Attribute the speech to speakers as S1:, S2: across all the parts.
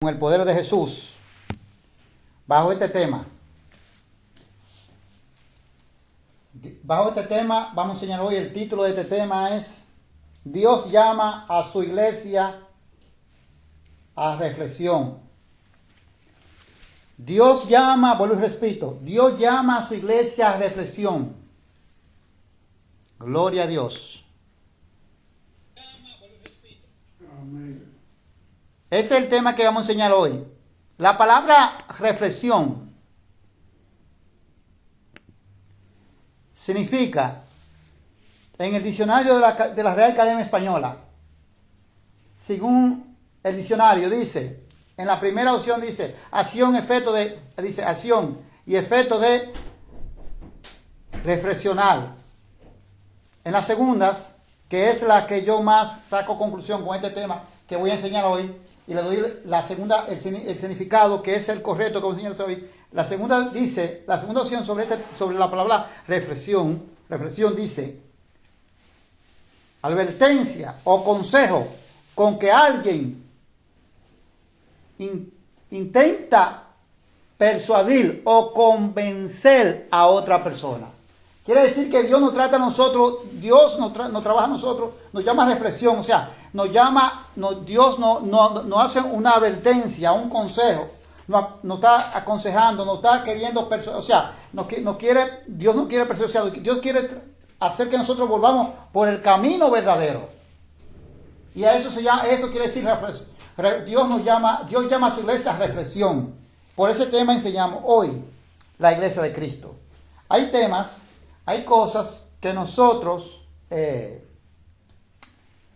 S1: Con el poder de Jesús, bajo este tema. Bajo este tema, vamos a enseñar hoy, el título de este tema es Dios llama a su iglesia a reflexión. Dios llama, vuelvo y repito, Dios llama a su iglesia a reflexión. Gloria a Dios. Ese es el tema que vamos a enseñar hoy. La palabra reflexión significa, en el diccionario de la Real Academia Española, según el diccionario, dice, en la primera opción dice, acción y efecto de reflexionar. En las segundas, que es la que yo más saco conclusión con este tema que voy a enseñar hoy, y le doy la segunda, el significado que es el correcto que voy a enseñar hoy. La segunda dice, la segunda opción sobre la palabra reflexión dice, advertencia o consejo con que alguien intenta persuadir o convencer a otra persona. Quiere decir que Dios nos trata a nosotros, Dios nos trabaja a nosotros, nos llama a reflexión, o sea, Dios nos hace una advertencia, un consejo, nos está aconsejando, nos está queriendo persuadir, o sea, Dios no quiere persuadir, Dios quiere hacer que nosotros volvamos por el camino verdadero. Y a eso esto quiere decir Dios llama a su iglesia a reflexión. Por ese tema enseñamos hoy la iglesia de Cristo. Hay cosas que nosotros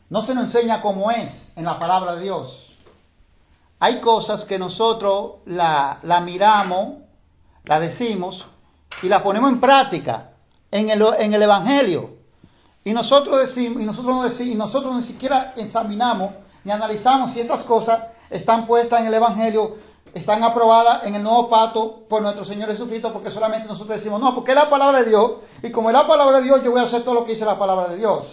S1: no se nos enseña como es en la palabra de Dios. Hay cosas que nosotros la miramos, la decimos y la ponemos en práctica en el Evangelio. Y nosotros ni siquiera examinamos ni analizamos si estas cosas están puestas en el Evangelio, están aprobadas en el nuevo pacto por nuestro Señor Jesucristo, porque solamente nosotros decimos, no, porque es la palabra de Dios, y como es la palabra de Dios, yo voy a hacer todo lo que dice la palabra de Dios.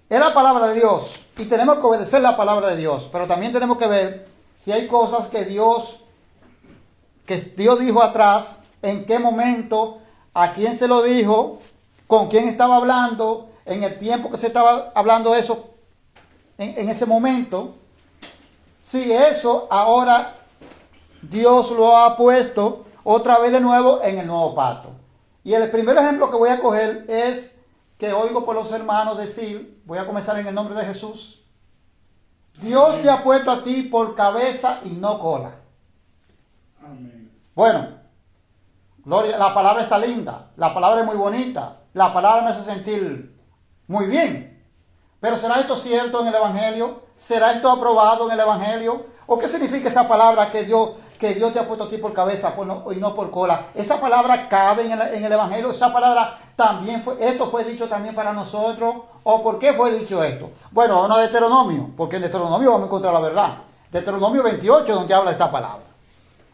S1: Es la palabra de Dios, y tenemos que obedecer la palabra de Dios, pero también tenemos que ver si hay cosas que Dios dijo atrás, en qué momento, a quién se lo dijo, con quién estaba hablando, en el tiempo que se estaba hablando eso, en ese momento. Si eso ahora Dios lo ha puesto otra vez de nuevo en el nuevo pacto. Y el primer ejemplo que voy a coger es que oigo por los hermanos decir, voy a comenzar en el nombre de Jesús, Dios te ha puesto a ti por cabeza y no cola. Amén. Bueno, gloria, la palabra está linda, la palabra es muy bonita, la palabra me hace sentir muy bien. Pero ¿será esto cierto en el Evangelio? ¿Será esto aprobado en el Evangelio? ¿O qué significa esa palabra que Dios te ha puesto a ti por cabeza y no por cola? ¿Esa palabra cabe en el Evangelio? ¿Esa palabra también esto fue dicho también para nosotros? ¿O por qué fue dicho esto? Bueno, vamos a Deuteronomio, porque en Deuteronomio vamos a encontrar la verdad. Deuteronomio 28 donde habla esta palabra.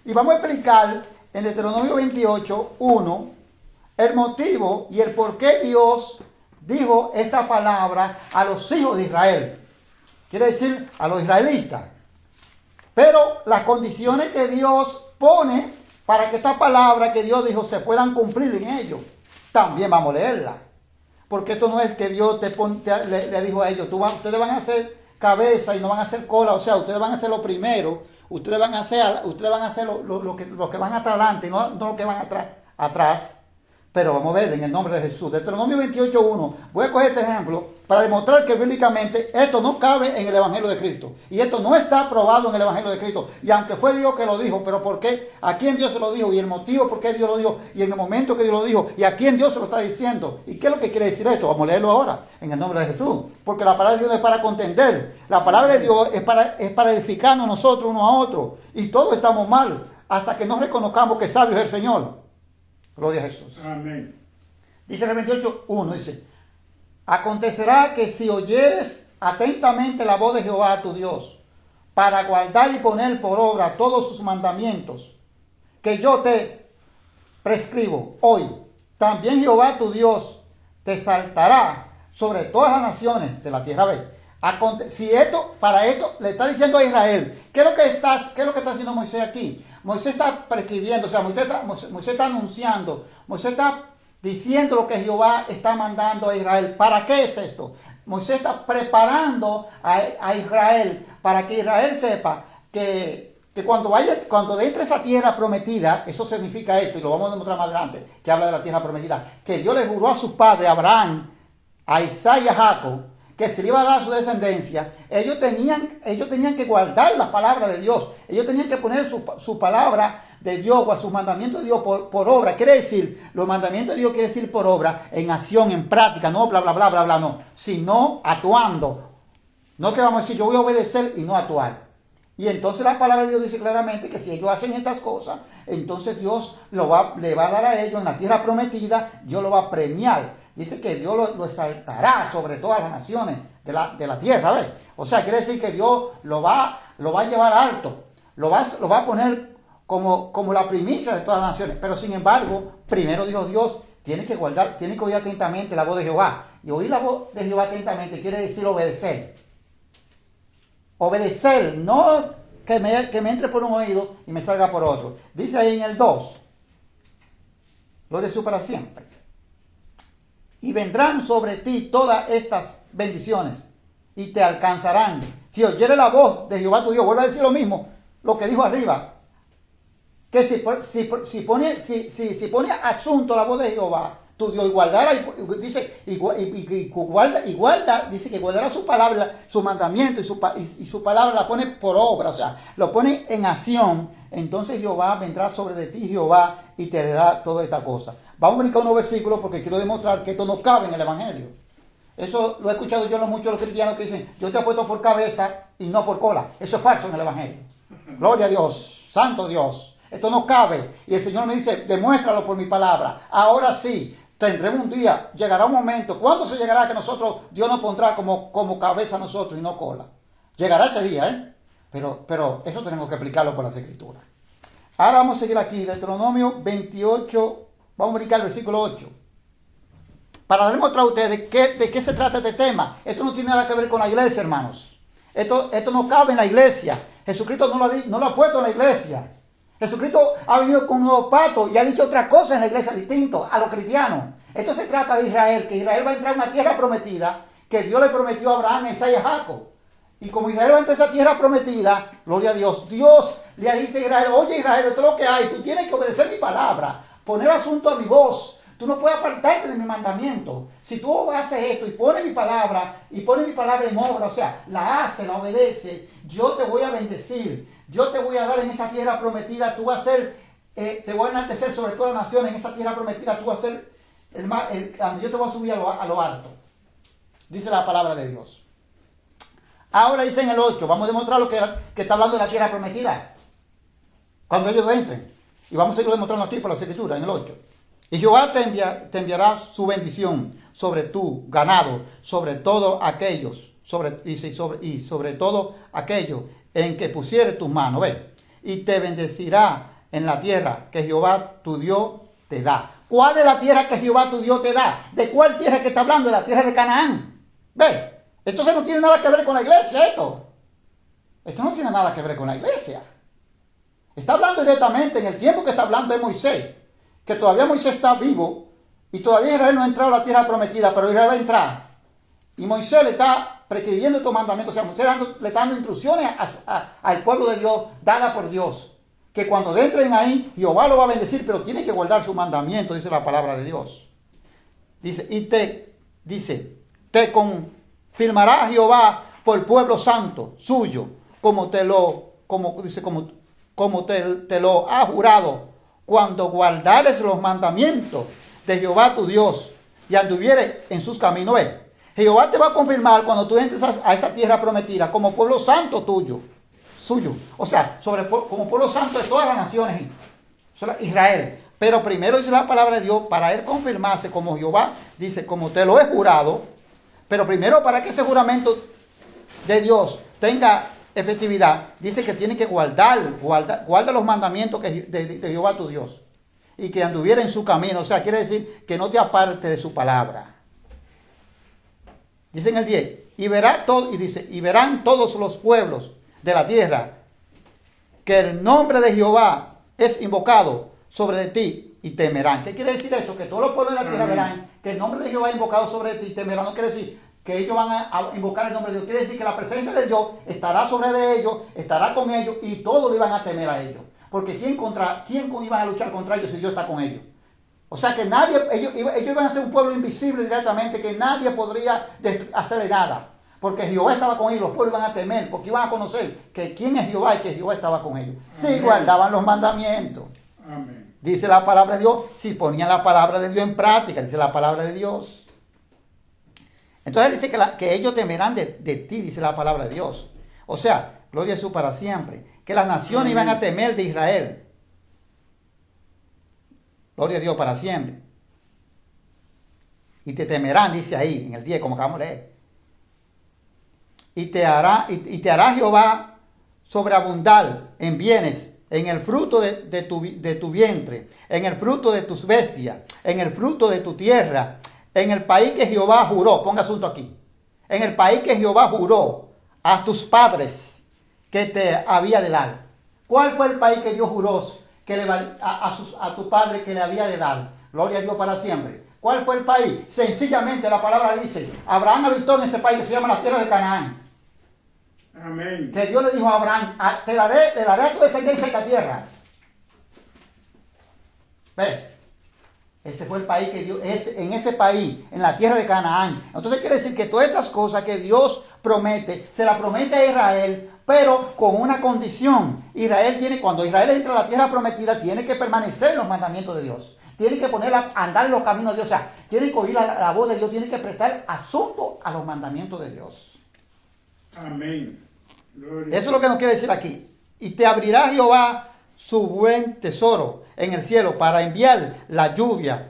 S1: Y vamos a explicar en Deuteronomio 28, 1, el motivo y el por qué Dios dijo esta palabra a los hijos de Israel. Quiere decir a los israelitas. Pero las condiciones que Dios pone para que esta palabra que Dios dijo se puedan cumplir en ellos, también vamos a leerla. Porque esto no es que Dios le dijo a ellos, ustedes van a hacer cabeza y no van a hacer cola, o sea, ustedes van a hacer lo primero, ustedes van a hacer lo que van hasta adelante, no lo que van atrás. Pero vamos a ver en el nombre de Jesús. Deuteronomio 28:1. Voy a coger este ejemplo para demostrar que bíblicamente esto no cabe en el Evangelio de Cristo. Y esto no está aprobado en el Evangelio de Cristo. Y aunque fue Dios que lo dijo, pero ¿por qué? ¿A quién Dios se lo dijo? Y el motivo por qué Dios lo dijo. Y en el momento que Dios lo dijo. ¿Y a quién Dios se lo está diciendo? ¿Y qué es lo que quiere decir esto? Vamos a leerlo ahora en el nombre de Jesús. Porque la palabra de Dios no es para contender. La palabra de Dios es para edificarnos nosotros unos a otros. Y todos estamos mal hasta que nos reconozcamos que sabio es el Señor. Gloria a Jesús. Amén. Dice el 28:1, dice, acontecerá que si oyeres atentamente la voz de Jehová tu Dios, para guardar y poner por obra todos sus mandamientos, que yo te prescribo hoy, también Jehová tu Dios te exaltará sobre todas las naciones de la tierra. Si esto, para esto, le está diciendo a Israel, ¿qué es lo que está haciendo Moisés aquí? Moisés está prescribiendo, o sea, Moisés está anunciando, Moisés está diciendo lo que Jehová está mandando a Israel. ¿Para qué es esto? Moisés está preparando a Israel para que Israel sepa que cuando entre a esa tierra prometida, eso significa esto, y lo vamos a demostrar más adelante, que habla de la tierra prometida, que Dios le juró a sus padres, a Abraham, a Isaac y a Jacob, que se le iba a dar a su descendencia. Ellos tenían que guardar la palabra de Dios. Ellos tenían que poner su palabra de Dios o sus mandamientos de Dios por obra. Quiere decir, los mandamientos de Dios quiere decir por obra, en acción, en práctica, no bla, bla, bla, bla, bla, no, sino actuando. No que vamos a decir, yo voy a obedecer y no actuar. Y entonces la palabra de Dios dice claramente que si ellos hacen estas cosas, entonces Dios le va a dar a ellos en la tierra prometida, Dios lo va a premiar. Dice que Dios lo exaltará sobre todas las naciones de la tierra, ¿ves? O sea, quiere decir que Dios lo va a llevar alto, lo va a poner como la primicia de todas las naciones. Pero sin embargo, primero dijo Dios, tiene que oír atentamente la voz de Jehová. Y oír la voz de Jehová atentamente quiere decir obedecer. Obedecer, no que me entre por un oído y me salga por otro. Dice ahí en el 2, gloria a Dios para siempre. Y vendrán sobre ti todas estas bendiciones y te alcanzarán. Si oyeres la voz de Jehová tu Dios, vuelve a decir lo mismo, lo que dijo arriba. Que si pone asunto la voz de Jehová tu Dios y guardará, dice, dice que guardará su palabra, su mandamiento y su palabra la pone por obra, o sea, lo pone en acción. Entonces Jehová vendrá sobre de ti, Jehová, y te dará toda esta cosa. Vamos a brincar unos versículos porque quiero demostrar que esto no cabe en el Evangelio. Eso lo he escuchado yo muchos de los cristianos que dicen, yo te he puesto por cabeza y no por cola. Eso es falso en el Evangelio. Gloria a Dios, santo Dios. Esto no cabe. Y el Señor me dice, demuéstralo por mi palabra. Ahora sí, tendremos un día, llegará un momento. ¿Cuándo se llegará que Dios nos pondrá como cabeza a nosotros y no cola? Llegará ese día, ¿eh? Pero eso tenemos que explicarlo por las Escrituras. Ahora vamos a seguir aquí, Deuteronomio 28, vamos a brincar el versículo 8. Para demostrar a ustedes de qué se trata este tema. Esto no tiene nada que ver con la iglesia, hermanos. Esto no cabe en la iglesia. Jesucristo no lo ha puesto en la iglesia. Jesucristo ha venido con un nuevo pacto y ha dicho otra cosa en la iglesia distinto a los cristianos. Esto se trata de Israel, que Israel va a entrar a una tierra prometida que Dios le prometió a Abraham, a Isaac y a Jacob. Y como Israel va a entrar a esa tierra prometida, gloria a Dios, Dios le dice a Israel, oye Israel, esto es lo que hay, tú tienes que obedecer mi palabra, poner asunto a mi voz, tú no puedes apartarte de mi mandamiento. Si tú haces esto y pones mi palabra en obra, o sea, la hace, la obedece, yo te voy a bendecir, yo te voy a dar en esa tierra prometida, tú vas a ser, te voy a enaltecer sobre todas las naciones, en esa tierra prometida tú vas a ser, yo te voy a subir a lo alto. Dice la palabra de Dios. Ahora dice en el 8, vamos a demostrar lo que está hablando de la tierra prometida. Cuando ellos entren. Y vamos a seguirlo demostrando aquí por la Escritura, en el 8. Y Jehová te enviará su bendición sobre tu ganado, sobre todo aquellos, sobre todo aquello en que pusiere tus manos, ve. Y te bendecirá en la tierra que Jehová tu Dios te da. ¿Cuál es la tierra que Jehová tu Dios te da? ¿De cuál tierra que está hablando? De la tierra de Canaán. Ve. Entonces no tiene nada que ver con la iglesia esto. Esto no tiene nada que ver con la iglesia. Está hablando directamente en el tiempo que está hablando de Moisés. Que todavía Moisés está vivo. Y todavía Israel no ha entrado a la tierra prometida. Pero Israel va a entrar. Y Moisés le está prescribiendo estos mandamientos. O sea, Moisés le está dando instrucciones al pueblo de Dios. Dadas por Dios. Que cuando entren ahí, Jehová lo va a bendecir. Pero tiene que guardar su mandamiento. Dice la palabra de Dios. Dice, te confirmará Jehová por pueblo santo suyo, como te lo ha jurado, cuando guardares los mandamientos de Jehová tu Dios y anduvieres en sus caminos. Jehová te va a confirmar cuando tú entres a esa tierra prometida como pueblo santo suyo. O sea, como pueblo santo de todas las naciones, Israel. Pero primero dice la palabra de Dios, para él confirmarse como Jehová, dice, como te lo he jurado. Pero primero, para que ese juramento de Dios tenga efectividad, dice que tiene que guarda los mandamientos de Jehová tu Dios. Y que anduviera en su camino. O sea, quiere decir que no te aparte de su palabra. Dice en el 10, y verá todo, y dice, y verán todos los pueblos de la tierra que el nombre de Jehová es invocado sobre ti y temerán. ¿Qué quiere decir eso? Que todos los pueblos de la tierra verán que el nombre de Jehová es invocado sobre ti y temerán. No quiere decir que ellos van a invocar el nombre de Dios. Quiere decir que la presencia de Dios estará sobre de ellos, estará con ellos y todos le van a temer a ellos. Porque ¿quién iban a luchar contra ellos si Dios está con ellos? O sea que nadie, ellos iban a ser un pueblo invisible directamente, que nadie podría hacerle nada. Porque Jehová estaba con ellos, los pueblos iban a temer, porque iban a conocer que quién es Jehová y que Jehová estaba con ellos. Si guardaban los mandamientos.
S2: Amén.
S1: Dice la palabra de Dios, si ponían la palabra de Dios en práctica, dice la palabra de Dios. Entonces dice que ellos temerán de ti, dice la palabra de Dios. O sea, gloria a Jesús para siempre. Que las naciones iban a temer de Israel. Gloria a Dios para siempre. Y te temerán, dice ahí, en el 10, como acabamos de leer. Y te hará Jehová sobreabundar en bienes, en el fruto de tu vientre, en el fruto de tus bestias, en el fruto de tu tierra, en el país que Jehová juró, ponga asunto aquí, en el país que Jehová juró a tus padres que te había de dar. ¿Cuál fue el país que Dios juró a tu padre que le había de dar? Gloria a Dios para siempre. ¿Cuál fue el país? Sencillamente la palabra dice, Abraham habitó en ese país que se llama la tierra de Canaán.
S2: Amén.
S1: Que Dios le dijo a Abraham, te daré a tu descendencia esta tierra. ¿Ves? Ese fue el país que Dios, en ese país, en la tierra de Canaán. Entonces quiere decir que todas estas cosas que Dios promete, se las promete a Israel, pero con una condición. Cuando Israel entra a la tierra prometida, tiene que permanecer en los mandamientos de Dios. Tiene que ponerla a andar en los caminos de Dios. O sea, tiene que oír la voz de Dios, tiene que prestar asunto a los mandamientos de Dios.
S2: Amén.
S1: Gloria. Eso es lo que nos quiere decir aquí. Y te abrirá Jehová su buen tesoro en el cielo para enviar la lluvia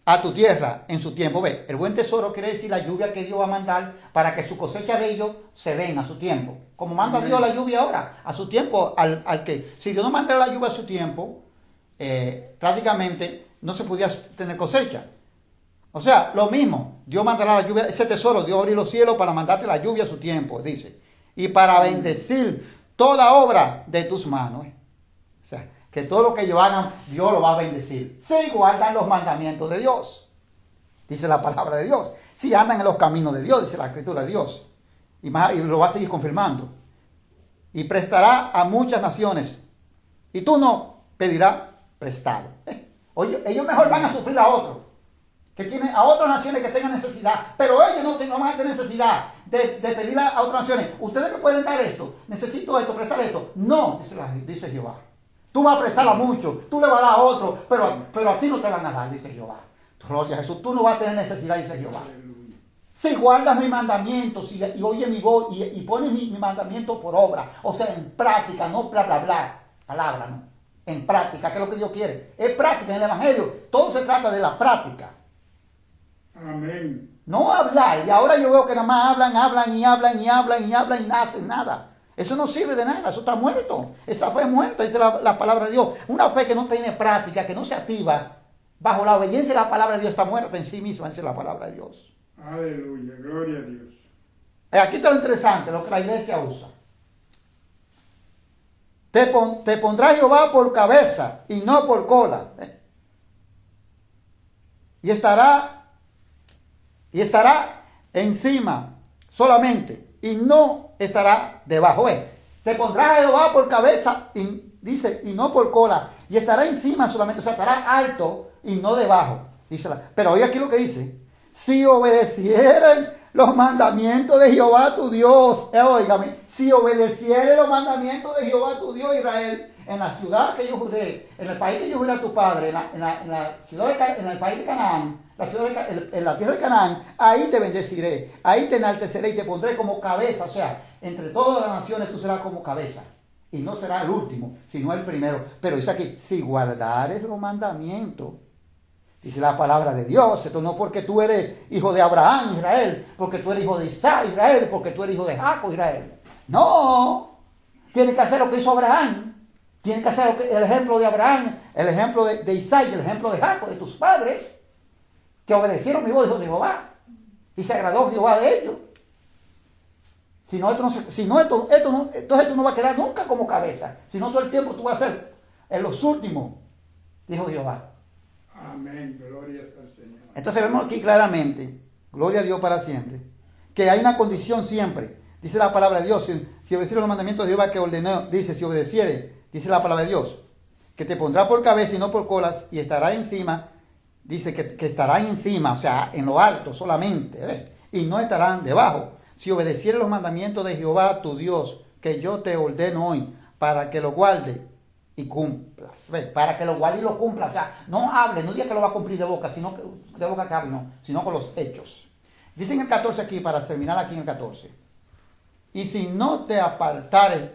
S1: a tu tierra en su tiempo. Ve, el buen tesoro quiere decir la lluvia que Dios va a mandar para que su cosecha de ellos se den a su tiempo. Como manda Dios la lluvia ahora, a su tiempo, al que si Dios no manda la lluvia a su tiempo, prácticamente no se podía tener cosecha. O sea, lo mismo, Dios mandará la lluvia, ese tesoro, Dios abrirá los cielos para mandarte la lluvia a su tiempo, dice. Y para bendecir toda obra de tus manos. O sea, que todo lo que ellos hagan, Dios lo va a bendecir. Si guardan los mandamientos de Dios, dice la palabra de Dios. Si andan en los caminos de Dios, dice la escritura de Dios. Y lo va a seguir confirmando. Y prestará a muchas naciones. Y tú no pedirás prestado. Oye, ellos mejor van a suplir a otros. Que tienen a otras naciones que tengan necesidad. Pero ellos no van a tener necesidad de pedir a otras naciones. Ustedes me pueden dar esto. Necesito esto, prestar esto. No, dice Jehová. Tú vas a prestar a muchos, tú le vas a dar a otros, pero a ti no te van a dar, dice Jehová. Gloria a Jesús, tú no vas a tener necesidad, dice Jehová. Si guardas mi mandamiento y oyes mi voz y pones mi mandamiento por obra, o sea, en práctica, no bla, bla, bla, palabra, no. En práctica, que es lo que Dios quiere. Es práctica en el Evangelio. Todo se trata de la práctica.
S2: Amén.
S1: No hablar. Y ahora yo veo que nada más hablan y no hacen nada. Eso no sirve de nada, eso está muerto. Esa fe es muerta, dice la palabra de Dios. Una fe que no tiene práctica, que no se activa bajo la obediencia de la palabra de Dios, está muerta en sí misma, dice la palabra de Dios.
S2: Aleluya, gloria a Dios.
S1: Aquí está lo interesante, lo que la iglesia usa. Te pondrá Jehová por cabeza y no por cola. Y estará encima solamente y no estará debajo. Te pondrá Jehová por cabeza y dice y no por cola. Y estará encima solamente, o sea, estará alto y no debajo. Dice pero oye aquí lo que dice. Si obedecieren los mandamientos de Jehová tu Dios. Óigame, si obedecieren los mandamientos de Jehová tu Dios Israel, en la ciudad que yo juré, en el país que yo juré a tu padre, en el país de Canaán, en la tierra de Canaán, ahí te bendeciré, ahí te enalteceré y te pondré como cabeza. O sea, entre todas las naciones tú serás como cabeza. Y no será el último, sino el primero. Pero dice aquí, si guardares los mandamientos, dice la palabra de Dios. Esto no porque tú eres hijo de Abraham, Israel, porque tú eres hijo de Isaac, Israel, porque tú eres hijo de Jacob, Israel. No, tienes que hacer lo que hizo Abraham. Tienes que hacer el ejemplo de Abraham, el ejemplo de Isaac, el ejemplo de Jacob, de tus padres, que obedecieron mi voz, dijo Jehová, y se agradó Jehová de ellos. Si no, entonces tú no vas a quedar nunca como cabeza. Si no, todo el tiempo tú vas a ser en los últimos, dijo Jehová.
S2: Amén. Gloria al Señor.
S1: Entonces vemos aquí claramente, gloria a Dios para siempre, que hay una condición siempre. Dice la palabra de Dios, si obedeciere los mandamientos de Jehová que ordenó, dice, si obedeciere, dice la palabra de Dios, que te pondrá por cabeza y no por colas, y estará encima, dice que estará encima, o sea, en lo alto solamente, y no estarán debajo. Si obedeciere los mandamientos de Jehová tu Dios, que yo te ordeno hoy, para que lo guarde y cumplas. ¿Ves? Para que lo guarde y lo cumpla. O sea, no hable, no diga que lo va a cumplir de boca, sino que de boca que hable, no, sino con los hechos. Dice en el 14 aquí, para terminar aquí en el 14. Y si no te apartares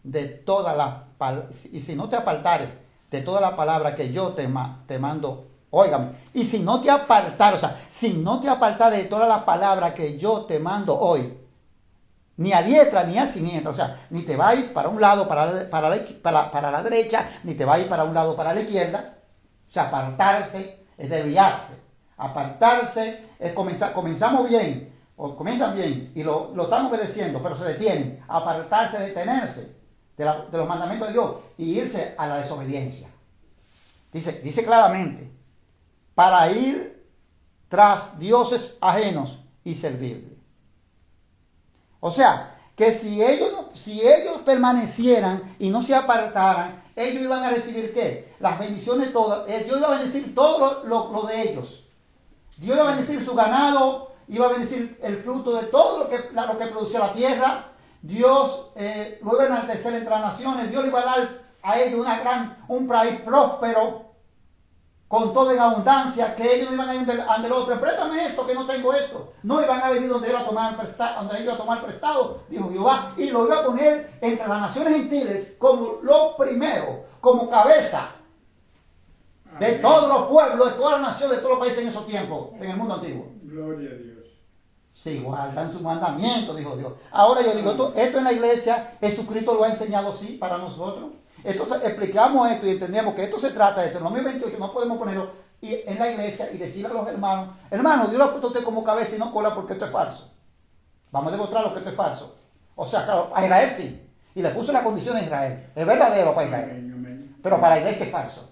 S1: de toda la palabra que yo te mando, óigame, y si no te apartares, o sea, si no te apartares de toda la palabra que yo te mando hoy, ni a diestra ni a siniestra, o sea, ni te vais para un lado, para la derecha, ni te vais para un lado, para la izquierda. O sea, apartarse es desviarse. Apartarse es comenzamos bien, o comienzan bien, y lo están obedeciendo, pero se detienen. Apartarse, detenerse de los mandamientos de Dios y irse a la desobediencia. Dice claramente, para ir tras dioses ajenos y servirle. O sea, que si ellos permanecieran y no se apartaran, ellos iban a recibir ¿qué? Las bendiciones todas. Dios iba a bendecir todo lo de ellos. Dios iba a bendecir su ganado, iba a bendecir el fruto de todo lo que producía la tierra. Dios lo iba a enaltecer entre las naciones. Dios le iba a dar a ellos un país próspero, con todo en abundancia, que ellos no iban a ir ante el otro, préstame esto, que no tengo esto. No iban a venir donde ellos iban a tomar prestado, dijo Jehová, y lo iba a poner entre las naciones gentiles como lo primero, como cabeza de todos los pueblos, de todas las naciones, de todos los países en esos tiempos, en el mundo antiguo.
S2: Gloria a Dios.
S1: Sí, guardan su mandamiento, dijo Dios. Ahora yo digo, esto en la iglesia, Jesucristo lo ha enseñado, sí, para nosotros. Entonces explicamos esto y entendemos que esto se trata de esto. En 2028 no podemos ponerlo en la iglesia y decirle a los hermanos, Dios lo ha puesto a usted como cabeza y no cola porque esto es falso. Vamos a demostrarlo que esto es falso. O sea, claro, a Israel sí. Y le puso la condición a Israel. Es verdadero para Israel. Pero para la iglesia es falso.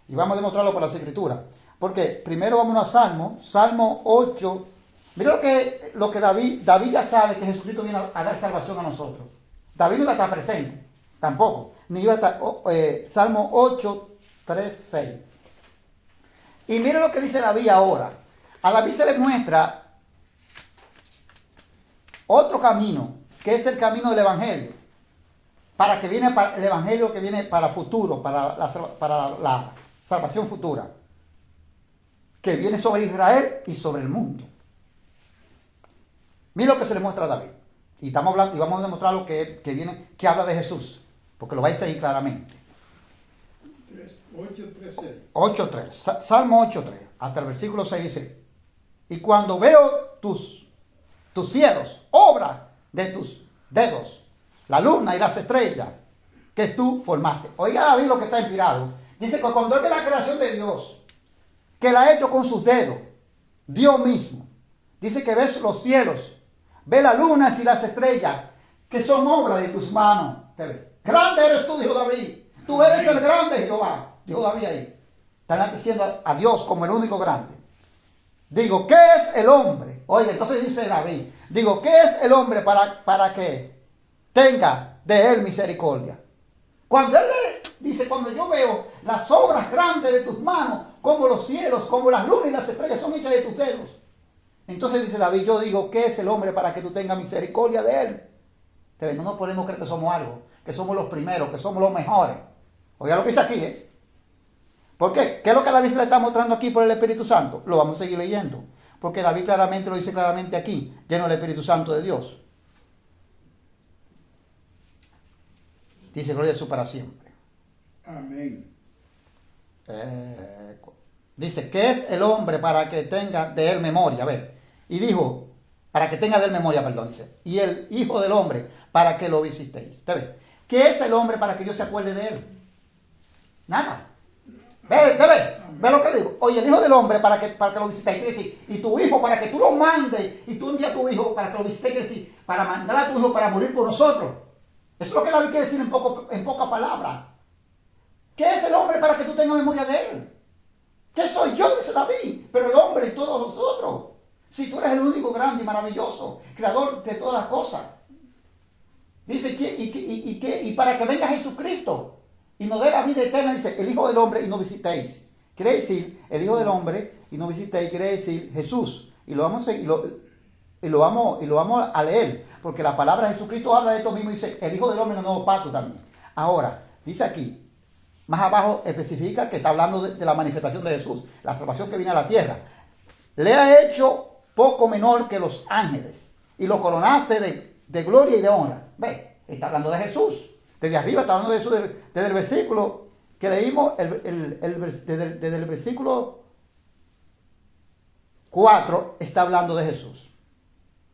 S1: Y vamos a demostrarlo por las escrituras. Porque primero vamos a Salmo 8. Mira lo que David ya sabe que Jesucristo viene a dar salvación a nosotros. David no va a estar presente, tampoco. Ni iba a estar, Salmo 8, 3, 6. Y mire lo que dice David ahora. A David se le muestra otro camino, que es el camino del Evangelio. El Evangelio que viene para futuro, para la salvación futura. Que viene sobre Israel y sobre el mundo. Mira lo que se le muestra a David. Y vamos a demostrar lo que viene, que habla de Jesús. Porque lo vais a seguir claramente. 8.3. Salmo 8.3. Hasta el versículo 6 dice. Y cuando veo tus cielos, obra de tus dedos, la luna y las estrellas que tú formaste. Oiga David lo que está inspirado. Dice que cuando él ve la creación de Dios, que la ha hecho con sus dedos, Dios mismo. Dice que ves los cielos, ve las lunas y las estrellas, que son obra de tus manos. ¿Te ves? Grande eres tú, dijo David. Tú eres el grande, Jehová. Dijo David ahí. Están diciendo a Dios como el único grande. Digo, ¿qué es el hombre? Oye, entonces dice David. Digo, ¿qué es el hombre para que tenga de él misericordia? Cuando él dice, cuando yo veo las obras grandes de tus manos, como los cielos, como las lunas y las estrellas son hechas de tus dedos. Entonces dice David, yo digo, ¿qué es el hombre para que tú tengas misericordia de él? No nos podemos creer que somos algo, que somos los primeros, que somos los mejores. Oiga lo que dice aquí, ¿eh? ¿Por qué? ¿Qué es lo que David se le está mostrando aquí por el Espíritu Santo? Lo vamos a seguir leyendo. Porque David claramente lo dice claramente aquí, lleno del Espíritu Santo de Dios. Dice, gloria a su para siempre.
S2: Amén.
S1: Dice, ¿qué es el hombre para que tenga de él memoria? A ver, y dijo, para que tenga de él memoria, perdón, dice. Y el Hijo del Hombre, para que lo visitéis. ¿Te ves? ¿Qué es el hombre para que Dios se acuerde de él? Nada. Ve lo que digo. Oye, el Hijo del Hombre para que lo visitéis, quiere decir, y tu hijo para que tú lo mandes, y tú envías a tu hijo para que lo visitéis, quiere decir, para mandar a tu hijo para morir por nosotros. Eso es lo que David quiere decir en pocas palabras. ¿Qué es el hombre para que tú tengas memoria de él? ¿Qué soy yo? Dice David, pero el hombre y todos nosotros. Si tú eres el único grande y maravilloso, creador de todas las cosas. Dice, y para que venga Jesucristo y nos dé la vida eterna, dice, el Hijo del Hombre y no visitéis. Quiere decir, el Hijo del Hombre y no visitéis, quiere decir Jesús. Y lo vamos a leer, porque la palabra de Jesucristo habla de esto mismo, dice, el Hijo del Hombre en el nuevo pacto también. Ahora, dice aquí, más abajo especifica que está hablando de la manifestación de Jesús, la salvación que viene a la tierra. Le ha hecho poco menor que los ángeles y lo coronaste de gloria y de honra. Ve, está hablando de Jesús. Desde arriba está hablando de Jesús, desde el versículo que leímos, desde el versículo 4 está hablando de Jesús.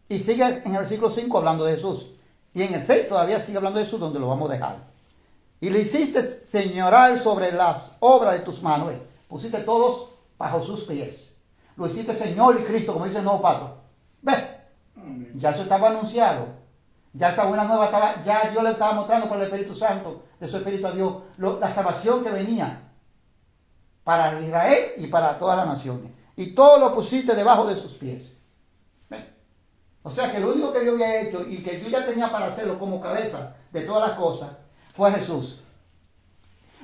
S1: Y sigue en el versículo 5 hablando de Jesús. Y en el 6 todavía sigue hablando de Jesús, donde lo vamos a dejar. Y le hiciste señorar sobre las obras de tus manos. Pusiste todos bajo sus pies. Lo hiciste Señor y Cristo, como dice el nuevo pacto. Ve, ya eso estaba anunciado. Ya esa buena nueva estaba, ya Dios le estaba mostrando por el Espíritu Santo, de su Espíritu a Dios, la salvación que venía para Israel y para todas las naciones. Y todo lo pusiste debajo de sus pies. ¿Ve? O sea que lo único que Dios había hecho y que Dios ya tenía para hacerlo como cabeza de todas las cosas fue Jesús.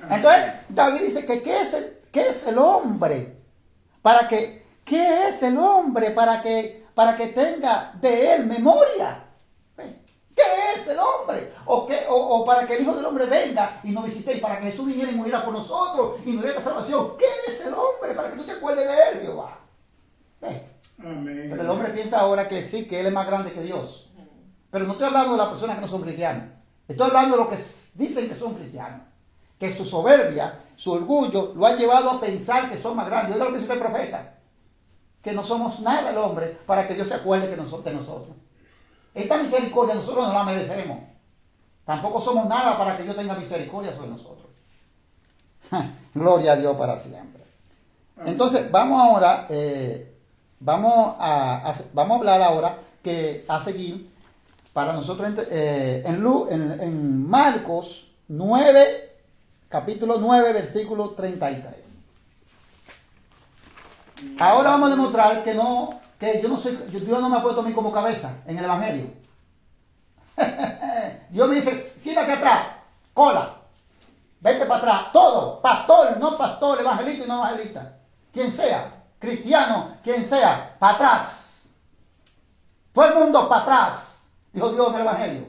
S1: Entonces David dice que ¿qué es el hombre? ¿Qué es el hombre para que tenga de él memoria? ¿Qué es el hombre? O para que el Hijo del Hombre venga y nos visite, y para que Jesús viniera y muriera por nosotros y nos diera salvación. ¿Qué es el hombre? Para que tú te acuerdes de él, Jehová.
S2: Amén.
S1: Pero el hombre piensa ahora que sí, que él es más grande que Dios. Pero no estoy hablando de las personas que no son cristianas. Estoy hablando de los que dicen que son cristianos. Que su soberbia, su orgullo, lo ha llevado a pensar que son más grandes. Oiga lo que dice el profeta. Que no somos nada el hombre para que Dios se acuerde de nosotros. Esta misericordia nosotros no la mereceremos. Tampoco somos nada para que Dios tenga misericordia sobre nosotros. Gloria a Dios para siempre. Entonces, vamos ahora, vamos a hablar ahora a seguir para nosotros en Marcos 9, capítulo 9, versículo 33. Ahora vamos a demostrar que Dios no me ha puesto a mí como cabeza en el Evangelio. Dios me dice, siéntate atrás, cola, vete para atrás, todo, pastor, no pastor, evangelista y no evangelista, quien sea, cristiano, quien sea, para atrás. Todo el mundo para atrás, dijo Dios en el Evangelio.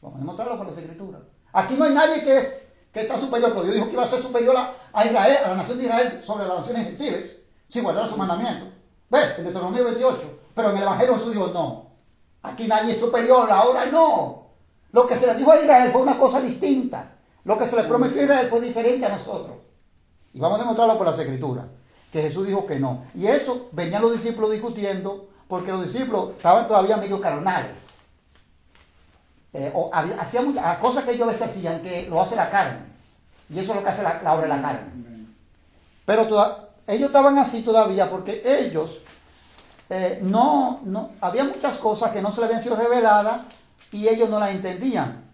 S1: Vamos a demostrarlo por las Escrituras. Aquí no hay nadie que está superior, porque Dios dijo que iba a ser superior a Israel, a la nación de Israel sobre las naciones gentiles, si guardaron sus mandamientos. ¿Ves? En Deuteronomio 28. Pero en el Evangelio Jesús dijo, no. Aquí nadie es superior, ahora no. Lo que se le dijo a Israel fue una cosa distinta. Lo que se le prometió a Israel fue diferente a nosotros. Y vamos a demostrarlo por las Escrituras. Que Jesús dijo que no. Y eso venían los discípulos discutiendo, porque los discípulos estaban todavía medio carnales. Hacían muchas cosas que ellos a veces hacían, que lo hace la carne. Y eso es lo que hace la obra de la carne. Pero ellos estaban así todavía porque ellos había muchas cosas que no se les habían sido reveladas y ellos no las entendían.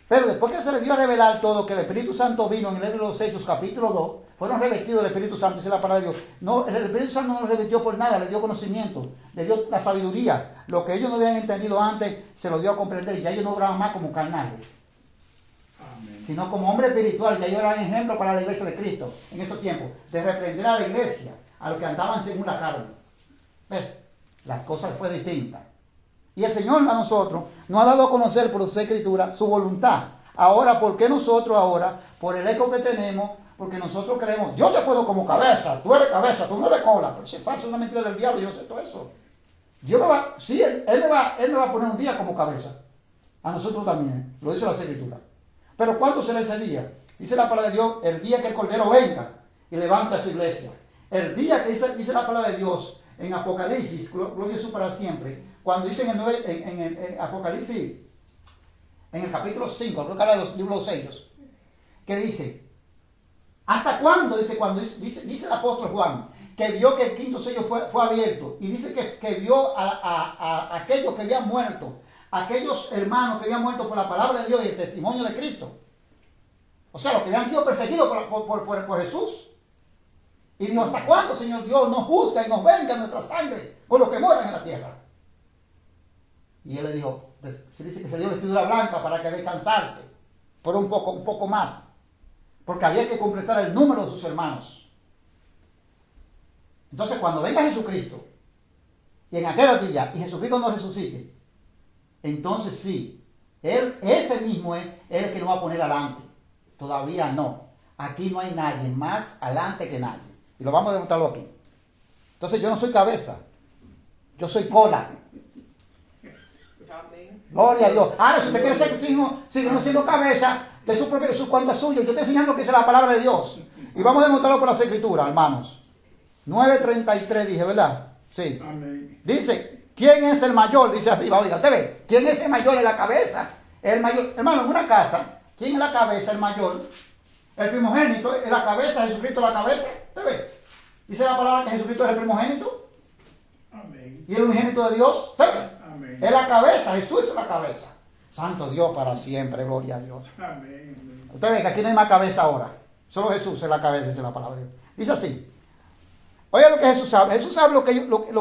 S1: Pero después que se les dio a revelar todo, que el Espíritu Santo vino en el libro de los Hechos, capítulo 2, fueron revestidos del Espíritu Santo, dice la palabra de Dios. No, el Espíritu Santo no los revestió por nada, les dio conocimiento, les dio la sabiduría. Lo que ellos no habían entendido antes, se lo dio a comprender y ya ellos no obraban más como carnales. Sino como hombre espiritual, que ellos eran ejemplo para la iglesia de Cristo en esos tiempos, de reprender a la iglesia, a los que andaban según la carne. ¿Ves? Las cosas fue distintas. Y el Señor a nosotros nos ha dado a conocer por su escritura su voluntad. Ahora, ¿por qué nosotros ahora? Por el eco que tenemos, porque nosotros creemos, yo te puedo como cabeza, tú eres cabeza, tú no eres cola, pero si es falso, es una mentira del diablo, yo sé todo eso. Dios me va, sí, él me va a poner un día como cabeza. A nosotros también, lo dice la escritura. Pero ¿cuándo será ese día? Dice la palabra de Dios, el día que el Cordero venga y levanta a su iglesia. El día que dice la palabra de Dios en Apocalipsis, gloria a Jesús para siempre, cuando dice en el Apocalipsis, en el capítulo 5, creo que habla de los libros de los sellos, que dice, ¿Hasta cuándo? Dice, dice el apóstol Juan, que vio que el quinto sello fue abierto. Y dice que vio a aquellos que habían muerto, aquellos hermanos que habían muerto por la palabra de Dios y el testimonio de Cristo. O sea, los que habían sido perseguidos por Jesús. Y dijo, ¿hasta cuándo, Señor Dios, nos juzga y nos venga nuestra sangre con los que mueran en la tierra? Y él le dijo, se dice que se dio vestidura blanca para que descansarse por un poco más. Porque había que completar el número de sus hermanos. Entonces, cuando venga Jesucristo, y en aquel día, y Jesucristo nos resucite, entonces sí, ese mismo es el que nos va a poner adelante. Todavía no. Aquí no hay nadie más adelante que nadie. Y lo vamos a demostrarlo aquí. Entonces yo no soy cabeza. Yo soy cola. Gloria a Dios. Ahora, si usted quiere ser sigue siendo cabeza de su cuenta suyo, yo estoy enseñando lo que dice la palabra de Dios. Y vamos a demostrarlo por las escrituras, hermanos. 9:33 dije, ¿verdad? Sí.
S2: Amén.
S1: Dice, ¿quién es el mayor? Dice arriba, oiga, usted ve, ¿quién es el mayor en la cabeza? El mayor, hermano, en una casa, ¿quién es la cabeza? El mayor. El primogénito es la cabeza, Jesucristo es la cabeza. ¿Usted ve? Dice la palabra que Jesucristo es el primogénito.
S2: Amén.
S1: Y el unigénito de Dios. ¿Usted ve?
S2: Amén.
S1: Es la cabeza, Jesús es la cabeza. Santo Dios para siempre, gloria a Dios.
S2: Amén.
S1: Usted ve que aquí no hay más cabeza ahora. Solo Jesús es la cabeza, dice la palabra de Dios. Dice así. Oiga lo que Jesús sabe. Jesús sabe lo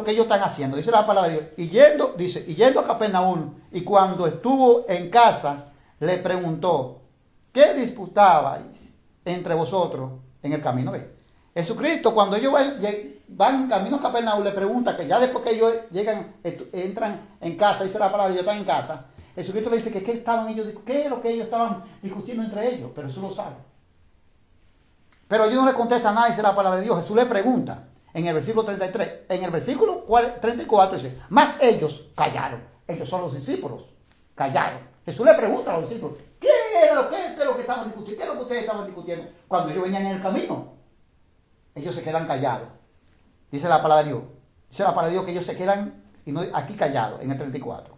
S1: que ellos están haciendo. Dice la palabra de Dios. Y yendo a Capernaum, y cuando estuvo en casa, le preguntó, ¿qué disputabais entre vosotros en el camino? ¿Ve? Jesucristo, cuando ellos van camino a Capernaum, le pregunta, que ya después que ellos entran en casa, dice la palabra de Dios, están en casa. Jesucristo le dice que qué es lo que ellos estaban discutiendo entre ellos, pero Jesús lo sabe. Pero ellos no le contestan nada, dice la palabra de Dios. Jesús le pregunta en el versículo 33, en el versículo 34 dice, más ellos callaron. Ellos son los discípulos, callaron. Jesús le pregunta a los discípulos, ¿qué es lo que estaban discutiendo? ¿Qué es lo que ustedes estaban discutiendo cuando ellos venían en el camino? Ellos se quedan callados. Dice la palabra de Dios. Dice la palabra de Dios que ellos se quedan aquí callados en el 34.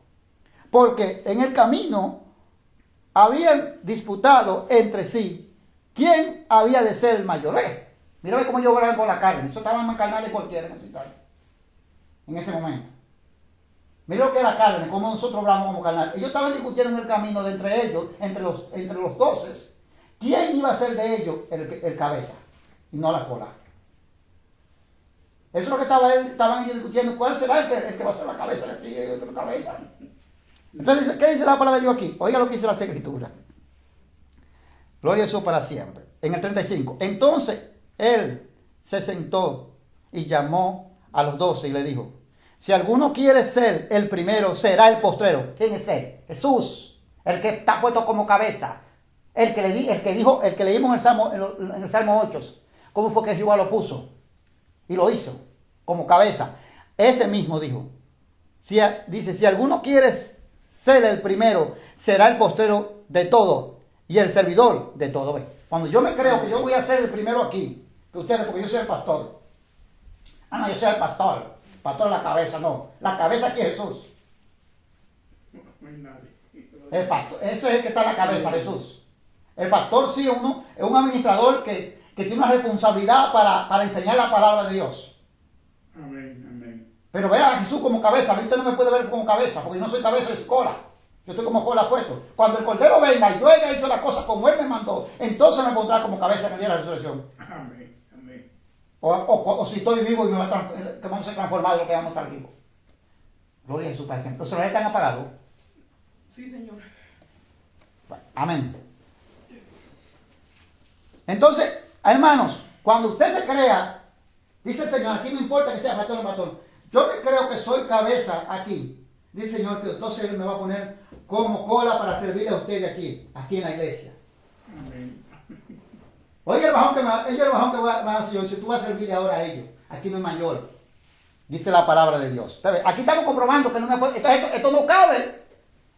S1: Porque en el camino habían disputado entre sí quién había de ser el mayor. Mira cómo ellos obraban con la carne. Eso estaban más carnales cualquiera en ese momento. Mira lo que es la carne, cómo nosotros obramos como carnal. Ellos estaban discutiendo en el camino de entre ellos, entre los 12, quién iba a ser de ellos el cabeza y no la cola. Eso es lo que estaban ellos discutiendo. ¿Cuál será el que va a ser la cabeza de aquí y el cabeza? Entonces, ¿qué dice la palabra de Dios aquí? Oiga lo que dice la Escritura. Gloria a Dios para siempre. En el 35. Entonces, él se sentó y llamó a los 12 y le dijo, si alguno quiere ser el primero, será el postrero. ¿Quién es él? Jesús, el que está puesto como cabeza. El que leímos en el Salmo 8. ¿Cómo fue que Jehová lo puso? Y lo hizo como cabeza. Ese mismo dijo, dice, si alguno quiere ser el primero, será el postrero de todo y el servidor de todo. ¿Ve? Cuando yo me creo que yo voy a ser el primero aquí, que ustedes, porque yo soy el pastor. No, yo soy el pastor. Pastor es la cabeza, no. La cabeza aquí es Jesús.
S2: No hay nadie.
S1: El pastor, ese es el que está en la cabeza, Jesús. El pastor sí es un administrador que tiene una responsabilidad para enseñar la palabra de Dios.
S2: Amén, amén.
S1: Pero vea a Jesús como cabeza. A mí usted no me puede ver como cabeza, porque yo no soy cabeza, yo soy cola. Yo estoy como cola puesto. Cuando el Cordero venga y yo haya hecho la cosa como Él me mandó, entonces me pondrá como cabeza en el día de la resurrección.
S2: Amén, amén.
S1: O si estoy vivo y que vamos a ser transformados lo que vamos a estar vivos. Gloria a Jesús para siempre. ¿Los celulares están apagados?
S3: Sí, Señor.
S1: Bueno, amén. Entonces, hermanos, cuando usted se crea, dice el Señor, aquí no importa que sea pastor o pastor, yo me creo que soy cabeza aquí. Dice el Señor que entonces Él me va a poner como cola para servirle a ustedes aquí en la iglesia.
S2: Amén.
S1: Oye, el bajón que va a dar el Señor, si tú vas a servirle ahora a ellos, aquí no hay mayor. Dice la palabra de Dios. Aquí estamos comprobando que no me puede, esto no cabe.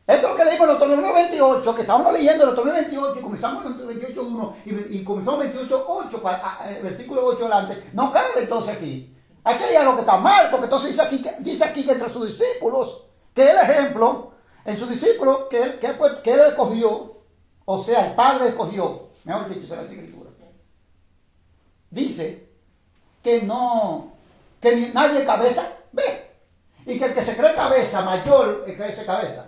S1: Esto es lo que leímos en Deuteronomio 28, que estábamos leyendo en Deuteronomio 28, y comenzamos en 28.1 y comenzamos 28.8, versículo 8 adelante. No cabe entonces aquí. Hay que leer lo que está mal, porque entonces dice aquí que entre sus discípulos, que el ejemplo, en sus discípulos que él escogió, o sea, el Padre escogió, mejor dicho, será la Escritura. dice que no, que nadie es cabeza, ve. Y que el que se cree cabeza, mayor el que se cabeza.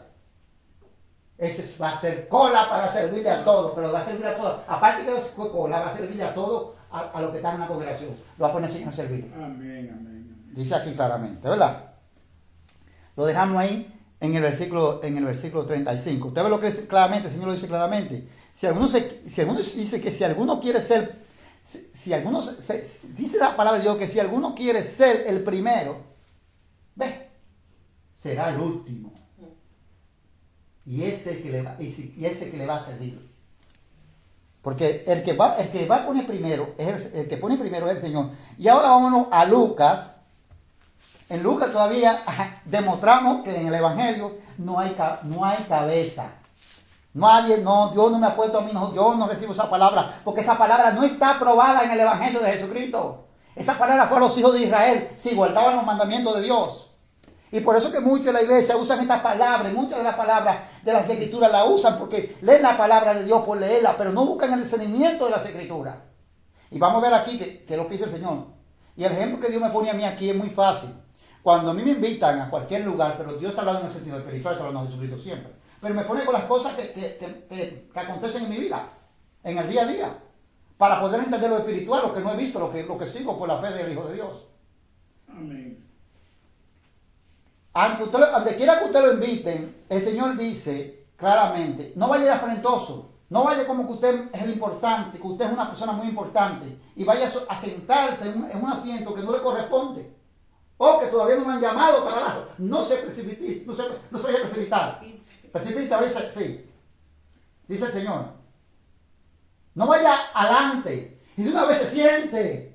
S1: Ese va a ser cola para servirle a todos, pero va a servir a todos. Aparte que es cola, va a servirle a todos, a los que están en la congregación. Lo va a poner el Señor a servir.
S2: Amén, amén, amén.
S1: Dice aquí claramente, ¿verdad? Lo dejamos ahí en el versículo 35. Usted ve lo que dice claramente, el Señor lo dice claramente. Si alguno dice que si alguno quiere ser, dice la palabra de Dios que si alguno quiere ser el primero, ve, será el último. Y ese que le va a servir. Porque el que va a poner primero, el que pone primero es el Señor. Y ahora vámonos a Lucas. En Lucas todavía demostramos que en el Evangelio no hay cabeza. Dios no me ha puesto a mí, yo no recibo esa palabra, porque esa palabra no está aprobada en el Evangelio de Jesucristo. Esa palabra fue a los hijos de Israel, si guardaban los mandamientos de Dios. Y por eso que muchos de la iglesia usan estas palabras, muchas de las palabras de las escrituras la usan porque leen la palabra de Dios por leerla, pero no buscan el discernimiento de las escrituras. Y vamos a ver aquí que es lo que dice el Señor. Y el ejemplo que Dios me pone a mí aquí es muy fácil. Cuando a mí me invitan a cualquier lugar, pero Dios está hablando en el sentido espiritual, está hablando de Jesucristo siempre. Pero me pone con las cosas que acontecen en mi vida, en el día a día, para poder entender lo espiritual, lo que no he visto, lo que sigo por la fe del Hijo de Dios.
S2: Amén.
S1: Donde quiera que usted lo inviten, el Señor dice claramente, no vaya de afrentoso, no vaya como que usted es el importante, que usted es una persona muy importante, y vaya a sentarse en un asiento que no le corresponde, o que todavía no me han llamado para darlo. No se precipite, no se vaya a precipitar. Precipita, dice, sí. Dice el Señor. No vaya adelante, y de una vez se siente.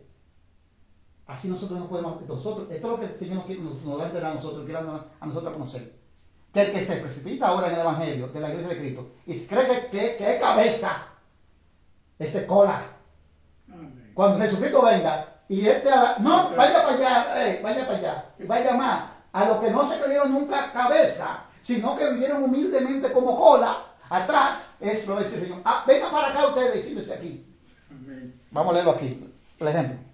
S1: Así nosotros no podemos, esto es lo que el Señor nos da a entender a nosotros, quiere a nosotros conocer. Que el que se precipita ahora en el Evangelio de la Iglesia de Cristo y cree que es cabeza, ese cola.
S2: Amén.
S1: Cuando Jesucristo venga y no, vaya para allá, y vaya más a los que no se creyeron nunca cabeza, sino que vivieron humildemente como cola, atrás, eso lo dice el Señor. Venga para acá ustedes y siéntese aquí.
S2: Amén.
S1: Vamos a leerlo aquí, el ejemplo.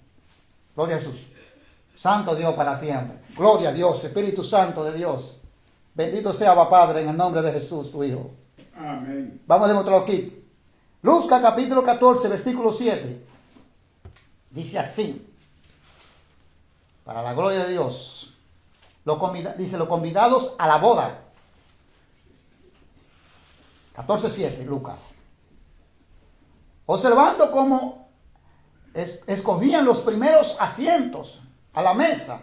S1: Gloria a Jesús. Santo Dios para siempre. Gloria a Dios, Espíritu Santo de Dios. Bendito sea, Abba Padre, en el nombre de Jesús, tu Hijo.
S2: Amén.
S1: Vamos a demostrarlo aquí. Lucas capítulo 14, versículo 7. Dice así. Para la gloria de Dios. Dice, los convidados a la boda. 14:7, Lucas. Observando cómo escogían los primeros asientos a la mesa,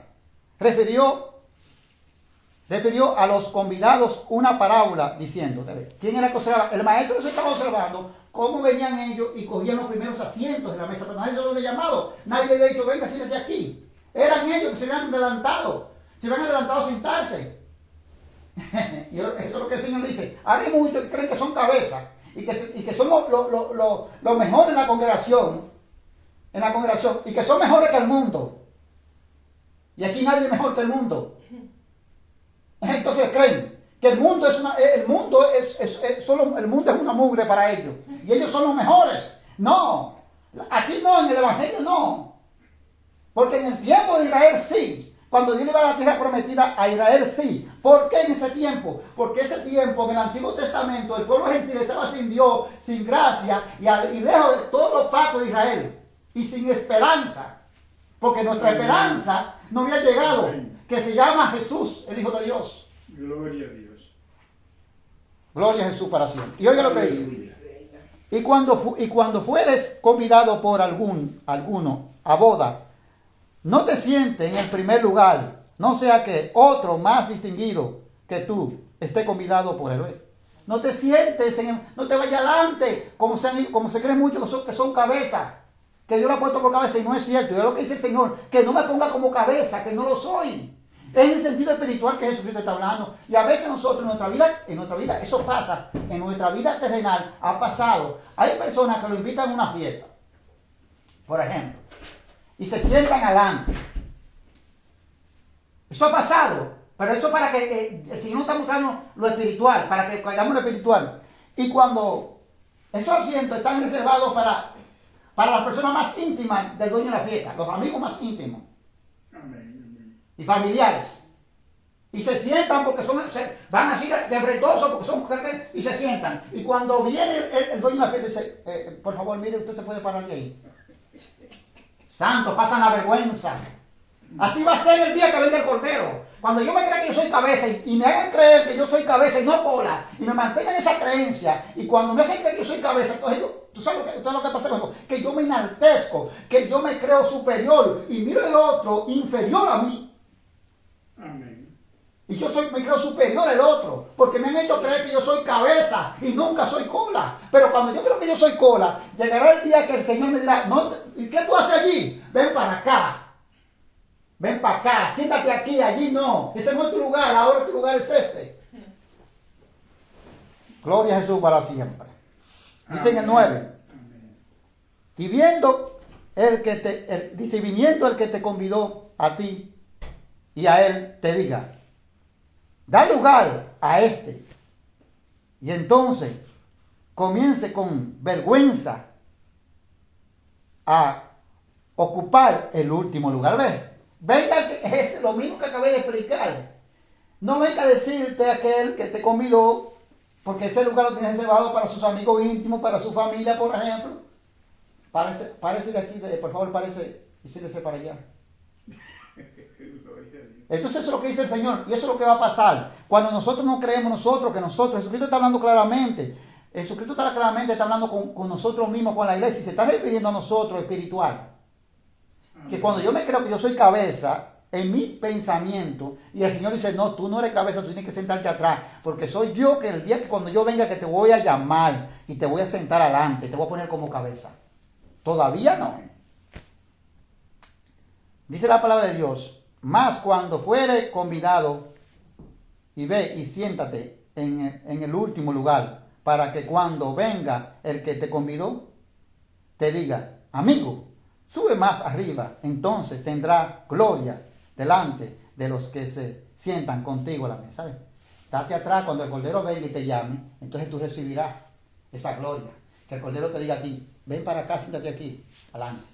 S1: refirió a los convidados una parábola diciendo, ¿quién era que observaba? El maestro se estaba observando cómo venían ellos y cogían los primeros asientos de la mesa, pero nadie se los había llamado, nadie le había dicho, venga, siéntese aquí. Eran ellos que se habían adelantado a sentarse. Y eso es lo que el Señor dice. Hay muchos que creen que son cabezas y que son los mejores en la congregación, y que son mejores que el mundo. Y aquí nadie es mejor que el mundo. Entonces creen que el mundo es una mugre para ellos. Y ellos son los mejores. No. Aquí no, en el Evangelio no. Porque en el tiempo de Israel sí. Cuando Dios le va a la tierra prometida a Israel sí. ¿Por qué en ese tiempo? Porque ese tiempo en el Antiguo Testamento el pueblo gentil estaba sin Dios, sin gracia y lejos de todos los pactos de Israel. Y sin esperanza. Porque nuestra esperanza no había llegado. Que se llama Jesús, el Hijo de Dios.
S2: Gloria a Dios.
S1: Gloria a Jesús para siempre. Y oiga lo que dice. Y cuando fueres convidado por alguno a boda, no te sientes en el primer lugar, no sea que otro más distinguido que tú esté convidado por él. No te sientes, no te vayas adelante, como se cree mucho que son cabezas, que Dios lo ha puesto por cabeza y no es cierto. Y es lo que dice el Señor, que no me ponga como cabeza, que no lo soy. Es el sentido espiritual que Jesucristo está hablando. Y a veces nosotros en nuestra vida, eso pasa, en nuestra vida terrenal ha pasado. Hay personas que lo invitan a una fiesta, por ejemplo, y se sientan adelante. Eso ha pasado, pero eso para que el Señor está mostrando lo espiritual, para que hagamos lo espiritual. Y cuando esos asientos están reservados para las personas más íntimas del dueño de la fiesta, los amigos más íntimos
S2: Amén.
S1: y familiares. Y se sientan porque van así de bretosos porque son mujeres y se sientan. Y cuando viene el dueño de la fiesta dice, por favor, mire, usted se puede parar de ahí. Santo, pasan la vergüenza. Así va a ser el día que venga el Cordero. Cuando yo me crea que yo soy cabeza y me hagan creer que yo soy cabeza y no cola, y me mantengan esa creencia, y cuando me hacen creer que yo soy cabeza, entonces tú sabes lo que pasa con eso, que yo me enaltezco, que yo me creo superior y miro el otro inferior a mí.
S2: Amén.
S1: Y me creo superior al otro, porque me han hecho creer que yo soy cabeza y nunca soy cola. Pero cuando yo creo que yo soy cola, llegará el día que el Señor me dirá, no, ¿y qué tú haces allí? Ven para acá. Ven para acá, siéntate aquí, allí no. Ese no es tu lugar, ahora tu lugar es este. Gloria a Jesús para siempre. Dice en el 9.
S2: Amén.
S1: Y viendo dice, viniendo el que te convidó a ti y a él, te diga, da lugar a este. Y entonces comience con vergüenza a ocupar el último lugar. ¿Ves? Venga, es lo mismo que acabé de explicar. No venga a decirte aquel que te convidó, porque ese lugar lo tienes reservado para sus amigos íntimos, para su familia, por ejemplo. Parece de aquí, por favor, y síguese para allá.
S2: Gloria a Dios.
S1: Entonces eso es lo que dice el Señor, y eso es lo que va a pasar. Cuando nosotros no creemos Jesucristo está hablando claramente. Jesucristo está hablando con nosotros mismos, con la iglesia, y se está refiriendo a nosotros espiritual. Que cuando yo me creo que yo soy cabeza en mi pensamiento, y el Señor dice, no, tú no eres cabeza, tú tienes que sentarte atrás, porque soy yo que el día que cuando yo venga que te voy a llamar y te voy a sentar adelante, te voy a poner como cabeza. Todavía no. Dice la palabra de Dios, mas cuando fuere convidado, y ve y siéntate en el último lugar, para que cuando venga el que te convidó, te diga, amigo, sube más arriba, entonces tendrá gloria delante de los que se sientan contigo a la mesa. ¿Sabes? Date atrás cuando el Cordero venga y te llame, entonces tú recibirás esa gloria. Que el Cordero te diga a ti, ven para acá, siéntate aquí, adelante.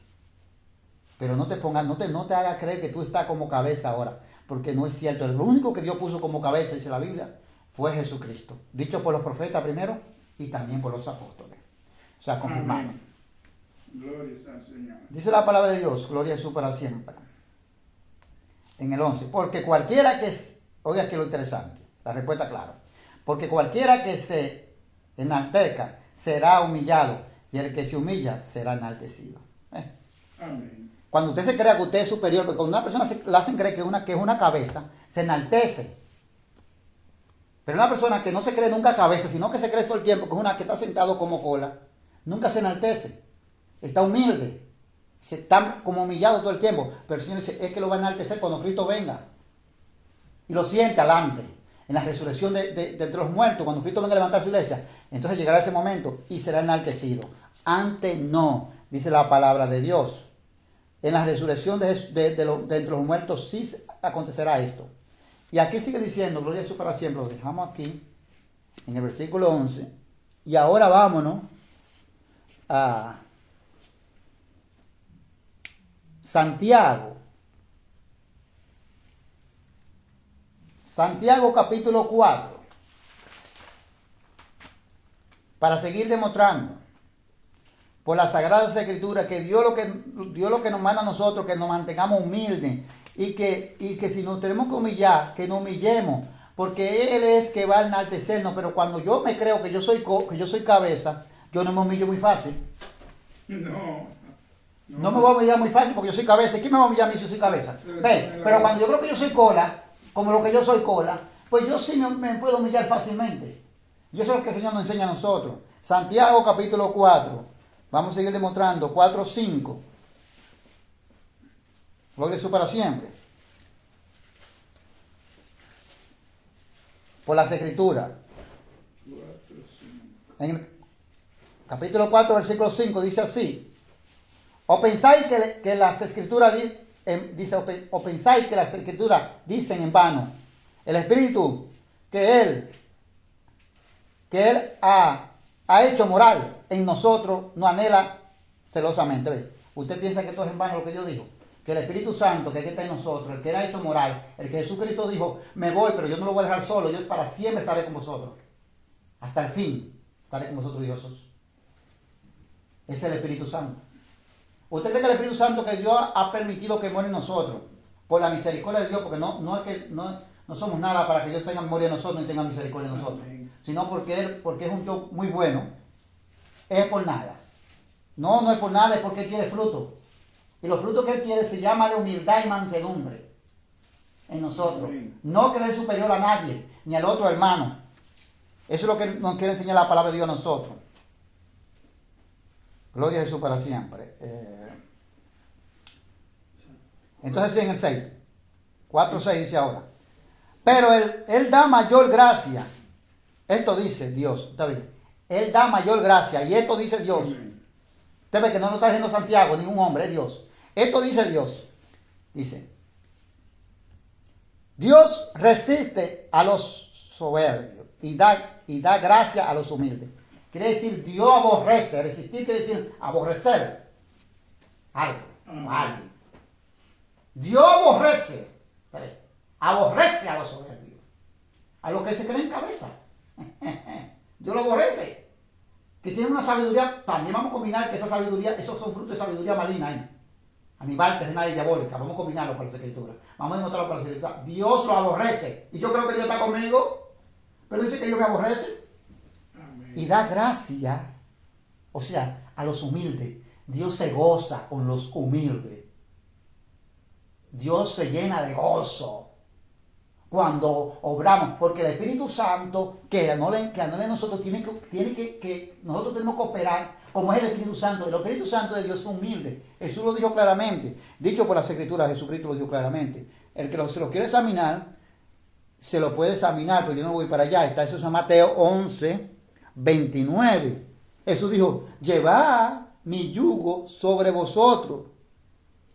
S1: Pero no te pongas, no te hagas creer que tú estás como cabeza ahora, porque no es cierto. Lo único que Dios puso como cabeza, dice la Biblia, fue Jesucristo. Dicho por los profetas primero y también por los apóstoles. O sea, confirmado.
S2: Amén. Gloria al Señor.
S1: Dice la palabra de Dios, gloria a Jesús para siempre. En el 11, porque cualquiera que, oiga aquí lo interesante, la respuesta clara, porque cualquiera que se enaltezca será humillado, y el que se humilla será enaltecido.
S2: Amén.
S1: Cuando usted se crea que usted es superior, porque cuando una persona la hacen creer que es una cabeza, se enaltece. Pero una persona que no se cree nunca cabeza, sino que se cree todo el tiempo, que es una que está sentado como cola, nunca se enaltece. Está humilde, se está como humillado todo el tiempo, pero el Señor dice, es que lo va a enaltecer cuando Cristo venga y lo siente adelante, en la resurrección de entre los muertos, cuando Cristo venga a levantar su iglesia, entonces llegará ese momento y será enaltecido. Antes no, dice la palabra de Dios. En la resurrección de entre los muertos sí acontecerá esto. Y aquí sigue diciendo, gloria a Jesús para siempre, lo dejamos aquí, en el versículo 11, y ahora vámonos a Santiago capítulo 4, para seguir demostrando por las Sagradas Escrituras que Dios lo que nos manda a nosotros, que nos mantengamos humildes y que si nos tenemos que humillar, que nos humillemos, porque Él es que va a enaltecernos. Pero cuando yo me creo que yo soy cabeza, yo no me humillo muy fácil. No me voy a humillar muy fácil porque yo soy cabeza. ¿Quién me va a humillar a mí si yo soy cabeza? Pero cuando yo creo que yo soy cola, como lo que yo soy cola, pues yo sí me puedo humillar fácilmente. Y eso es lo que el Señor nos enseña a nosotros. Santiago capítulo 4. Vamos a seguir demostrando. 4, 5. Gloria a Jesús para siempre. Por las Escrituras. En el capítulo 4, versículo 5 dice así. O pensáis que las Escrituras pensáis que las Escrituras dicen en vano. El Espíritu que Él ha hecho morar en nosotros no anhela celosamente. ¿Ve? Usted piensa que esto es en vano lo que Dios dijo. Que el Espíritu Santo, que está en nosotros, el que era hecho moral, el que Jesucristo dijo, me voy, pero yo no lo voy a dejar solo, yo para siempre estaré con vosotros. Hasta el fin estaré con vosotros, Dios. Es el Espíritu Santo. ¿Usted cree que el Espíritu Santo que Dios ha permitido que muera en nosotros, por la misericordia de Dios, porque no es que no somos nada para que Dios tenga memoria de nosotros y tenga misericordia de nosotros, sino porque es un Dios muy bueno, es por nada? No es por nada, es porque Él quiere fruto. Y los frutos que Él quiere se llama de humildad y mansedumbre en nosotros. No querer superior a nadie, ni al otro hermano. Eso es lo que nos quiere enseñar la palabra de Dios a nosotros. Gloria a Jesús para siempre. Entonces en el 6. 4:6 dice ahora. Pero él da mayor gracia. Esto dice Dios. Está bien. Él da mayor gracia. Y esto dice Dios. Usted ve que no lo está diciendo Santiago, ningún hombre, es Dios. Esto dice Dios. Dice. Dios resiste a los soberbios y da gracia a los humildes. Quiere decir, Dios aborrece. Resistir quiere decir aborrecer algo o alguien. Dios aborrece a los soberbios, a los que se creen cabeza. Dios lo aborrece. Que tiene una sabiduría, también vamos a combinar que esa sabiduría, esos son frutos de sabiduría maligna, animal, terrenal y diabólica. Vamos a combinarlo con las escrituras. Vamos a demostrarlo con las escrituras. Dios lo aborrece. Y yo creo que Dios está conmigo, pero dice que Dios me aborrece. Y da gracia, o sea, a los humildes. Dios se goza con los humildes. Dios se llena de gozo cuando obramos, porque el Espíritu Santo que anula en nosotros tiene que nosotros tenemos que operar como es el Espíritu Santo. El Espíritu Santo de Dios es humilde. Jesús lo dijo claramente, dicho por las Escrituras. Jesucristo lo dijo claramente. El que se lo quiere examinar, se lo puede examinar, pero yo no voy para allá. Está eso en Mateo 11:29. Jesús dijo, llevad mi yugo sobre vosotros,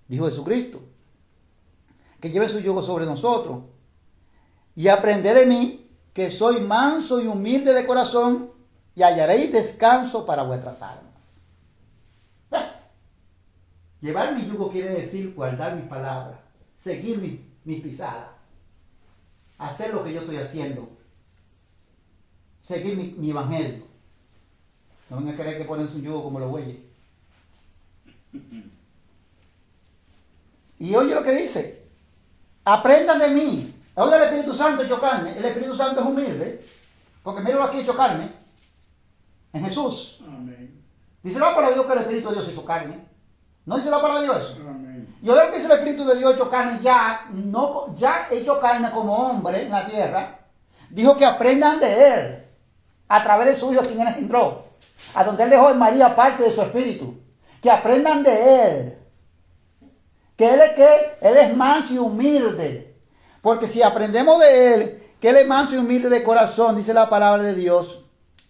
S1: dijo Jesucristo, que lleve su yugo sobre nosotros y aprended de mí, que soy manso y humilde de corazón, y hallaréis descanso para vuestras almas. Llevar mi yugo quiere decir guardar mis palabras, seguir mis pisadas, hacer lo que yo estoy haciendo, seguir mi evangelio. No van a querer que ponen su yugo como los bueyes. Y oye lo que dice, aprendan de mí. Oye, el Espíritu Santo hecho carne. El Espíritu Santo es humilde, porque míralo aquí hecho carne, en Jesús.
S2: Amén.
S1: Dice la palabra de Dios que el Espíritu de Dios hizo carne. ¿No dice la palabra de Dios eso?
S2: Amén.
S1: Y ahora que dice el Espíritu de Dios hecho carne, ya hecho carne como hombre en la tierra, dijo que aprendan de Él, a través de su Hijo quien Él engendró, a donde Él dejó en María parte de su Espíritu, que aprendan de Él, que Él es manso y humilde, porque si aprendemos de Él, que Él es manso y humilde de corazón, dice la palabra de Dios,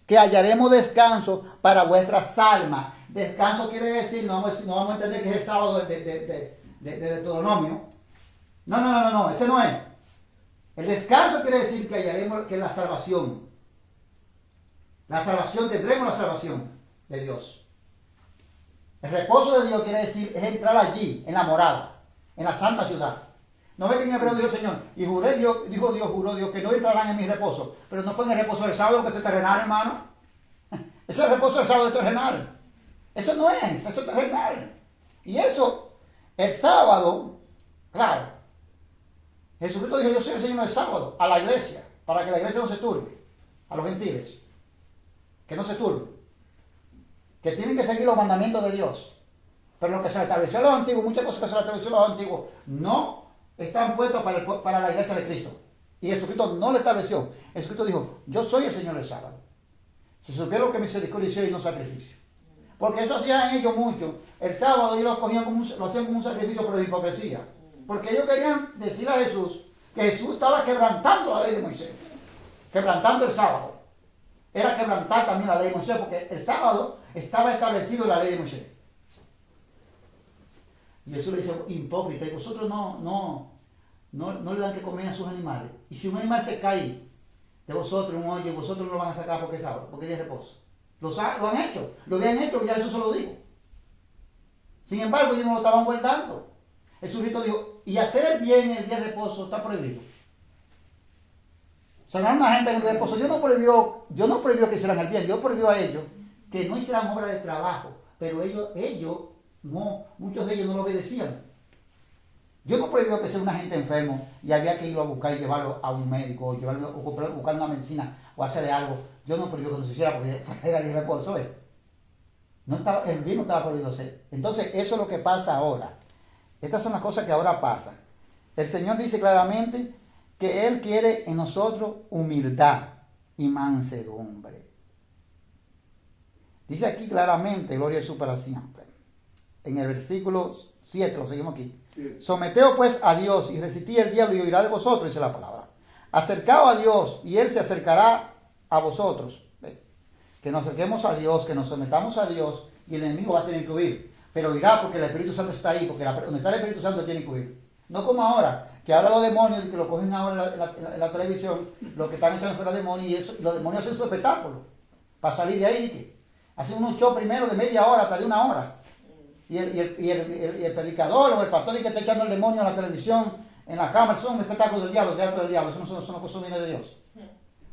S1: que hallaremos descanso para vuestras almas. Descanso quiere decir, no vamos a entender que es el sábado de Deuteronomio. No, ese no es. El descanso quiere decir que hallaremos, que es la salvación. La salvación, tendremos la salvación de Dios. El reposo de Dios quiere decir, es entrar allí, en la morada, en la santa ciudad. No ve que en Hebreo dijo el Señor, y juró Dios, que no entrarán en mi reposo. Pero no fue en el reposo del sábado que es terrenal, hermano. Ese es el reposo del sábado terrenal. Eso no es, eso es terrenal. Y eso, el sábado, claro. Jesucristo dijo, yo soy el Señor del sábado, a la iglesia, para que la iglesia no se turbe, a los gentiles, que no se turbe, que tienen que seguir los mandamientos de Dios. Pero lo que se le estableció a los antiguos, muchas cosas que se le estableció a los antiguos, no están puestos para la iglesia de Cristo. Y Jesucristo no lo estableció. Jesucristo dijo, yo soy el Señor del sábado. Si supieran lo que misericordia hicieron y no sacrificio. Porque eso hacían ellos mucho. El sábado ellos lo hacían como un sacrificio, pero de hipocresía. Porque ellos querían decir a Jesús que Jesús estaba quebrantando la ley de Moisés. Quebrantando el sábado. Era quebrantar también la ley de Moisés, porque el sábado estaba establecido en la ley de Moisés. Y Jesús le dice, hipócrita, y vosotros no le dan que comer a sus animales. Y si un animal se cae de vosotros, un hoyo, vosotros no lo van a sacar porque es sábado, porque es de reposo. Lo han hecho, lo habían hecho, ya Jesús se lo dijo. Sin embargo, ellos no lo estaban guardando. Jesucristo dijo, y hacer el bien en el día de reposo está prohibido. O sea, no era una gente en el día de reposo. Dios no prohibió que hicieran el bien. Dios prohibió a ellos que no hicieran obra de trabajo. Pero muchos de ellos no lo obedecían. Dios no prohibió que sea una gente enfermo y había que irlo a buscar y llevarlo a un médico o buscar una medicina o hacerle algo. Dios no prohibió que no se hiciera porque era de reposo. El bien no estaba prohibido hacer. Entonces, eso es lo que pasa ahora. Estas son las cosas que ahora pasan. El Señor dice claramente que Él quiere en nosotros humildad y mansedumbre. Dice aquí claramente, gloria a Jesús para siempre. En el versículo 7, lo seguimos aquí. Someteos pues a Dios y resistid el diablo y oirá de vosotros, dice la palabra. Acercaos a Dios y Él se acercará a vosotros. Que nos acerquemos a Dios, que nos sometamos a Dios y el enemigo va a tener que huir. Pero oirá porque el Espíritu Santo está ahí, porque donde está el Espíritu Santo tiene que huir. No como ahora, que ahora los demonios, que lo cogen ahora en la televisión, los que están echando fuera demonios, y los demonios hacen su espectáculo para salir de ahí. Hacen unos shows primero de media hora hasta de una hora. Y el predicador o el pastor que está echando el demonio en la televisión, en la cámara, eso es un espectáculo del diablo, eso no cosa viene de Dios.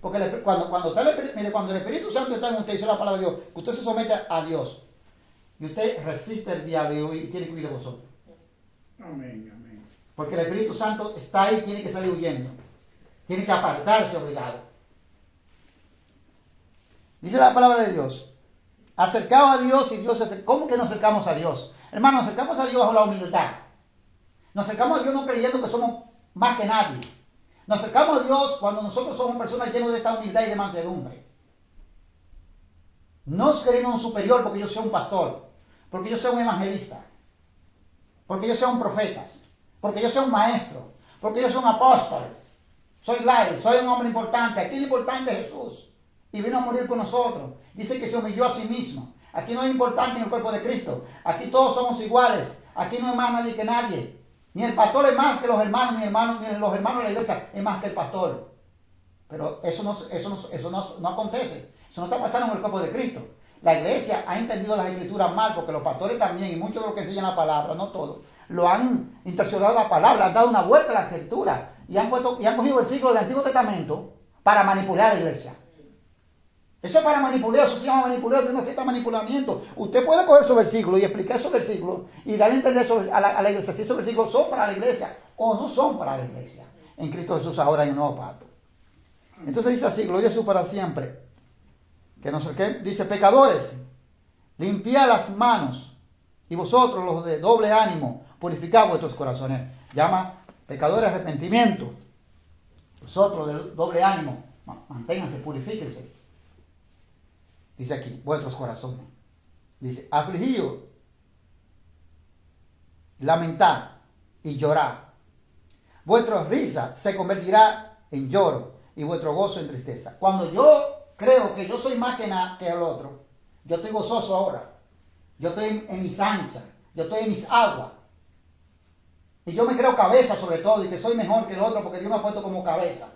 S1: Porque cuando el Espíritu Santo está en usted, dice la palabra de Dios, que usted se somete a Dios, y usted resiste el diablo y tiene que huir de vosotros.
S2: Amén, amén.
S1: Porque el Espíritu Santo está ahí, tiene que salir huyendo. Tiene que apartarse obligado. Dice la palabra de Dios. Acercaos a Dios y Dios se acerca. ¿Cómo que nos acercamos a Dios? Hermano, nos acercamos a Dios bajo la humildad. Nos acercamos a Dios no creyendo que somos más que nadie. Nos acercamos a Dios cuando nosotros somos personas llenas de esta humildad y de mansedumbre. No queriendo un superior porque yo sea un pastor, porque yo sea un evangelista, porque yo sea un profeta, porque yo sea un maestro, porque yo sea un apóstol. Soy light, soy un hombre importante. Aquí lo importante es Jesús. Y vino a morir por nosotros. Dice que se humilló a sí mismo. Aquí no es importante en el cuerpo de Cristo. Aquí todos somos iguales. Aquí no es más nadie que nadie. Ni el pastor es más que los hermanos, ni los hermanos de la iglesia es más que el pastor. Pero eso no acontece. Eso no está pasando en el cuerpo de Cristo. La iglesia ha entendido las escrituras mal, porque los pastores también, y muchos de los que enseñan la palabra, no todos, lo han intencionado la palabra, han dado una vuelta a la escritura y han cogido versículos del Antiguo Testamento para manipular a la iglesia. Eso es para manipular, eso se llama manipular, Dios no acepta manipulamiento. Usted puede coger esos versículos y explicar esos versículos y darle a entender a la iglesia si esos versículos son para la iglesia o no son para la iglesia. En Cristo Jesús ahora hay un nuevo pacto. Entonces dice así, gloria a Jesús para siempre. Dice, pecadores, limpiad las manos y vosotros los de doble ánimo, purificad vuestros corazones. Llama pecadores arrepentimiento. Vosotros de doble ánimo, manténganse, purifíquense. Dice aquí, vuestros corazones. Dice, afligidos, lamentad y llorad. Vuestra risa se convertirá en lloro y vuestro gozo en tristeza. Cuando yo creo que yo soy más que el otro, yo estoy gozoso ahora. Yo estoy en mis anchas, yo estoy en mis aguas. Y yo me creo cabeza sobre todo y que soy mejor que el otro porque Dios me ha puesto como cabeza.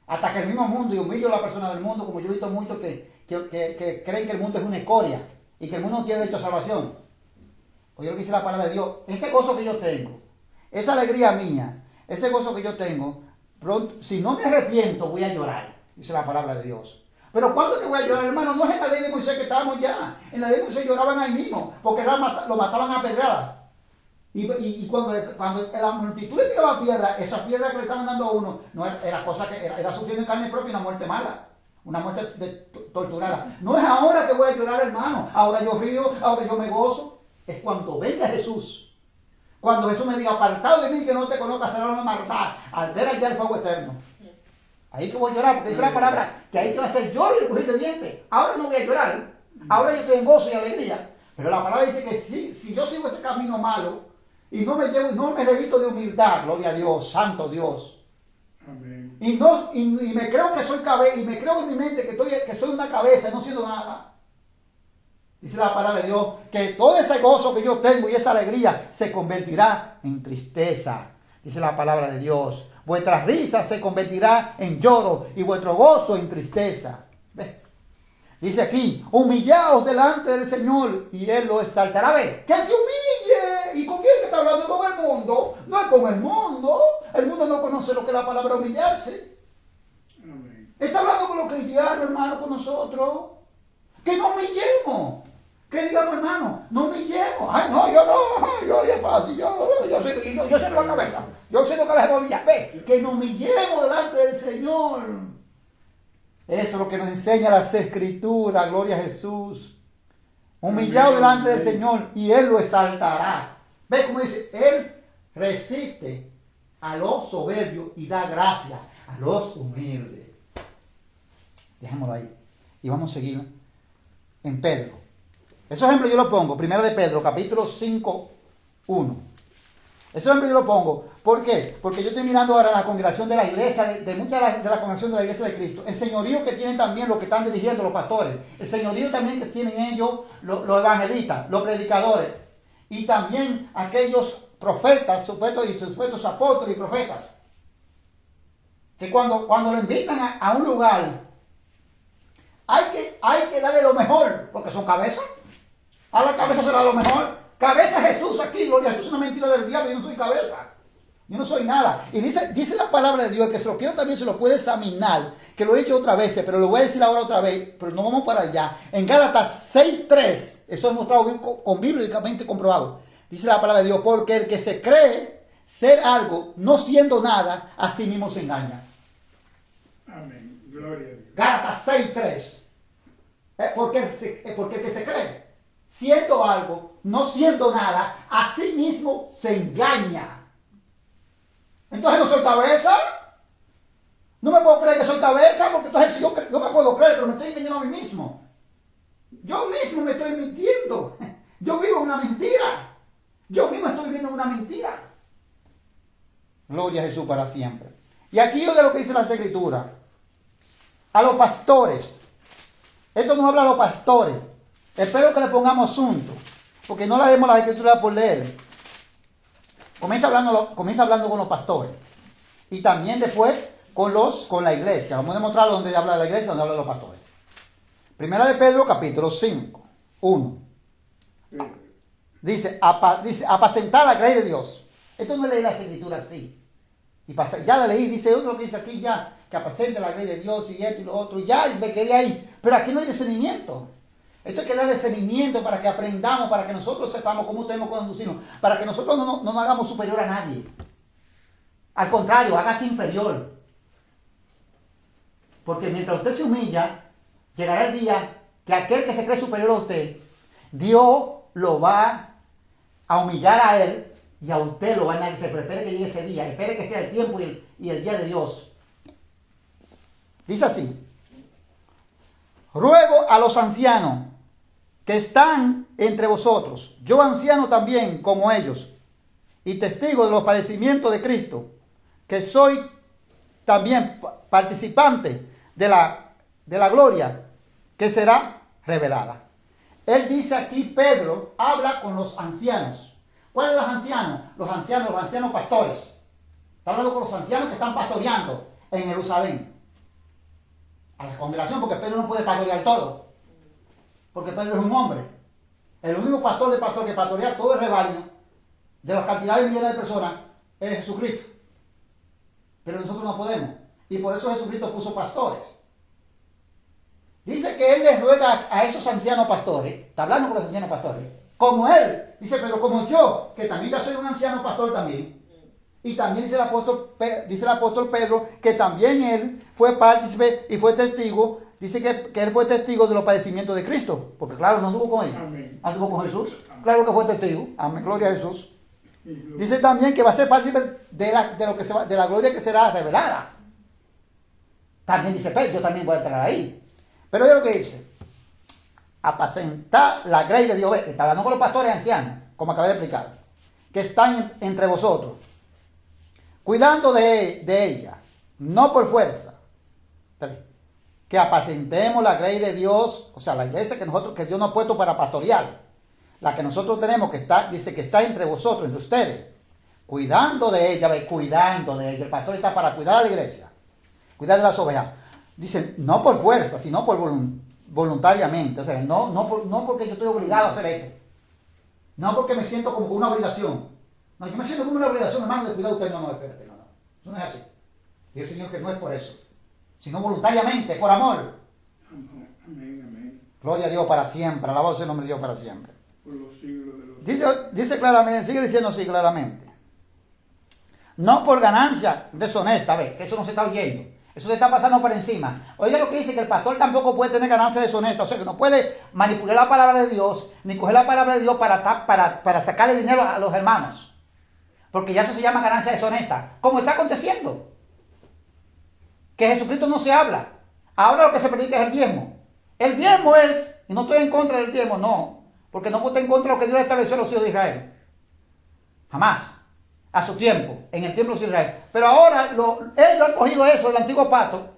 S1: Hasta que el mismo mundo, y humillo a la persona del mundo, como yo he visto muchos que creen que el mundo es una escoria y que el mundo no tiene derecho a salvación. Oye lo que dice la palabra de Dios, ese gozo que yo tengo, esa alegría mía, ese gozo que yo tengo, pronto, si no me arrepiento voy a llorar, dice la palabra de Dios. Pero ¿cuándo es que voy a llorar, hermano? No es en la ley de Moisés que estábamos ya. En la ley de Moisés lloraban ahí mismo, porque lo mataban a pedradas. Y cuando la multitud le tiraba piedra, esas piedras que le estaban dando a uno, no era cosa que era sufriendo en carne propia una muerte mala. Una muerte torturada. No es ahora que voy a llorar, hermano. Ahora yo río, ahora yo me gozo. Es cuando venga Jesús. Cuando Jesús me diga, apartado de mí que no te conozca, será una maldad. Al ver allá el fuego eterno. Ahí que voy a llorar, porque esa es la palabra, que ahí que va a ser lloro y el crujir de dientes. Ahora no voy a llorar. Ahora yo estoy en gozo y alegría. Pero la palabra dice que si yo sigo ese camino malo y no me revito de humildad, gloria a Dios, santo Dios.
S2: Amén.
S1: Y me creo que soy cabeza, y me creo en mi mente que soy una cabeza, no siendo nada. Dice la palabra de Dios que todo ese gozo que yo tengo y esa alegría se convertirá en tristeza. Dice la palabra de Dios. Vuestra risa se convertirá en lloro y vuestro gozo en tristeza. ¿Ve? Dice aquí, humillaos delante del Señor y Él lo exaltará. ¿Ve? Que te está hablando con el mundo, no es con el mundo. El mundo no conoce lo que es la palabra humillarse.
S2: Amén.
S1: Está hablando con los cristianos, hermano, con nosotros. Que no humillemos. Que digamos, hermano, no humillemos. Ay, no, yo no, yo es fácil, yo soy la cabeza. Yo soy la cabeza de humillar. Ve, que nos humillemos delante del Señor. Eso es lo que nos enseña las Escrituras, gloria a Jesús. Humillado delante del Señor y Él lo exaltará. Ve cómo dice, Él resiste a los soberbios y da gracia a los humildes. Dejémoslo ahí. Y vamos a seguir en Pedro. Ese ejemplo yo lo pongo, primera de Pedro, capítulo 5, 1. Ese ejemplo yo lo pongo. ¿Por qué? Porque yo estoy mirando ahora la congregación de la iglesia, de muchas de la congregación de la iglesia de Cristo. El señorío que tienen también los que están dirigiendo, los pastores. El señorío también que tienen ellos, los evangelistas, los predicadores. Y también aquellos profetas, supuestos apóstoles y profetas. Que cuando lo invitan a un lugar, hay que darle lo mejor, porque son cabezas. A la cabeza se le da lo mejor. Cabeza Jesús aquí, gloria a Jesús, es una mentira del diablo, yo no soy cabeza. Yo no soy nada. Y dice la palabra de Dios, que si lo quiero también se lo puede examinar, que lo he dicho otra vez, pero lo voy a decir ahora otra vez, pero no vamos para allá. En Gálatas 6:3, eso es mostrado con bíblicamente comprobado. Dice la palabra de Dios, porque el que se cree ser algo, no siendo nada, a sí mismo se engaña.
S2: Amén. Gloria a Dios.
S1: Gálatas 6:3. Porque el que se cree siendo algo, no siendo nada, a sí mismo se engaña. Entonces no soy cabeza. No me puedo creer que soy cabeza, porque entonces yo me puedo creer, pero me estoy engañando a mí mismo. Yo mismo me estoy mintiendo. Yo vivo una mentira. Yo mismo estoy viviendo una mentira. Gloria a Jesús para siempre. Y aquí oiga lo que dice las Escrituras. A los pastores. Esto nos habla a los pastores. Espero que le pongamos asunto, porque no le demos las Escrituras por leer. Comienza hablando con los pastores. Y también después con la iglesia. Vamos a demostrar donde habla de la iglesia, donde habla de los pastores. Primera de Pedro, capítulo 5, 1. Dice, apacentar la grey de Dios. Esto no leí las Escrituras así. Y ya la leí, dice otro que dice aquí ya, que apacente la grey de Dios y esto y lo otro. Y ya me quedé ahí. Pero aquí no hay discernimiento. Esto hay que dar discernimiento para que aprendamos, para que nosotros sepamos cómo tenemos que conducirnos, para que nosotros no nos hagamos superior a nadie. Al contrario, hágase inferior. Porque mientras usted se humilla, llegará el día que aquel que se cree superior a usted, Dios lo va a humillar a él y a usted lo va a enaltecer. Pero espere que llegue ese día, espere que sea el tiempo y el día de Dios. Dice así: ruego a los ancianos que están entre vosotros, yo anciano también como ellos, y testigo de los padecimientos de Cristo, que soy también participante de la gloria que será revelada. Él dice aquí, Pedro habla con los ancianos. ¿Cuáles son los ancianos? Los ancianos pastores. Está hablando con los ancianos que están pastoreando en Jerusalén. A la congregación, porque Pedro no puede pastorear todo. Porque Pedro es un hombre. El único pastor que pastorea todo el rebaño, de las cantidades de millones de personas, es Jesucristo. Pero nosotros no podemos. Y por eso Jesucristo puso pastores. Dice que Él les ruega a esos ancianos pastores, está hablando con los ancianos pastores, como Él, dice, pero como yo, que también ya soy un anciano pastor también. Y también dice el apóstol Pedro que también él fue partícipe y fue testigo. Dice que él fue testigo de los padecimientos de Cristo. Porque claro, no anduvo con él.
S2: Amén.
S1: Anduvo con Jesús. Claro que fue testigo. Amén. Gloria a Jesús. Dice también que va a ser partícipe de la gloria que será revelada. También dice Pedro, yo también voy a entrar ahí. Pero es lo que dice: apacentar la grey de Dios. Está hablando con los pastores ancianos, como acabé de explicar, que están entre vosotros, cuidando de ella, no por fuerza. Que apacentemos la grey de Dios, o sea, la iglesia que Dios nos ha puesto para pastorear. La que nosotros tenemos, dice que está entre vosotros, entre ustedes, cuidando de ella, cuidando de ella. El pastor está para cuidar a la iglesia, cuidar de las ovejas. Dice, no por fuerza, sino por voluntariamente. O sea, no porque yo estoy obligado a hacer esto. No porque me siento como una obligación. No, yo me siento como una obligación, hermano, de cuidar a usted. No, espérate, no. Eso no es así. Y el Señor que no es por eso, sino voluntariamente, por amor.
S2: Amén, amén.
S1: Gloria a Dios para siempre. Alabado sea el nombre de Dios para siempre.
S2: Por los siglos de los siglos.
S1: Dice claramente, sigue diciendo así claramente. No por ganancia deshonesta, ve, que eso no se está oyendo. Eso se está pasando por encima. Oiga lo que dice, que el pastor tampoco puede tener ganancia deshonesta. O sea, que no puede manipular la palabra de Dios, ni coger la palabra de Dios para sacarle dinero a los hermanos. Porque ya eso se llama ganancia deshonesta. Como está aconteciendo. Que Jesucristo no se habla. Ahora lo que se predica es el diezmo. El diezmo es, y no estoy en contra del diezmo, no. Porque no estoy en contra de lo que Dios estableció a los hijos de Israel. Jamás. A su tiempo, en el tiempo de Israel. Pero ahora ellos han cogido eso del antiguo pacto.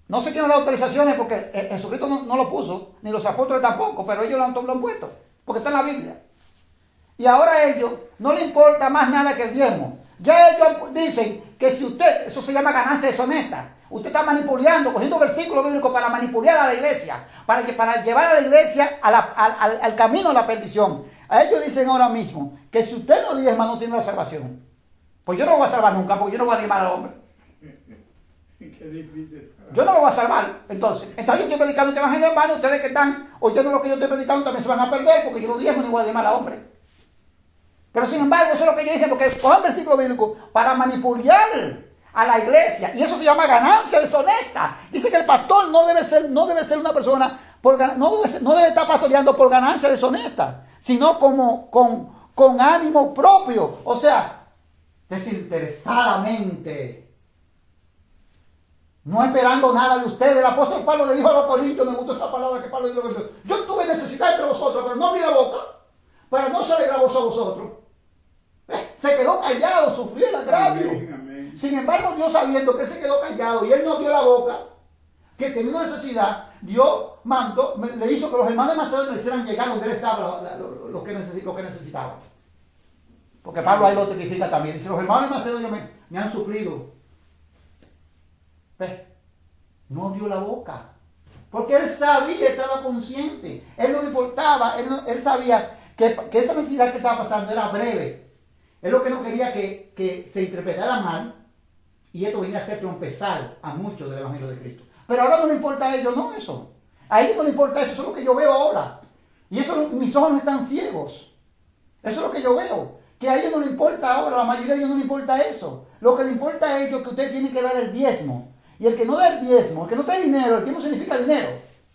S1: No sé quién da las autorizaciones porque Jesucristo no lo puso, ni los apóstoles tampoco, pero ellos lo han puesto, porque está en la Biblia. Y ahora a ellos no les importa más nada que el diezmo. Ya ellos dicen que si usted, eso se llama ganancia deshonesta. Usted está manipulando, cogiendo versículos bíblicos para manipular a la iglesia, para llevar a la iglesia al camino de la perdición. A ellos dicen ahora mismo que si usted no diezma no tiene la salvación. Pues yo no lo voy a salvar nunca, porque yo no voy a animar al hombre.
S2: Qué difícil.
S1: Yo no lo voy a salvar. Entonces yo estoy predicando este evangelio, hermano. Ustedes que están oyendo lo que yo estoy predicando también se van a perder, porque yo no diezmo ni voy a animar al hombre. Pero sin embargo, eso es lo que ellos dicen, porque cogen versículo bíblico para manipular a la iglesia. Y eso se llama ganancia deshonesta. Dice que el pastor no debe ser una persona, no debe estar pastoreando por ganancia deshonesta, sino con ánimo propio, o sea, desinteresadamente, no esperando nada de ustedes. El apóstol Pablo le dijo a los corintios, me gustó esa palabra que Pablo dijo, yo tuve necesidad entre vosotros, pero no abrí la boca, para no se alegra a vosotros. Se quedó callado, sufrió el agravio.
S2: Amén, amén.
S1: Sin embargo, Dios, sabiendo que se quedó callado y él no abrió la boca, que tenía una necesidad, Dios mandó, le hizo que los hermanos de Macedonia le hicieran llegar donde él estaba lo que necesitaba. Porque Pablo ahí lo testifica también. Dice, los hermanos de Macedonia me han suplido. ¿Ves? No abrió la boca. Porque él sabía, estaba consciente. Él no le importaba, él sabía que esa necesidad que estaba pasando era breve. Él lo que no quería que se interpretara mal y esto venía a hacer trompezar a muchos del Evangelio de Cristo. Pero ahora no le importa a ellos, no eso. A ellos no le importa eso, eso es lo que yo veo ahora. Y eso, mis ojos no están ciegos. Eso es lo que yo veo. Que a ellos no le importa ahora, a la mayoría de ellos no le importa eso. Lo que le importa a ellos es que usted tiene que dar el diezmo. Y el que no da el diezmo, el que no trae dinero, el diezmo significa dinero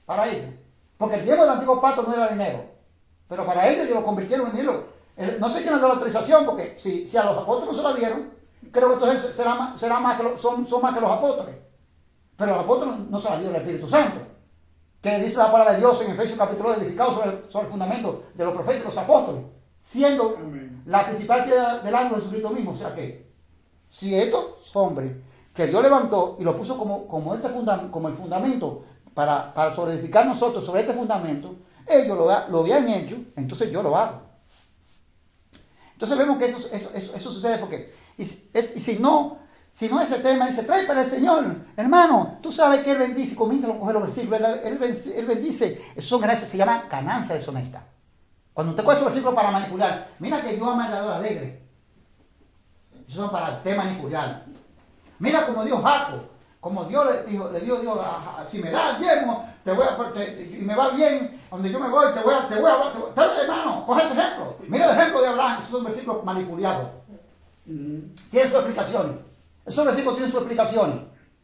S1: para ellos. Porque el diezmo del antiguo pacto no era dinero. Pero para ellos lo convirtieron en dinero. No sé quién les dio la autorización, porque si a los apóstoles no se la dieron, creo que entonces son más que los apóstoles. Pero los apóstoles no se la dio el Espíritu Santo. Que dice la palabra de Dios en Efesios capítulo 2, edificado sobre el fundamento de los profetas y los apóstoles, siendo
S2: Amén.
S1: la principal piedra del ángulo de Jesucristo mismo. O sea que, si estos hombres que Dios levantó y lo puso como el fundamento para sobreedificar nosotros sobre este fundamento, ellos lo habían hecho, entonces yo lo hago. Entonces vemos que eso sucede porque, y si no ese tema dice, trae para el Señor, hermano, tú sabes que Él bendice, comienza a coger los versículos, Él bendice, eso son ganancias, se llama ganancia deshonesta. Cuando usted coge esos versículos para manipular, mira que Dios ama al dador alegre, esos son para usted manipular. Mira como Dios Jacob, como Dios le dio Dios, si me das diezmo, y me va bien, donde yo me voy, te voy a dar, hermano, coge ese ejemplo. Mira el ejemplo de Abraham, esos son versículos manipulados. Tienen sus explicaciones. Esos versículos tienen sus explicaciones.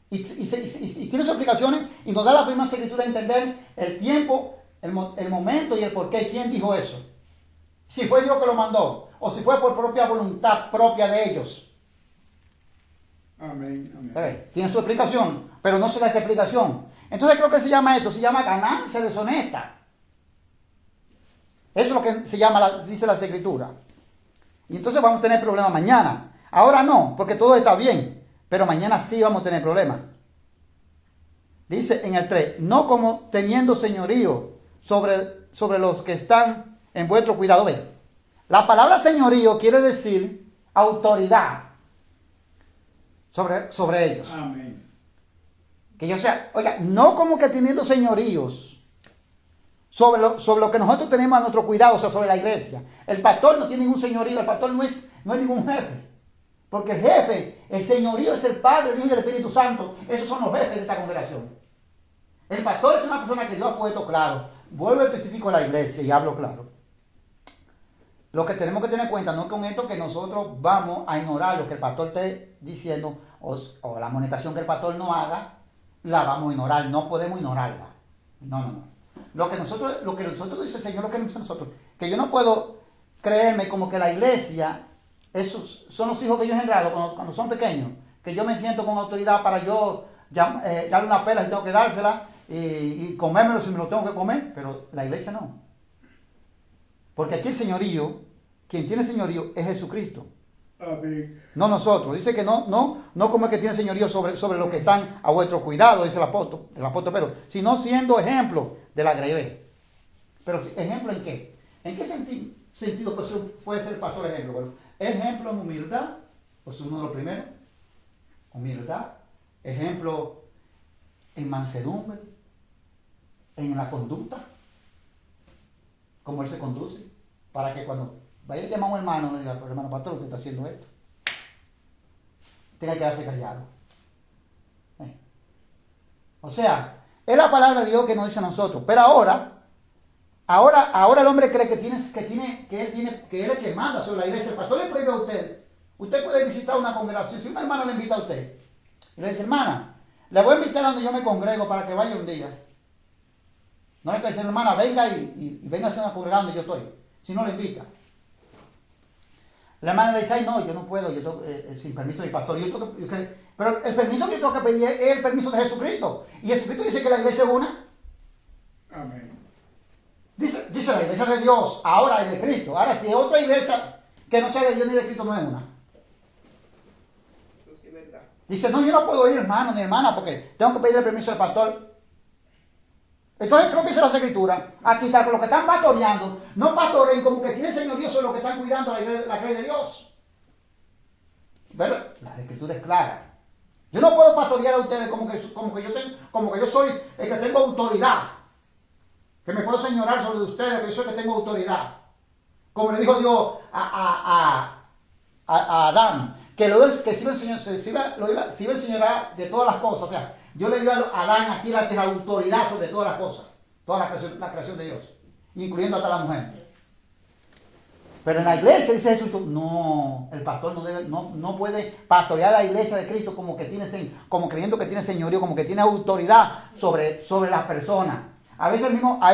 S1: Y tienen sus explicaciones y nos da la misma escritura a entender el tiempo, el momento y el porqué. ¿Quién dijo eso? Si fue Dios que lo mandó o si fue por propia voluntad propia de ellos.
S2: Amén, amén.
S1: Tiene su explicación, pero no se da esa explicación. Entonces creo que se llama esto, se llama ganancia deshonesta. Eso es lo que se llama, dice la Escritura. Y entonces vamos a tener problemas mañana. Ahora no, porque todo está bien, pero mañana sí vamos a tener problemas. Dice en el 3, no como teniendo señorío sobre los que están en vuestro cuidado. Ve, la palabra señorío quiere decir autoridad sobre ellos.
S2: Amén.
S1: Que yo sea, oiga, no como que teniendo señoríos sobre lo que nosotros tenemos a nuestro cuidado, o sea, sobre la iglesia. El pastor no tiene ningún señorío, el pastor no es ningún jefe. Porque el jefe, el señorío es el Padre, el Hijo y el Espíritu Santo. Esos son los jefes de esta congregación. El pastor es una persona que Dios ha puesto claro. Vuelvo específico a la iglesia y hablo claro. Lo que tenemos que tener en cuenta no es con esto que nosotros vamos a ignorar lo que el pastor esté diciendo o la amonestación que el pastor no haga, la vamos a ignorar. No podemos ignorarla. No. Lo que nosotros dice el Señor, lo que nos dice nosotros, que yo no puedo creerme como que la iglesia, esos son los hijos que yo he engendrado cuando son pequeños, que yo me siento con autoridad para yo darle una pela si tengo que dársela y comérmelo si me lo tengo que comer, pero la iglesia no. Porque aquí el señorío, quien tiene señorío es Jesucristo.
S2: Amén.
S1: No nosotros. Dice que no como el que tiene señorío sobre los que están a vuestro cuidado, dice el apóstol Pedro, sino siendo ejemplo de la greve. Pero ejemplo ¿en qué? ¿En qué sentido puede ser el pastor ejemplo? Bueno, ejemplo en humildad, pues uno de los primeros. Humildad. Ejemplo en mansedumbre, en la conducta, como él se conduce, para que cuando vaya a llamar a un hermano, le diga, pero hermano pastor, usted está haciendo esto. Tenga que quedarse callado. O sea, es la palabra de Dios que nos dice a nosotros. Pero ahora el hombre cree que él es el que manda sobre la iglesia. El pastor le prohíbe a usted. Usted puede visitar una congregación. Si una hermana le invita a usted, y le dice, hermana, le voy a invitar a donde yo me congrego para que vaya un día. No le está diciendo, hermana, venga y venga a hacer una congregación donde yo estoy. Si no le invita. La hermana le dice, ay no, yo no puedo, yo tengo, sin permiso de mi pastor. Pero el permiso que yo tengo que pedir es el permiso de Jesucristo. Y Jesucristo dice que la iglesia es una.
S2: Amén.
S1: Dice la iglesia de Dios, ahora es de Cristo. Ahora si es otra iglesia que no sea de Dios ni de Cristo, no es una.
S3: Eso sí es verdad.
S1: Dice, no, yo no puedo ir, hermano ni hermana, porque tengo que pedir el permiso del pastor. Entonces, creo que dice la Escritura, aquí está, con los que están pastoreando, no pastoreen como que tienen señorío sobre los que están cuidando la grey de Dios. Pero la Escritura es clara. Yo no puedo pastorear a ustedes como que yo soy el que tengo autoridad, que me puedo señorar sobre ustedes, que yo soy el que tengo autoridad. Como le dijo Dios a Adán, que se iba a enseñar de todas las cosas. O sea, Dios le dio a Adán aquí la autoridad sobre todas las cosas, toda la creación de Dios, incluyendo hasta la mujer. Pero en la iglesia dice Jesús, no, el pastor no puede pastorear la iglesia de Cristo como creyendo que tiene señorío, como que tiene autoridad sobre las personas. Hay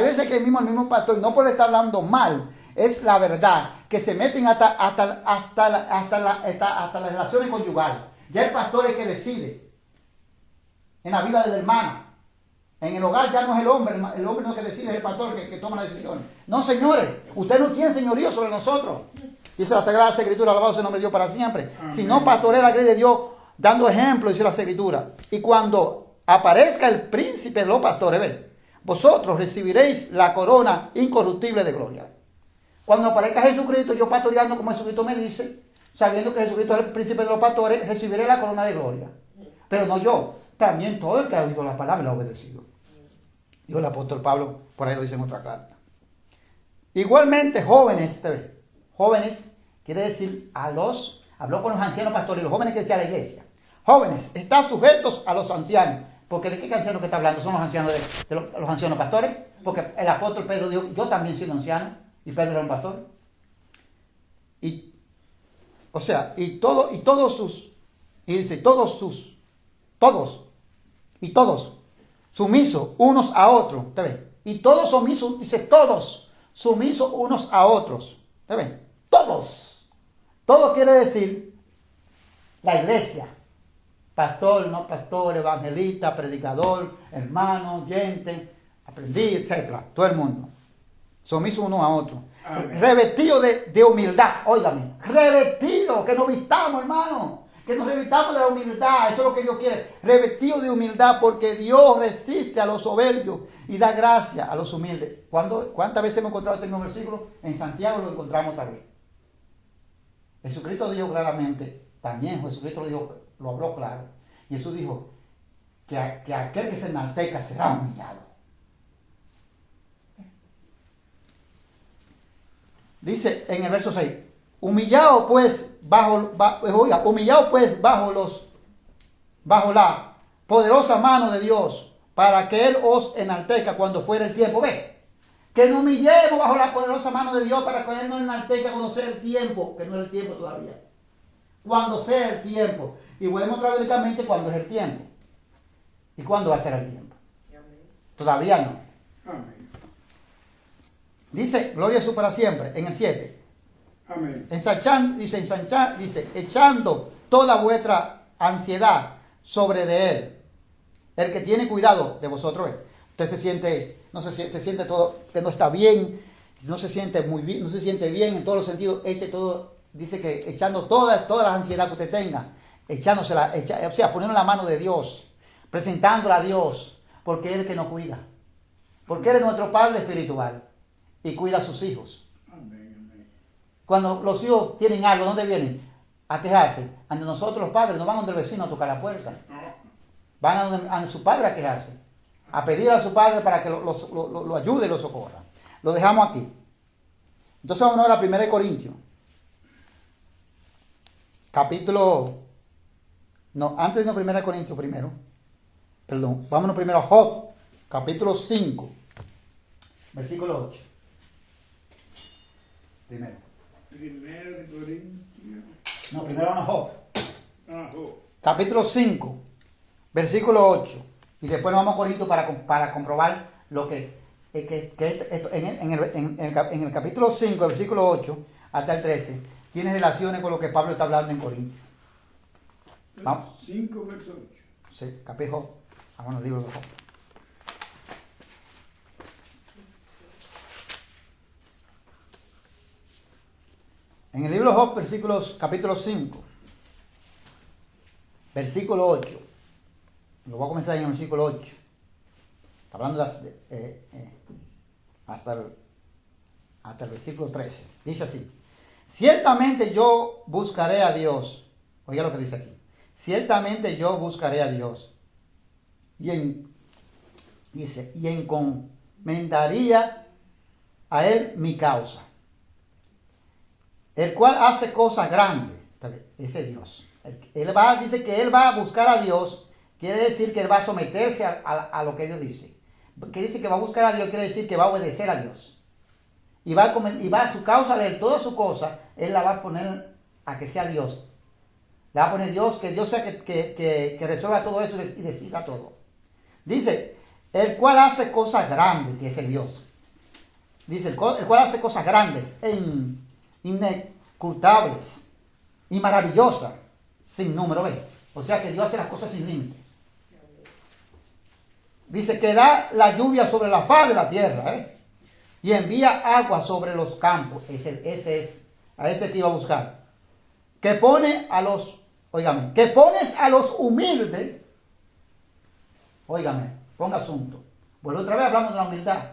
S1: veces que el mismo pastor, no puede estar hablando mal, es la verdad, que se meten hasta las relaciones conyugales. Ya el pastor es el que decide en la vida del hermano. En el hogar ya no es el hombre no es el que decide, es el pastor que toma las decisiones. No, señores, usted no tiene señorío sobre nosotros. Dice la Sagrada Escritura, alabado sea el nombre de Dios para siempre. Amén. Si no pastorea la grey de Dios, dando ejemplo, dice la Escritura. Y cuando aparezca el príncipe de los pastores, ven, vosotros recibiréis la corona incorruptible de gloria. Cuando aparezca Jesucristo, yo pastoreando como Jesucristo me dice, sabiendo que Jesucristo es el príncipe de los pastores, recibiré la corona de gloria. Pero no yo, también todo el que ha oído la palabra la ha obedecido. Dijo el apóstol Pablo, por ahí lo dice en otra carta. Igualmente, jóvenes quiere decir habló con los ancianos pastores, los jóvenes que decía la iglesia. Jóvenes, están sujetos a los ancianos. Porque ¿de qué ancianos que está hablando? Son los ancianos los ancianos pastores. Porque el apóstol Pedro dijo, yo también soy un anciano. Y Pedro era un pastor. Y todos sumisos unos a otros. ¿Te ven? Y todos sumisos, dice todos sumisos unos a otros. ¿Te ven? Todos. Todo quiere decir la iglesia. Pastor, no pastor, evangelista, predicador, hermano, oyente, aprendiz, etc. Todo el mundo. Sumisos unos a otros. Amén. Revestido de humildad. Óigame. Revestido. Que nos vistamos, hermano. Que nos revistamos de la humildad. Eso es lo que Dios quiere. Revestido de humildad, porque Dios resiste a los soberbios y da gracia a los humildes. ¿Cuántas veces hemos encontrado este mismo versículo? En Santiago lo encontramos también. Jesucristo dijo claramente, también Jesucristo lo habló claro. Y Jesús dijo que aquel que se enaltezca será humillado. Dice en el verso 6, humillado pues bajo la poderosa mano de Dios, para que Él os enaltezca cuando fuera el tiempo. Ve, que nos humillemos bajo la poderosa mano de Dios para que Él nos enaltezca cuando sea el tiempo, que no es el tiempo todavía. Cuando sea el tiempo. Y podemos otra bíblicamente cuando es el tiempo. ¿Y cuándo va a ser el tiempo? Todavía no.
S2: Amén.
S1: Dice, gloria a su para siempre, en el 7.
S2: Amén.
S1: Dice, echando toda vuestra ansiedad sobre de Él, el que tiene cuidado de vosotros. Usted se siente, se siente todo, que no está bien, no se siente muy bien, no se siente bien en todos los sentidos, eche todo, dice que echando toda la ansiedad que usted tenga, echándosela, o sea, poniendo la mano de Dios, presentándola a Dios, porque Él es el que nos cuida, porque Él es nuestro Padre espiritual y cuida a sus hijos.
S2: Amén. Amén.
S1: Cuando los hijos tienen algo, ¿dónde vienen? A quejarse. Ante nosotros los padres, no van donde el vecino a tocar la puerta. Van a su padre a quejarse. A pedir a su padre para que lo ayude y lo socorra. Lo dejamos aquí. Entonces vamos ahora a 1 Corintios. Antes de 1 Corintios primero. Perdón, vámonos primero a Job, capítulo 5, versículo 8. Primero
S2: de Corintios.
S1: No, primero vamos a Job.
S2: Job.
S1: Capítulo 5, versículo 8. Y después nos vamos a Corintios para comprobar lo que en el capítulo 5, versículo 8 hasta el 13, tiene relaciones con lo que Pablo está hablando en Corintios. Vamos.
S2: 5 versos 8.
S1: Sí, capítulo. Vamos al libro de Job. En el libro de Job, capítulo 5, versículo 8. Lo voy a comenzar en el versículo 8. Está hablando hasta el versículo 13. Dice así. Ciertamente yo buscaré a Dios. Oiga lo que dice aquí. Ciertamente yo buscaré a Dios. Y encomendaría a Él mi causa. El cual hace cosas grandes. Ese es Dios. Dice que Él va a buscar a Dios. Quiere decir que Él va a someterse a lo que Dios dice. Que dice que va a buscar a Dios, quiere decir que va a obedecer a Dios. Y va a su causa de Él, toda su cosa, Él la va a poner a que sea Dios. Le va a poner Dios, que Dios sea que resuelva todo eso y decida todo. Dice, el cual hace cosas grandes, que es el Dios. Dice, el cual hace cosas grandes, inescrutables y maravillosas, sin número. ¿Ves? O sea que Dios hace las cosas sin límite. Dice que da la lluvia sobre la faz de la tierra, y envía agua sobre los campos. A ese que iba a buscar. Que pones a los humildes. Óigame, ponga asunto. Vuelvo otra vez, hablamos de la humildad.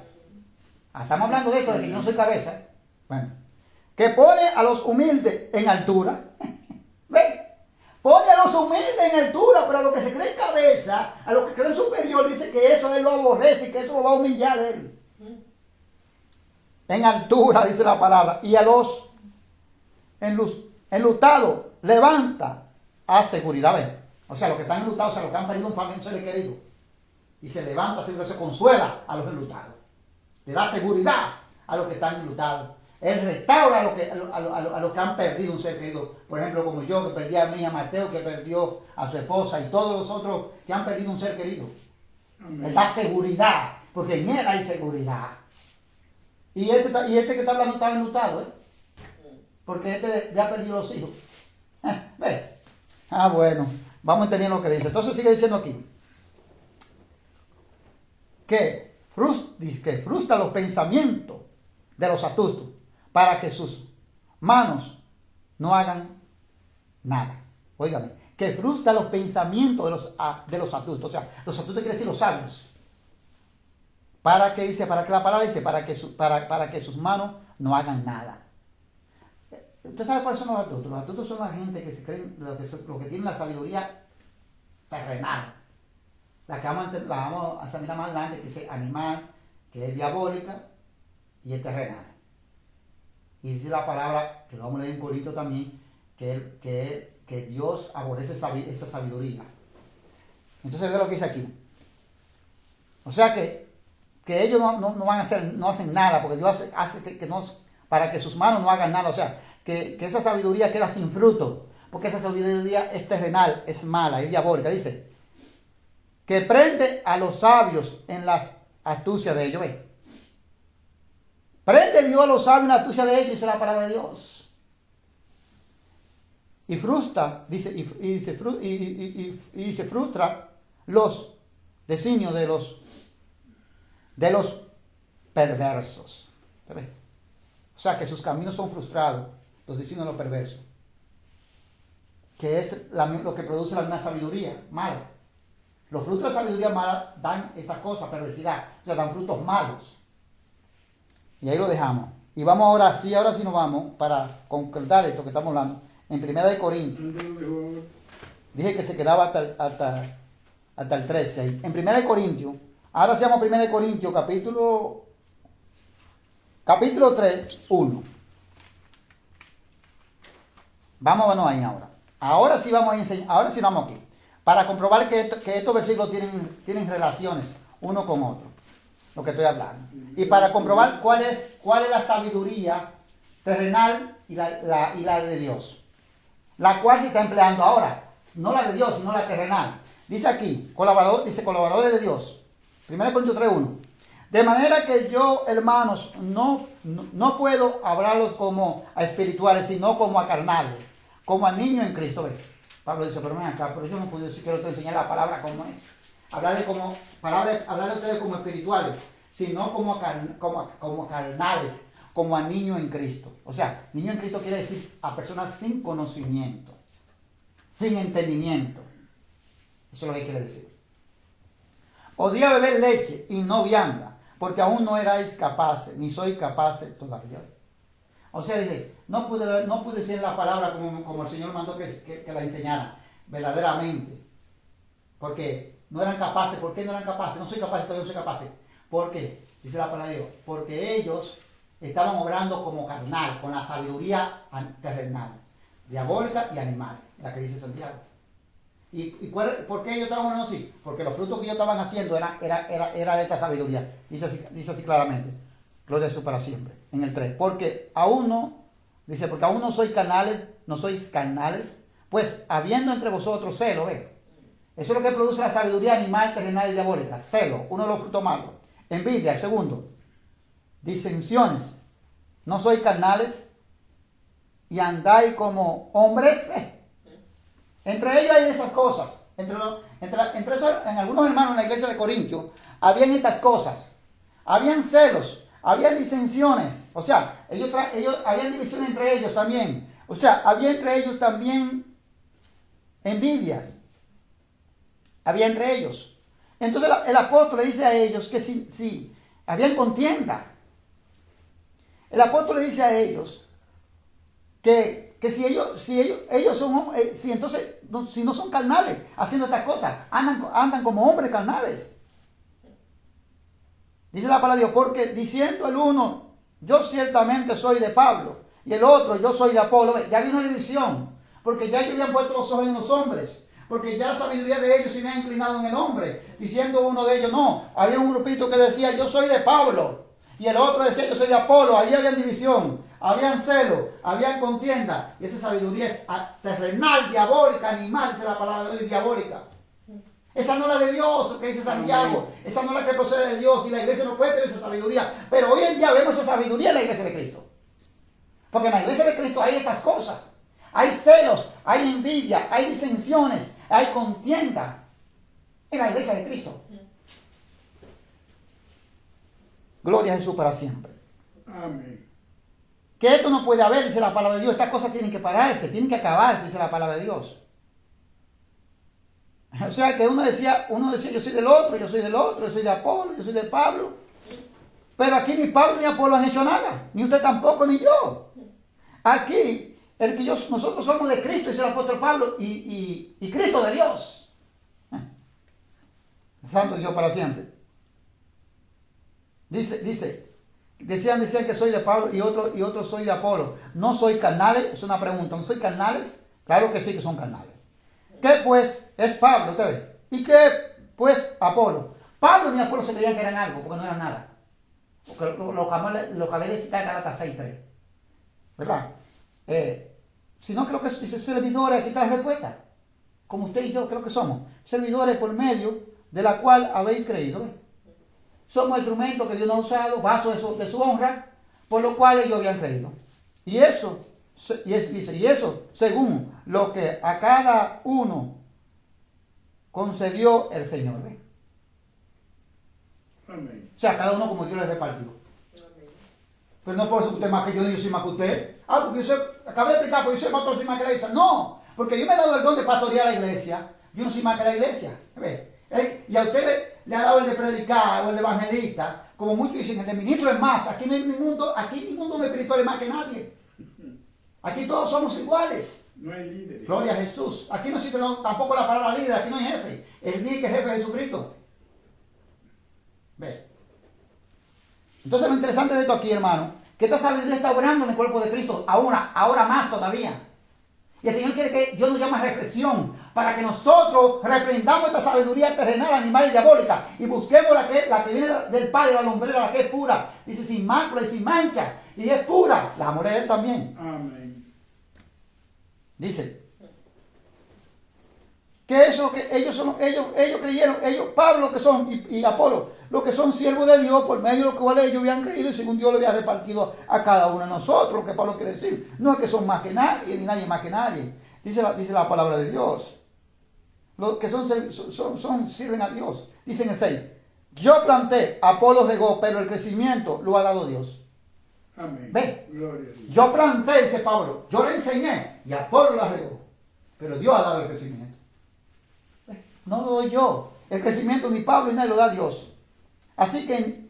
S1: Estamos hablando de esto, de que yo no soy cabeza. Bueno, que pone a los humildes en altura. ¿Ven? Pone a los humildes en altura, pero a los que se creen cabeza, a los que creen superior, dice que eso Él lo aborrece y que eso lo va a humillar a Él. En altura, dice la palabra. Y a los enlutados, levanta a seguridad. ¿Ven? O sea, los que están enlutados, o sea, los que han perdido un familiar, un ser querido. Y se levanta, se consuela a los enlutados. Le da seguridad a los que están enlutados. Él restaura a los que han perdido un ser querido. Por ejemplo, como yo, que perdí a mi hija Mateo, que perdió a su esposa, y todos los otros que han perdido un ser querido. Amén. Él da seguridad, porque en Él hay seguridad. Y este que está hablando estaba enlutado, porque este ya ha perdido los hijos. ¿Ves? Bueno, vamos a entender lo que dice. Entonces sigue diciendo aquí. Que frustra los pensamientos de los astutos, para que sus manos no hagan nada. Óigame, que frustra los pensamientos de los astutos. O sea, los astutos quiere decir los sabios. ¿Para qué dice? ¿Para qué la palabra dice? Para que sus manos no hagan nada. ¿Usted sabe cuáles son los astutos? Los astutos son la gente que se creen, los que tienen la sabiduría terrenal. La que vamos a examinar más adelante, que es animal, que es diabólica y es terrenal. Y dice la palabra, que lo vamos a leer en Corintios también, que Dios aborrece esa sabiduría. Entonces ve lo que dice aquí. O sea que ellos no van a hacer, no hacen nada, porque Dios hace que no, para que sus manos no hagan nada. O sea, que esa sabiduría queda sin fruto, porque esa sabiduría es terrenal, es mala, es diabólica. Dice, que prende a los sabios en las astucias de ellos. ¿Ve? Prende Dios a los sabios en la astucia de ellos, dice la palabra de Dios. Y frustra, dice, y se frustra los designios de los perversos. ¿Ve? O sea, que sus caminos son frustrados, los designios de los perversos. Que es lo que produce la misma sabiduría mala. Los frutos de sabiduría mala dan esta cosa, perversidad. O sea, dan frutos malos. Y ahí lo dejamos. Y vamos ahora sí nos vamos para concretar esto que estamos hablando. En 1 Corintios.
S2: ¿Dónde lo dejó ahora?
S1: Dije que se quedaba hasta el 13 ahí. En 1 Corintios. Ahora se llama 1 Corintios capítulo 3, 1. Vámonos ahí ahora. Ahora sí vamos a enseñar. Ahora sí vamos aquí. Para comprobar que estos versículos tienen relaciones uno con otro. Lo que estoy hablando. Y para comprobar cuál es la sabiduría terrenal y la de Dios. La cual se está empleando ahora. No la de Dios, sino la terrenal. Dice aquí, colaboradores de Dios. 1 Corintios 3:1. De manera que yo, hermanos, no puedo hablarlos como a espirituales, sino como a carnales, como a niños en Cristo. ¿Ves? Pablo dice, pero ven acá, pero yo no puedo decir, quiero te enseñar la palabra como es. Hablarle a ustedes como espirituales, sino como carnales, como a niños en Cristo. O sea, niño en Cristo quiere decir a personas sin conocimiento, sin entendimiento. Eso es lo que quiere decir. Odía beber leche y no vianda, porque aún no erais capaces, ni sois capaces todavía. O sea, dice, no pude decir la palabra como el Señor mandó que la enseñara, verdaderamente. Porque no eran capaces. ¿Por qué no eran capaces? No soy capaz, todavía no soy capaz. ¿Por qué? Dice la palabra de Dios. Porque ellos estaban obrando como carnal, con la sabiduría terrenal, diabólica y animal, la que dice Santiago. ¿Por qué ellos estaban obrando así? Porque los frutos que ellos estaban haciendo era de esta sabiduría. Dice así claramente. Gloria a Jesús para siempre. En el 3. Porque aún no sois carnales, pues habiendo entre vosotros celo, ¿ve? Eso es lo que produce la sabiduría animal, terrenal y diabólica. Celo, uno de los frutos malos. Envidia, el segundo. Disensiones. No sois carnales y andáis como hombres. Entre ellos hay esas cosas. Entre esos, en algunos hermanos en la iglesia de Corintios, habían estas cosas. Habían celos. Había disensiones, o sea, ellos había división entre ellos también. O sea, había entre ellos también envidias. Había entre ellos. Entonces el apóstol le dice a ellos que si habían contienda. El apóstol le dice a ellos que si no son carnales haciendo estas cosas, andan como hombres carnales. Dice la palabra de Dios, porque diciendo el uno, yo ciertamente soy de Pablo, y el otro, yo soy de Apolo. Ya había una división, porque ya ellos habían puesto los ojos en los hombres, porque ya la sabiduría de ellos se había inclinado en el hombre, diciendo uno de ellos, no, había un grupito que decía, yo soy de Pablo, y el otro decía, yo soy de Apolo. Había división, habían celo, habían contienda, y esa sabiduría es terrenal, diabólica, animal, dice la palabra de Dios, diabólica. Esa no es la de Dios, que dice Santiago. Esa no es la que procede de Dios. Y la iglesia no puede tener esa sabiduría. Pero hoy en día vemos esa sabiduría en la iglesia de Cristo. Porque en la iglesia de Cristo hay estas cosas. Hay celos, hay envidia, hay disensiones, hay contienda. En la iglesia de Cristo. Gloria a Jesús para siempre.
S2: Amén.
S1: Que esto no puede haber, dice la palabra de Dios. Estas cosas tienen que pararse, tienen que acabarse, dice la palabra de Dios. O sea que uno decía, yo soy del otro, yo soy de Apolo, yo soy de Pablo. Pero aquí ni Pablo ni Apolo han hecho nada. Ni usted tampoco, ni yo. Aquí, nosotros somos de Cristo, dice el apóstol Pablo, y Cristo de Dios. Santo Dios para siempre. Dice decían que soy de Pablo y otros soy de Apolo. ¿No soy carnales? Es una pregunta. ¿No soy carnales? Claro que sí que son carnales. ¿Qué pues es Pablo? ¿Usted ve? ¿Y qué pues Apolo? Pablo ni Apolo se creían que eran algo, porque no eran nada. Porque lo acabé de citar en Gálatas 6:3. ¿Verdad? Sino creo que dice servidores, aquí está la respuesta. Como usted y yo creo que somos. Servidores por medio de la cual habéis creído. Somos instrumentos que Dios nos ha usado, vasos de su honra, por lo cual ellos habían creído. Y eso, dice, y eso según lo que a cada uno concedió el Señor. ¿Ve?
S2: Amén.
S1: O sea, cada uno como Dios le repartió. Pero no puede ser usted más que yo soy más que usted. Porque yo acabé de explicar, porque yo soy pastor, soy más que la iglesia. No, porque yo me he dado el don de pastorear la iglesia. Yo no soy más que la iglesia. Y a usted le ha dado el de predicar o el de evangelista. Como muchos dicen, el de ministro es más. Aquí ningún don espiritual es más que nadie. Aquí todos somos iguales.
S2: No hay líderes.
S1: Gloria a Jesús. Aquí no existe tampoco la palabra líder, aquí no hay jefe. El único jefe es Jesucristo. Ve. Entonces lo interesante de esto aquí, hermano, que esta sabiduría está obrando en el cuerpo de Cristo, ahora más todavía. Y el Señor quiere que Dios nos llame a reflexión, para que nosotros reprendamos esta sabiduría terrenal, animal y diabólica, y busquemos la que viene del Padre, la lumbrera, la que es pura. Dice sin mácula y sin mancha, y es pura. La amor de Él también.
S2: Amén.
S1: Dice que eso que ellos creyeron, Pablo lo que son y Apolo, lo que son siervos de Dios, por medio de lo cual ellos habían creído y según Dios lo había repartido a cada uno de nosotros, lo que Pablo quiere decir. No es que son más que nadie, ni nadie más que nadie. Dice la palabra de Dios. Los que sirven a Dios. Dice en el 6, yo planté, Apolo regó, pero el crecimiento lo ha dado Dios.
S2: Amén.
S1: Ve,
S2: Gloria a Dios.
S1: yo planté, dice Pablo, yo le enseñé y Apolo la regó, pero Dios ha dado el crecimiento. No lo doy yo. El crecimiento ni Pablo ni nadie lo da Dios. Así que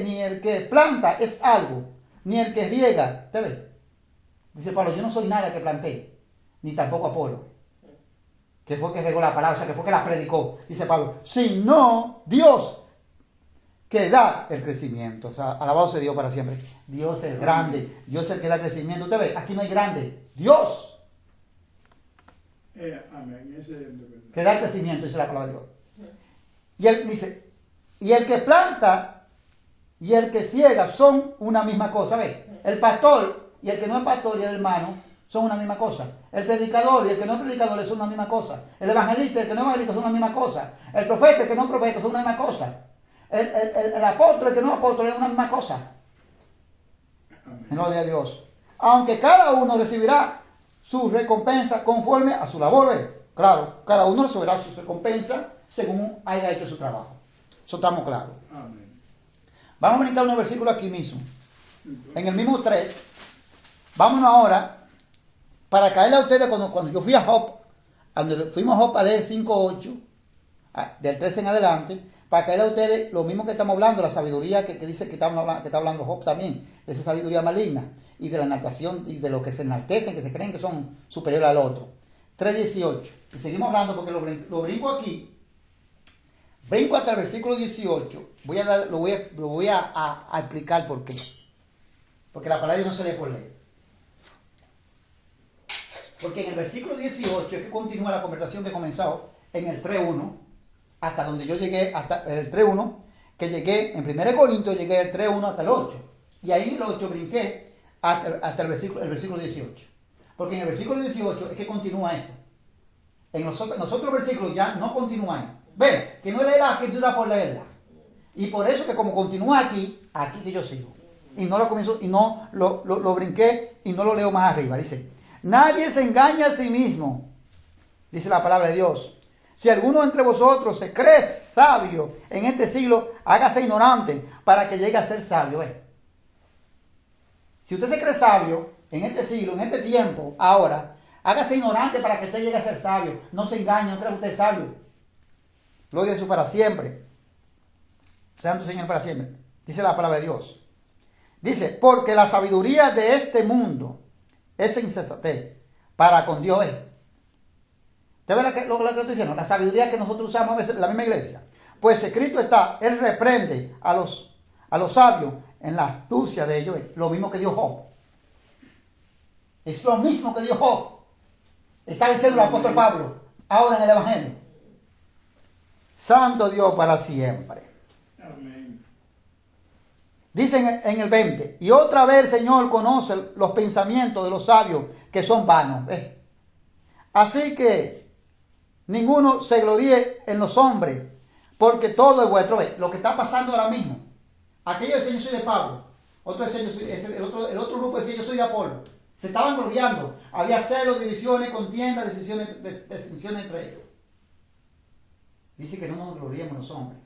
S1: ni el que planta es algo, ni el que riega. ¿Te ves? Dice Pablo, yo no soy nada que planté, ni tampoco Apolo, que fue que regó la palabra, o sea, que fue que la predicó. Dice Pablo, sino Dios que da el crecimiento. O sea, alabado sea Dios para siempre. Dios es el grande, Dios es el que da el crecimiento. ¿Te ves? Aquí no hay grande, Dios.
S2: Amén. Ese es el de verdad.
S1: Que da el crecimiento, dice la palabra de Dios. Y él dice, y el que planta y el que ciega son una misma cosa. ¿Ves? El pastor y el que no es pastor y el hermano son una misma cosa. El predicador y el que no es predicador son una misma cosa. El evangelista y el que no es evangelista son una misma cosa. El profeta y el que no es profeta son una misma cosa. El apóstol y el que no es apóstol es una misma cosa.
S2: Amén.
S1: Gloria a Dios. Aunque cada uno recibirá su recompensa conforme a su labor. ¿Ves? Claro, cada uno recibirá su recompensa según haya hecho su trabajo. Eso estamos claros.
S2: Amén.
S1: Vamos a brincar unos versículos aquí mismo. En el mismo 3. Vámonos ahora para caerle a ustedes cuando yo fui a Job, cuando fuimos a Job a leer 5:8, del 13 en adelante, para caerle a ustedes lo mismo que estamos hablando, la sabiduría que dice que está hablando Job también, de esa sabiduría maligna y de la enaltación y de lo que se enaltecen, que se creen que son superiores al otro. 3:18. Y seguimos hablando porque lo brinco aquí. Brinco hasta el versículo 18. Lo voy a explicar por qué. Porque la palabra no se lee por leer. Porque en el versículo 18 es que continúa la conversación que comenzó en el 3:1, hasta donde yo llegué, hasta el 3:1, que llegué en 1 Corintios, llegué del 3:1 hasta el 8. Y ahí en el 8 brinqué hasta el versículo 18. Porque en el versículo 18 es que continúa esto. En los otros versículos ya no continúan. Ve, que no lee la escritura por leerla. Y por eso que como continúa aquí que yo sigo. Y no lo comienzo, y no lo brinqué y no lo leo más arriba. Dice, nadie se engaña a sí mismo. Dice la palabra de Dios. Si alguno entre vosotros se cree sabio en este siglo, hágase ignorante para que llegue a ser sabio. Si usted se cree sabio en este siglo, en este tiempo, ahora, hágase ignorante para que usted llegue a ser sabio. No se engañe, no crea usted sabio. Gloria a Dios para siempre. Santo Señor para siempre. Dice la palabra de Dios. Dice, porque la sabiduría de este mundo es insensatez para con Dios es. ¿Usted ve lo que estoy diciendo? La sabiduría que nosotros usamos a veces en la misma iglesia. Pues escrito está, Él reprende a a los sabios en la astucia de ellos. Lo mismo que dio Job. Es lo mismo que dio Job. Está diciendo el apóstol Pablo ahora en el Evangelio. Santo Dios para siempre.
S2: Amén.
S1: Dicen en el 20, y otra vez el Señor conoce los pensamientos de los sabios que son vanos. Así que ninguno se gloríe en los hombres, porque todo es vuestro. Lo que está pasando ahora mismo. Aquellos decían yo soy de Pablo, otro decía yo soy, el otro grupo decía yo soy de Apolo. Se estaban gloriando. Había celos, divisiones, contiendas, distinciones entre ellos. Dice que no nos gloriemos en los hombres.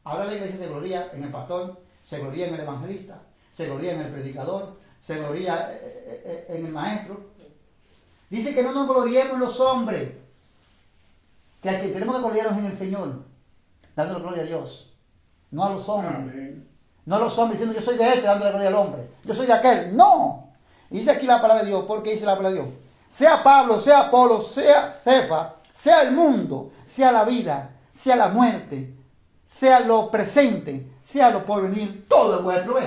S1: Ahora la iglesia se gloria en el pastor, se gloria en el evangelista, se gloria en el predicador, se gloria en el maestro. Dice que no nos gloriemos en los hombres, que a quien tenemos que gloriarnos en el Señor, dándole gloria a Dios, no a los hombres.
S2: Amén.
S1: No a los hombres diciendo yo soy de este, dándole gloria al hombre, yo soy de aquel. No. Dice aquí la palabra de Dios, porque dice la palabra de Dios. Sea Pablo, sea Apolo, sea Cefa, sea el mundo, sea la vida, sea la muerte, sea lo presente, sea lo porvenir, todo es vuestro.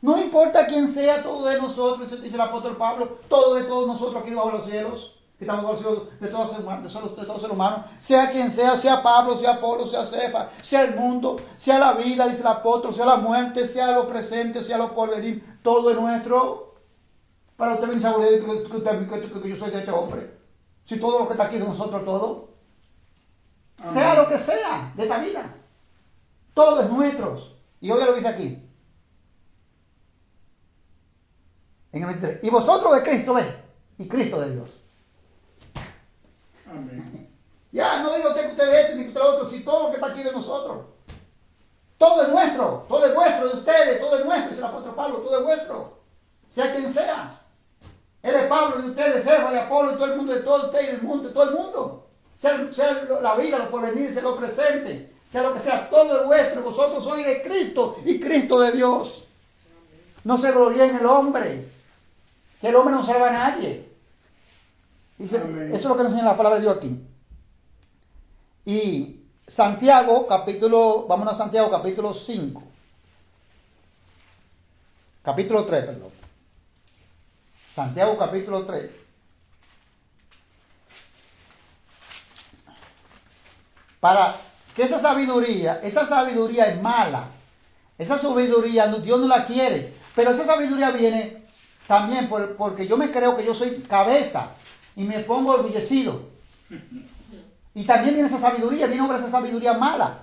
S1: No importa quién sea, todo de nosotros, eso dice el apóstol Pablo, todo de todos nosotros aquí debajo de los cielos, que estamos bajo los cielos de todo ser humano, sea quien sea Pablo, sea Apolo, sea Cefa, sea el mundo, sea la vida, dice el apóstol, sea la muerte, sea lo presente, sea lo porvenir, todo es nuestro. Para usted venir a saber que yo soy de este hombre. Si todo lo que está aquí es de nosotros, todo.
S2: Amén.
S1: Sea lo que sea de esta vida. Todo es nuestro. Y hoy lo dice aquí. En el 23. Y vosotros de Cristo, y Cristo de Dios.
S2: Amén.
S1: Ya, no digo que usted de este ni usted de otro, si todo lo que está aquí es de nosotros. Todo es nuestro, todo es vuestro, de ustedes, todo es nuestro, dice el apóstol Pablo, todo es vuestro. Sea quien sea. Es de Pablo, de ustedes, de Cefa, de Apolo, de todo el mundo, de todo ustedes, del mundo, de todo el mundo. Sea la vida, lo porvenir, sea lo presente, sea lo que sea, todo es vuestro. Vosotros sois de Cristo y Cristo de Dios. No se gloríe en el hombre, que el hombre no salva a nadie. Dice, eso es lo que nos enseña la palabra de Dios aquí. Y Santiago, vámonos a Santiago, capítulo 5. Capítulo 3, perdón. Santiago capítulo 3. Para que esa sabiduría es mala. Esa sabiduría Dios no la quiere. Pero esa sabiduría viene también porque yo me creo que yo soy cabeza y me pongo orgullecido. Y también viene esa sabiduría, viene obra esa sabiduría mala.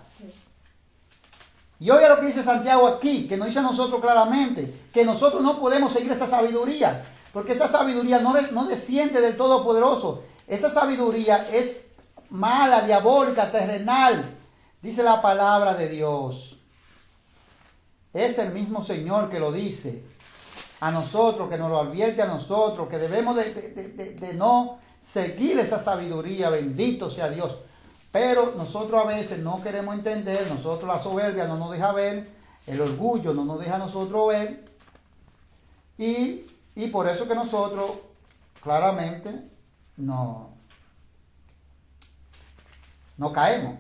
S1: Y oiga lo que dice Santiago aquí, que nos dice a nosotros claramente, que nosotros no podemos seguir esa sabiduría. Porque esa sabiduría no desciende del Todopoderoso. Esa sabiduría es mala, diabólica, terrenal. Dice la palabra de Dios. Es el mismo Señor que lo dice a nosotros, que nos lo advierte a nosotros, que debemos de no seguir esa sabiduría. Bendito sea Dios. Pero nosotros a veces no queremos entender, nosotros la soberbia no nos deja ver, el orgullo no nos deja a nosotros ver. Y por eso que nosotros claramente no caemos.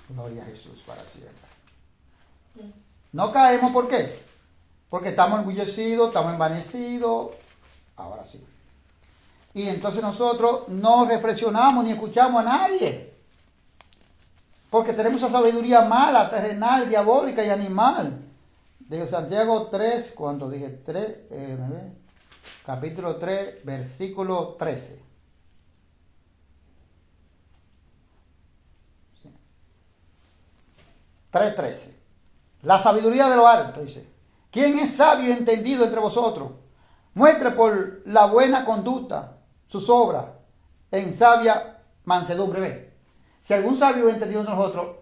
S1: Gloria a Jesús para siempre. No caemos, ¿por qué? Porque estamos orgullecidos, estamos envanecidos. Ahora sí. Y entonces nosotros no reflexionamos ni escuchamos a nadie. Porque tenemos esa sabiduría mala, terrenal, diabólica y animal. De Santiago 3, cuando dije 3, capítulo 3, versículo 13. Sí. 3:13. La sabiduría de lo alto, dice. ¿Quién es sabio y entendido entre vosotros? Muestre por la buena conducta sus obras en sabia mansedumbre. ¿Ve? Si algún sabio y entendido entre nosotros,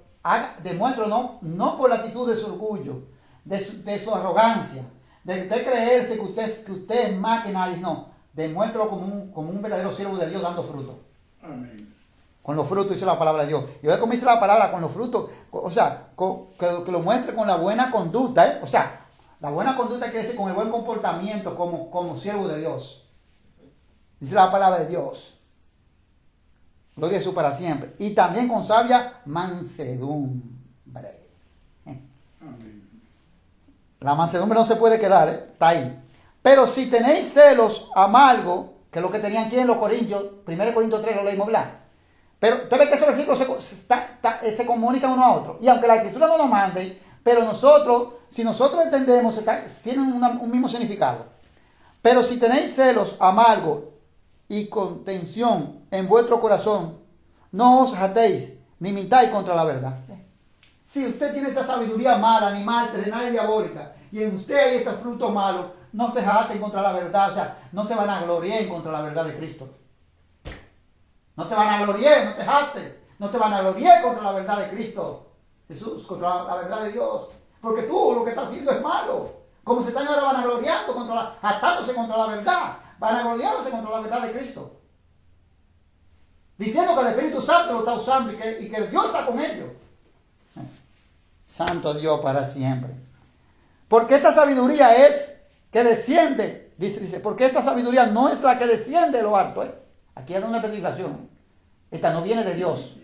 S1: demuestre no por la actitud de su orgullo, de su arrogancia, de creerse que usted es más que nadie, no. Demuéstralo como un verdadero siervo de Dios dando fruto.
S2: Amén.
S1: Con los frutos dice la palabra de Dios. Y hoy como dice la palabra, con los frutos, o sea, que lo muestre con la buena conducta, O sea, la buena conducta quiere decir con el buen comportamiento como siervo de Dios. Dice la palabra de Dios. Gloria a Jesús para siempre. Y también con sabia mansedumbre.
S2: Amén.
S1: La mansedumbre no se puede quedar, está ahí. Pero si tenéis celos amargos, que es lo que tenían aquí en los Corintios, 1 Corintios 3 lo leímos, ¿verdad? Pero usted ve que esos versículos se comunican uno a otro. Y aunque la Escritura no nos mande, pero nosotros, si nosotros entendemos, tienen un mismo significado. Pero si tenéis celos amargos y contención en vuestro corazón, no os jatéis ni mintáis contra la verdad. Si usted tiene esta sabiduría mala, animal, terrenal y diabólica, y en usted hay estos frutos malos, no se jaten contra la verdad, o sea, no se van a gloriar contra la verdad de Cristo. No te van a gloriar, no te jates, no te van a gloriar contra la verdad de Cristo, Jesús, contra la verdad de Dios. Porque tú lo que estás haciendo es malo. Como se están ahora vanagloriando, jatándose contra la verdad, vanagloriándose contra la verdad de Cristo. Diciendo que el Espíritu Santo lo está usando y que Dios está con ellos. Santo Dios para siempre. Porque esta sabiduría es que desciende, dice, porque esta sabiduría no es la que desciende de lo alto. Aquí hay una especificación. Esta no viene de Dios.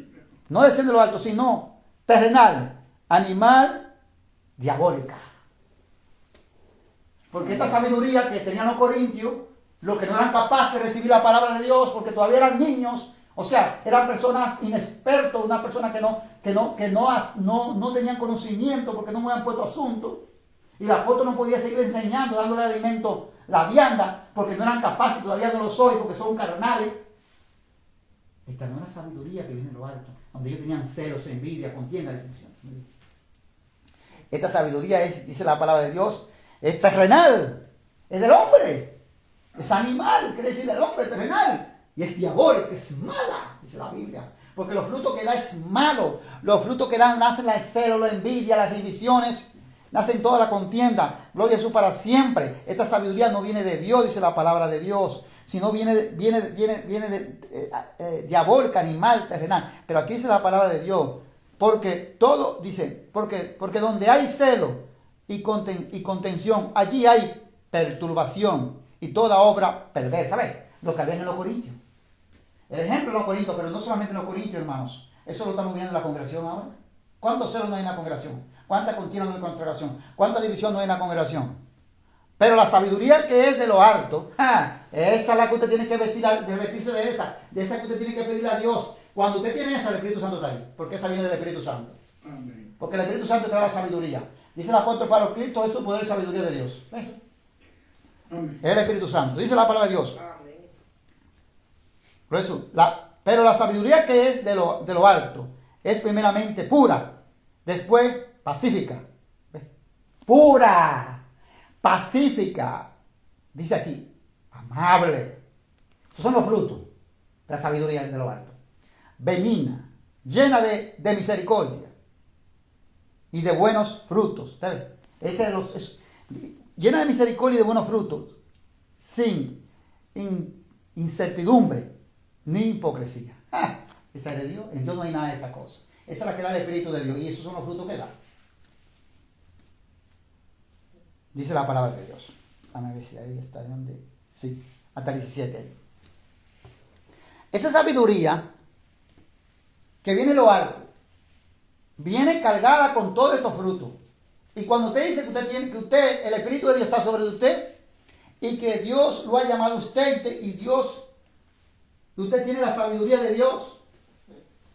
S1: No desciende de lo alto, sino terrenal, animal, diabólica. Porque esta sabiduría que tenían los corintios, los que no eran capaces de recibir la palabra de Dios, porque todavía eran niños, o sea, eran personas inexpertos, una persona que no tenían conocimiento porque no me habían puesto asunto. Y el apóstol no podía seguir enseñando, dándole alimento, la vianda, porque no eran capaces, todavía no lo soy, porque son carnales. Esta no es la sabiduría que viene de lo alto, donde ellos tenían celos, envidia, contienda, distinción. Esta sabiduría es, dice la palabra de Dios, es terrenal, es del hombre, es animal, quiere decir del hombre, terrenal. Y es diabólica, es mala, dice la Biblia. Porque los frutos que da es malo. Los frutos que dan nacen la celo, la envidia, las divisiones, nacen toda la contienda. Gloria a Jesús para siempre. Esta sabiduría no viene de Dios, dice la palabra de Dios, sino viene diabólica, animal, terrenal. Pero aquí dice la palabra de Dios. Porque todo, dice, porque donde hay celo y contención, allí hay perturbación y toda obra perversa. ¿Ves? Lo que había en los Corintios. El ejemplo de los Corintios, pero no solamente en los Corintios, hermanos. Eso lo estamos viendo en la congregación ahora. ¿Cuántos celos no hay en la congregación? ¿Cuánta contienda no hay en la congregación? ¿Cuánta división no hay en la congregación? Pero la sabiduría que es de lo alto, esa es la que usted tiene que vestirse de esa que usted tiene que pedirle a Dios. Cuando usted tiene esa, el Espíritu Santo está ahí. Porque esa viene del Espíritu Santo.
S2: Amén.
S1: Porque el Espíritu Santo te da la sabiduría. Dice el apóstol Pablo, Cristo es su poder y sabiduría de Dios.
S2: Amén.
S1: Es el Espíritu Santo. Dice la palabra de Dios. Por eso, pero la sabiduría que es de lo alto es primeramente pura, después pacífica. ¿Ves? Pura, pacífica. Dice aquí, amable. Esos son los frutos de la sabiduría de lo alto. Benigna, llena de misericordia y de buenos frutos. ¿Sabes? Llena de misericordia y de buenos frutos, sin incertidumbre ni hipocresía. Esa es de Dios. En Dios no hay nada de esa cosa. Esa es la que da el Espíritu de Dios. Y esos son los frutos que da. Dice la palabra de Dios. Dame a ver si ahí está. ¿Dónde? Sí, hasta el 17 ahí. Esa sabiduría que viene de lo alto, viene cargada con todos estos frutos. Y cuando usted dice que el Espíritu de Dios está sobre usted, y que Dios lo ha llamado a usted, y usted tiene la sabiduría de Dios,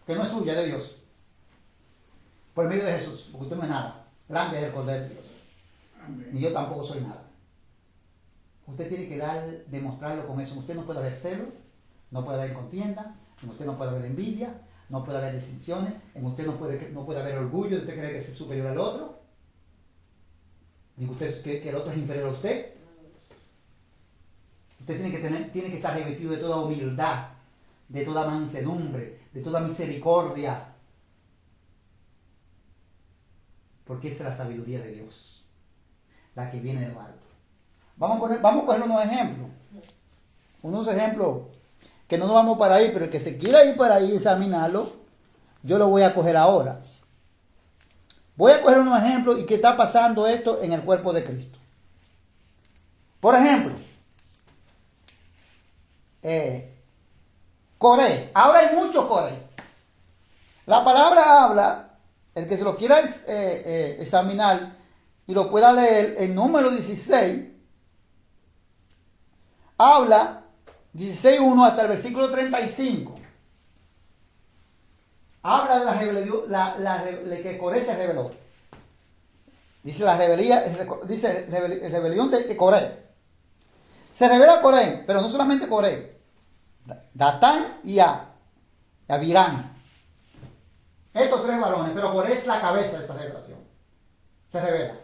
S1: que no es suya, de Dios, por medio de Jesús, porque usted no es nada. Grande es el Cordero de Dios.
S2: Amén.
S1: Ni yo tampoco soy nada. Usted tiene que demostrarlo con eso. Usted no puede haber celo, no puede haber contienda, en usted no puede haber envidia, no puede haber distinciones, en usted no puede haber orgullo de usted creer que es superior al otro, ni que el otro es inferior a usted. Usted tiene que estar revestido de toda humildad, de toda mansedumbre, de toda misericordia. Porque esa es la sabiduría de Dios, la que viene de lo alto. Vamos a coger unos ejemplos. Unos ejemplos que no nos vamos para ahí, pero el que se quiera ir para ahí y examinarlo, yo lo voy a coger ahora. Voy a coger unos ejemplos y qué está pasando esto en el cuerpo de Cristo. Por ejemplo, Coré. Ahora hay muchos Coré. La palabra habla, el que se lo quiera examinar y lo pueda leer, en número 16, habla, 16:1 hasta el versículo 35. Habla de la rebelión, de que Coré se rebeló. Dice la rebelión de Coré. Se revela Coré, pero no solamente Coré. Datán y Abirán. Estos tres varones, pero Coré es la cabeza de esta revelación. Se revela.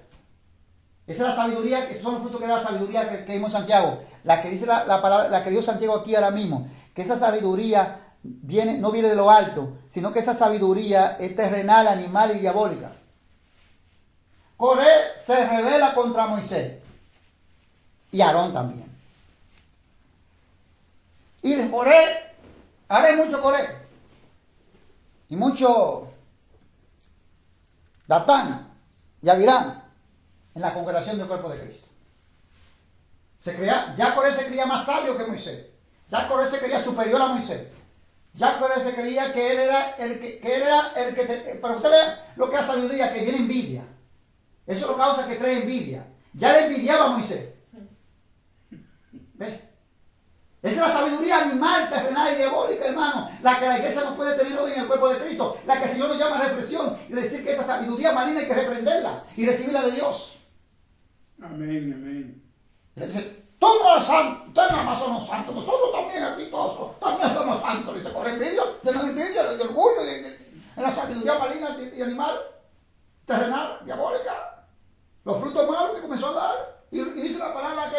S1: Esa es la sabiduría, que son los frutos que da la sabiduría que vimos en Santiago. La que dice la palabra, la que dio Santiago aquí ahora mismo. Que esa sabiduría no viene de lo alto, sino que esa sabiduría es terrenal, animal y diabólica. Coré se revela contra Moisés. Y Aarón también. Y Coré, ahora hay mucho Coré. Y mucho Datán y Abirán en la congregación del cuerpo de Cristo. Ya Coré se creía más sabio que Moisés. Ya Coré se creía superior a Moisés. Ya Coré se creía que él era el que pero usted vea lo que es sabiduría, que viene envidia. Eso es lo que causa que trae envidia. Ya le envidiaba a Moisés. ¿Ves? Esa es la sabiduría animal, terrenal y diabólica, hermano. La que la iglesia no puede tener hoy en el cuerpo de Cristo. La que el Señor nos llama a reflexión y decir que esta sabiduría maligna hay que reprenderla y recibirla de Dios.
S2: Amén, amén.
S1: Y le dice, todos los santos, ustedes nada más son los santos, nosotros también aquí todos, también somos santos. Dice, por envidia, de la envidia, de orgullo, en la sabiduría maligna y animal, terrenal, diabólica. Los frutos malos que comenzó a dar. Y dice la palabra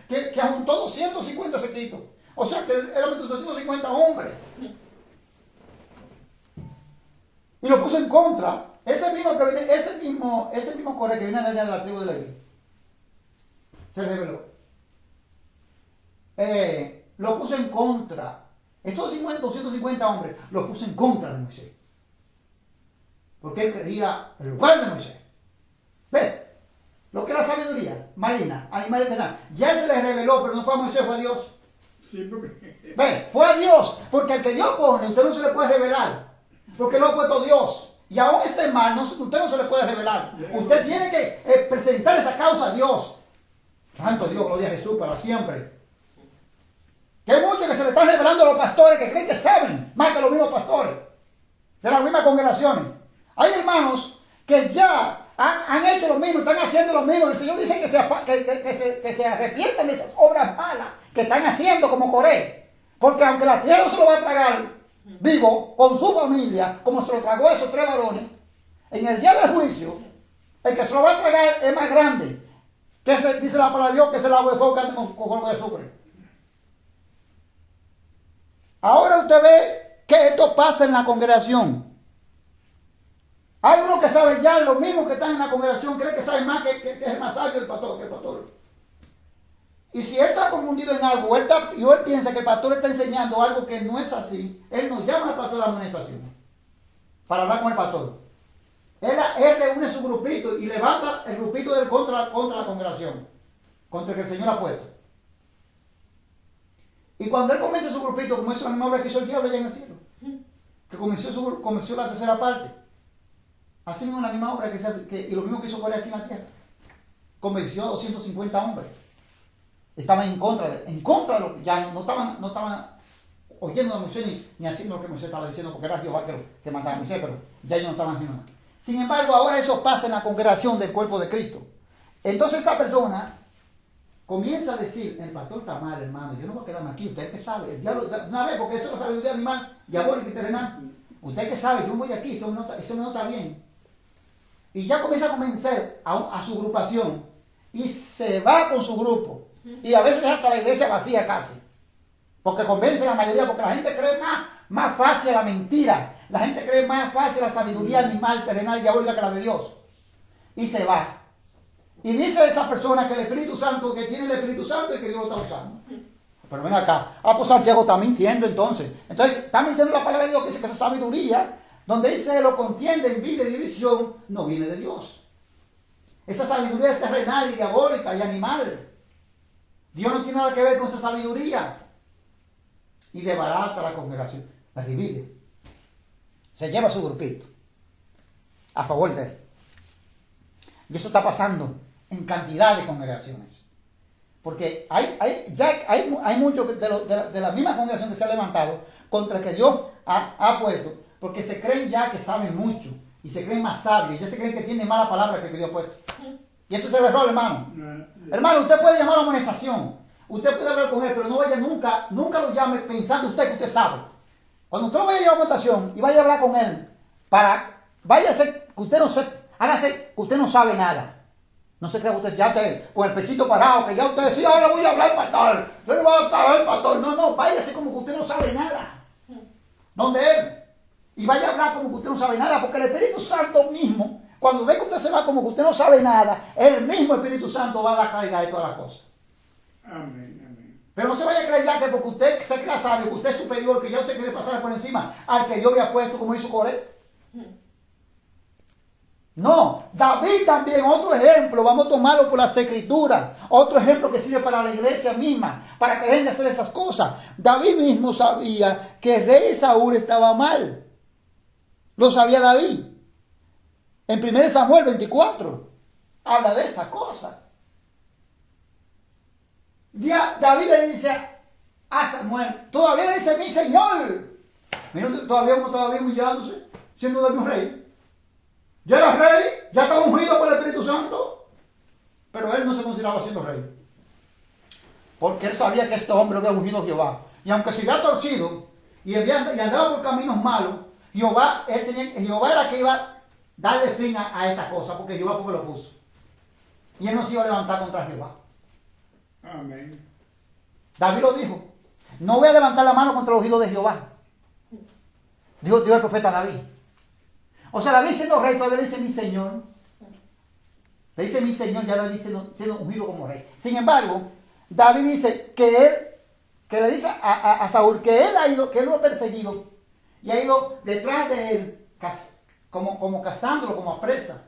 S1: que juntó 250 sequitos. O sea que eran 250 hombres. Y lo puso en contra. Ese mismo Coré que viene de la tribu de Leví. Se rebeló. Lo puso en contra. Esos 250 hombres lo puso en contra de Moisés. Porque él quería el lugar de Moisés. ¿Ves? Lo que es la sabiduría marina, animal eterno. Ya él se le reveló, pero no fue a Moisés, fue a Dios.
S2: Sí, porque...
S1: ¿Ves? Fue a Dios. Porque al que Dios pone, usted no se le puede revelar. Porque lo ha puesto Dios. Y aún este mal, usted no se le puede revelar. Usted tiene que presentar esa causa a Dios. Santo Dios, gloria a Jesús para siempre. Que hay muchos que se le están revelando a los pastores que creen que saben más que los mismos pastores de las mismas congregaciones. Hay hermanos que ya han hecho lo mismo, están haciendo lo mismo. El Señor dice que se arrepientan de esas obras malas que están haciendo como Coré. Porque aunque la tierra se lo va a tragar vivo, con su familia, como se lo tragó a esos tres varones, en el día del juicio, el que se lo va a tragar es más grande. Que dice la palabra de Dios que es el agua de fuego que anda con fuego de azufre. Ahora usted ve que esto pasa en la congregación. Hay uno que sabe ya lo mismo que están en la congregación, cree que sabe más que es más sabio el pastor, Y si él está confundido en algo, él piensa que el pastor está enseñando algo que no es así, él nos llama al pastor a la amonestación para hablar con el pastor. Él reúne su grupito y levanta el grupito del contra la congregación, contra el que el Señor ha puesto. Y cuando él comienza su grupito, como es la misma obra que hizo el diablo allá en el cielo, que comenzó la tercera parte. Así mismo la misma obra y lo mismo que hizo Coré aquí en la tierra. Convenció a 250 hombres. Estaban en contra de lo que ya no estaban oyendo a Moisés ni haciendo lo que Moisés estaba diciendo, porque era Jehová que mataba a Moisés, pero ya ellos no estaban haciendo nada. Sin embargo, ahora eso pasa en la congregación del cuerpo de Cristo. Entonces esta persona comienza a decir, el pastor está mal, hermano, yo no voy a quedarme aquí, usted que sabe, el diablo, una vez, porque eso es la sabiduría animal, diabólica y terrenal. Usted que sabe, yo voy de aquí, eso no está bien. Y ya comienza a convencer a su agrupación y se va con su grupo. Y a veces deja hasta la iglesia vacía casi. Porque convence a la mayoría, porque la gente cree más fácil la mentira. La gente cree más fácil la sabiduría animal, terrenal y diabólica que la de Dios. Y se va. Y dice esa persona que el Espíritu Santo, que tiene el Espíritu Santo y que Dios lo está usando. Pero ven acá. Pues Santiago está mintiendo entonces. Entonces está mintiendo la palabra de Dios, que dice que esa sabiduría, donde dice lo contiende, envidia y división, no viene de Dios. Esa sabiduría es terrenal y diabólica y animal. Dios no tiene nada que ver con esa sabiduría. Y desbarata la congregación, la divide. Se lleva su grupito a favor de él. Y eso está pasando en cantidad de congregaciones. Porque hay muchos de la misma congregación que se ha levantado contra el que Dios ha puesto, porque se creen ya que saben mucho y se creen más sabios, ya se creen que tienen mala palabra que Dios ha puesto. Y eso es el error, hermano. Hermano, usted puede llamar a la amonestación, usted puede hablar con él, pero no vaya nunca lo llame pensando usted que usted sabe. Cuando usted lo vaya a llamar a amonestación y vaya a hablar con él, váyase que usted no sepa, hágase que usted no sabe nada. No se crea usted, ya usted, con el pechito parado, que ya usted decía, ahora voy a hablar pastor, yo le voy a hablar al pastor. No, váyase como que usted no sabe nada. Donde él. Y vaya a hablar como que usted no sabe nada, porque el Espíritu Santo mismo, cuando ve que usted se va como que usted no sabe nada, el mismo Espíritu Santo va a dar claridad de todas las cosas.
S2: Amén, amén.
S1: Pero no se vaya a creer ya que porque usted se crea sabio, que usted es superior, que ya usted quiere pasar por encima al que Dios había puesto como hizo Coré. No, David también, otro ejemplo, vamos a tomarlo por las escrituras, otro ejemplo que sirve para la iglesia misma, para que dejen de hacer esas cosas. David mismo sabía que el rey Saúl estaba mal. Lo sabía David. En 1 Samuel 24 habla de estas cosas. David le dice a Samuel, todavía le dice mi señor. Mira, todavía humillándose, siendo David un rey. Ya era rey, ya estaba ungido por el Espíritu Santo, pero él no se consideraba siendo rey, porque él sabía que este hombre había ungido a Jehová, y aunque se había torcido y andaba por caminos malos, Jehová era que iba a darle fin a esta cosa, porque Jehová fue que lo puso, y él no se iba a levantar contra Jehová.
S2: Amén.
S1: David lo dijo, no voy a levantar la mano contra el ungido de Jehová, dijo el profeta David. O sea, David siendo rey todavía le dice mi señor. Le dice mi señor, ya le dice siendo ungido como rey. Sin embargo, David dice que le dice a Saúl que él lo ha perseguido y ha ido detrás de él como cazándolo, como a presa.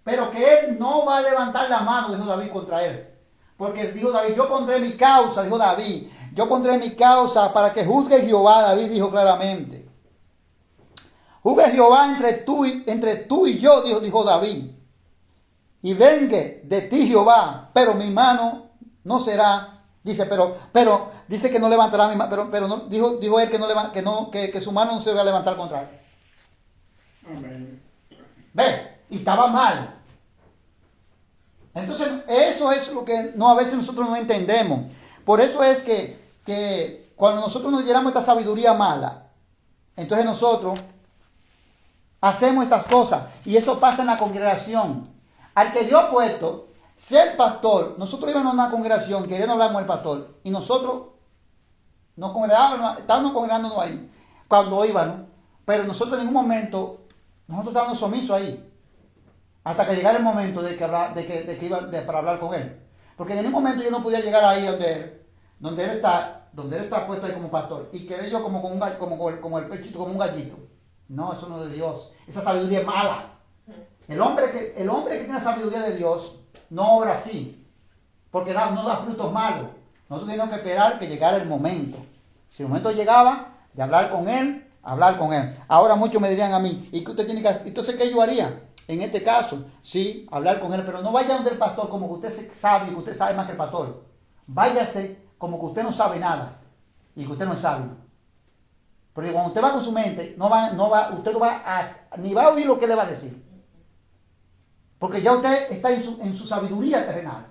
S1: Pero que él no va a levantar la mano, dijo David, contra él. Porque dijo David, yo pondré mi causa, dijo David, yo pondré mi causa para que juzgue Jehová. David dijo claramente. Juzgue Jehová entre tú y yo, dijo David. Y vengue de ti Jehová, pero mi mano no será. Dice, pero dice que no levantará mi mano, pero no, dijo él que su mano no se va a levantar contra él.
S2: Amén.
S1: Ve, y estaba mal. Entonces, eso es lo que a veces nosotros no entendemos. Por eso es que cuando nosotros nos llenamos esta sabiduría mala, entonces nosotros hacemos estas cosas y eso pasa en la congregación. Al que Dios ha puesto ser pastor, nosotros íbamos a una congregación, queríamos hablar con el pastor y nosotros estábamos congregándonos ahí cuando íbamos, pero nosotros en ningún momento, nosotros estábamos sumisos ahí hasta que llegara el momento para hablar con él. Porque en ningún momento yo no podía llegar ahí donde él está puesto ahí como pastor y quedé yo como el pechito, como un gallito. No, eso no es de Dios. Esa sabiduría es mala. El hombre que tiene sabiduría de Dios no obra así, porque no da frutos malos. Nosotros teníamos que esperar que llegara el momento. Si el momento llegaba, de hablar con él. Ahora muchos me dirían a mí, ¿y qué usted tiene que hacer? Entonces, ¿qué yo haría? En este caso, sí, hablar con él, pero no vaya donde el pastor como que usted sabe y que usted sabe más que el pastor. Váyase como que usted no sabe nada y que usted no es sabio. Porque cuando usted va con su mente, usted ni va a oír lo que le va a decir. Porque ya usted está en su sabiduría terrenal.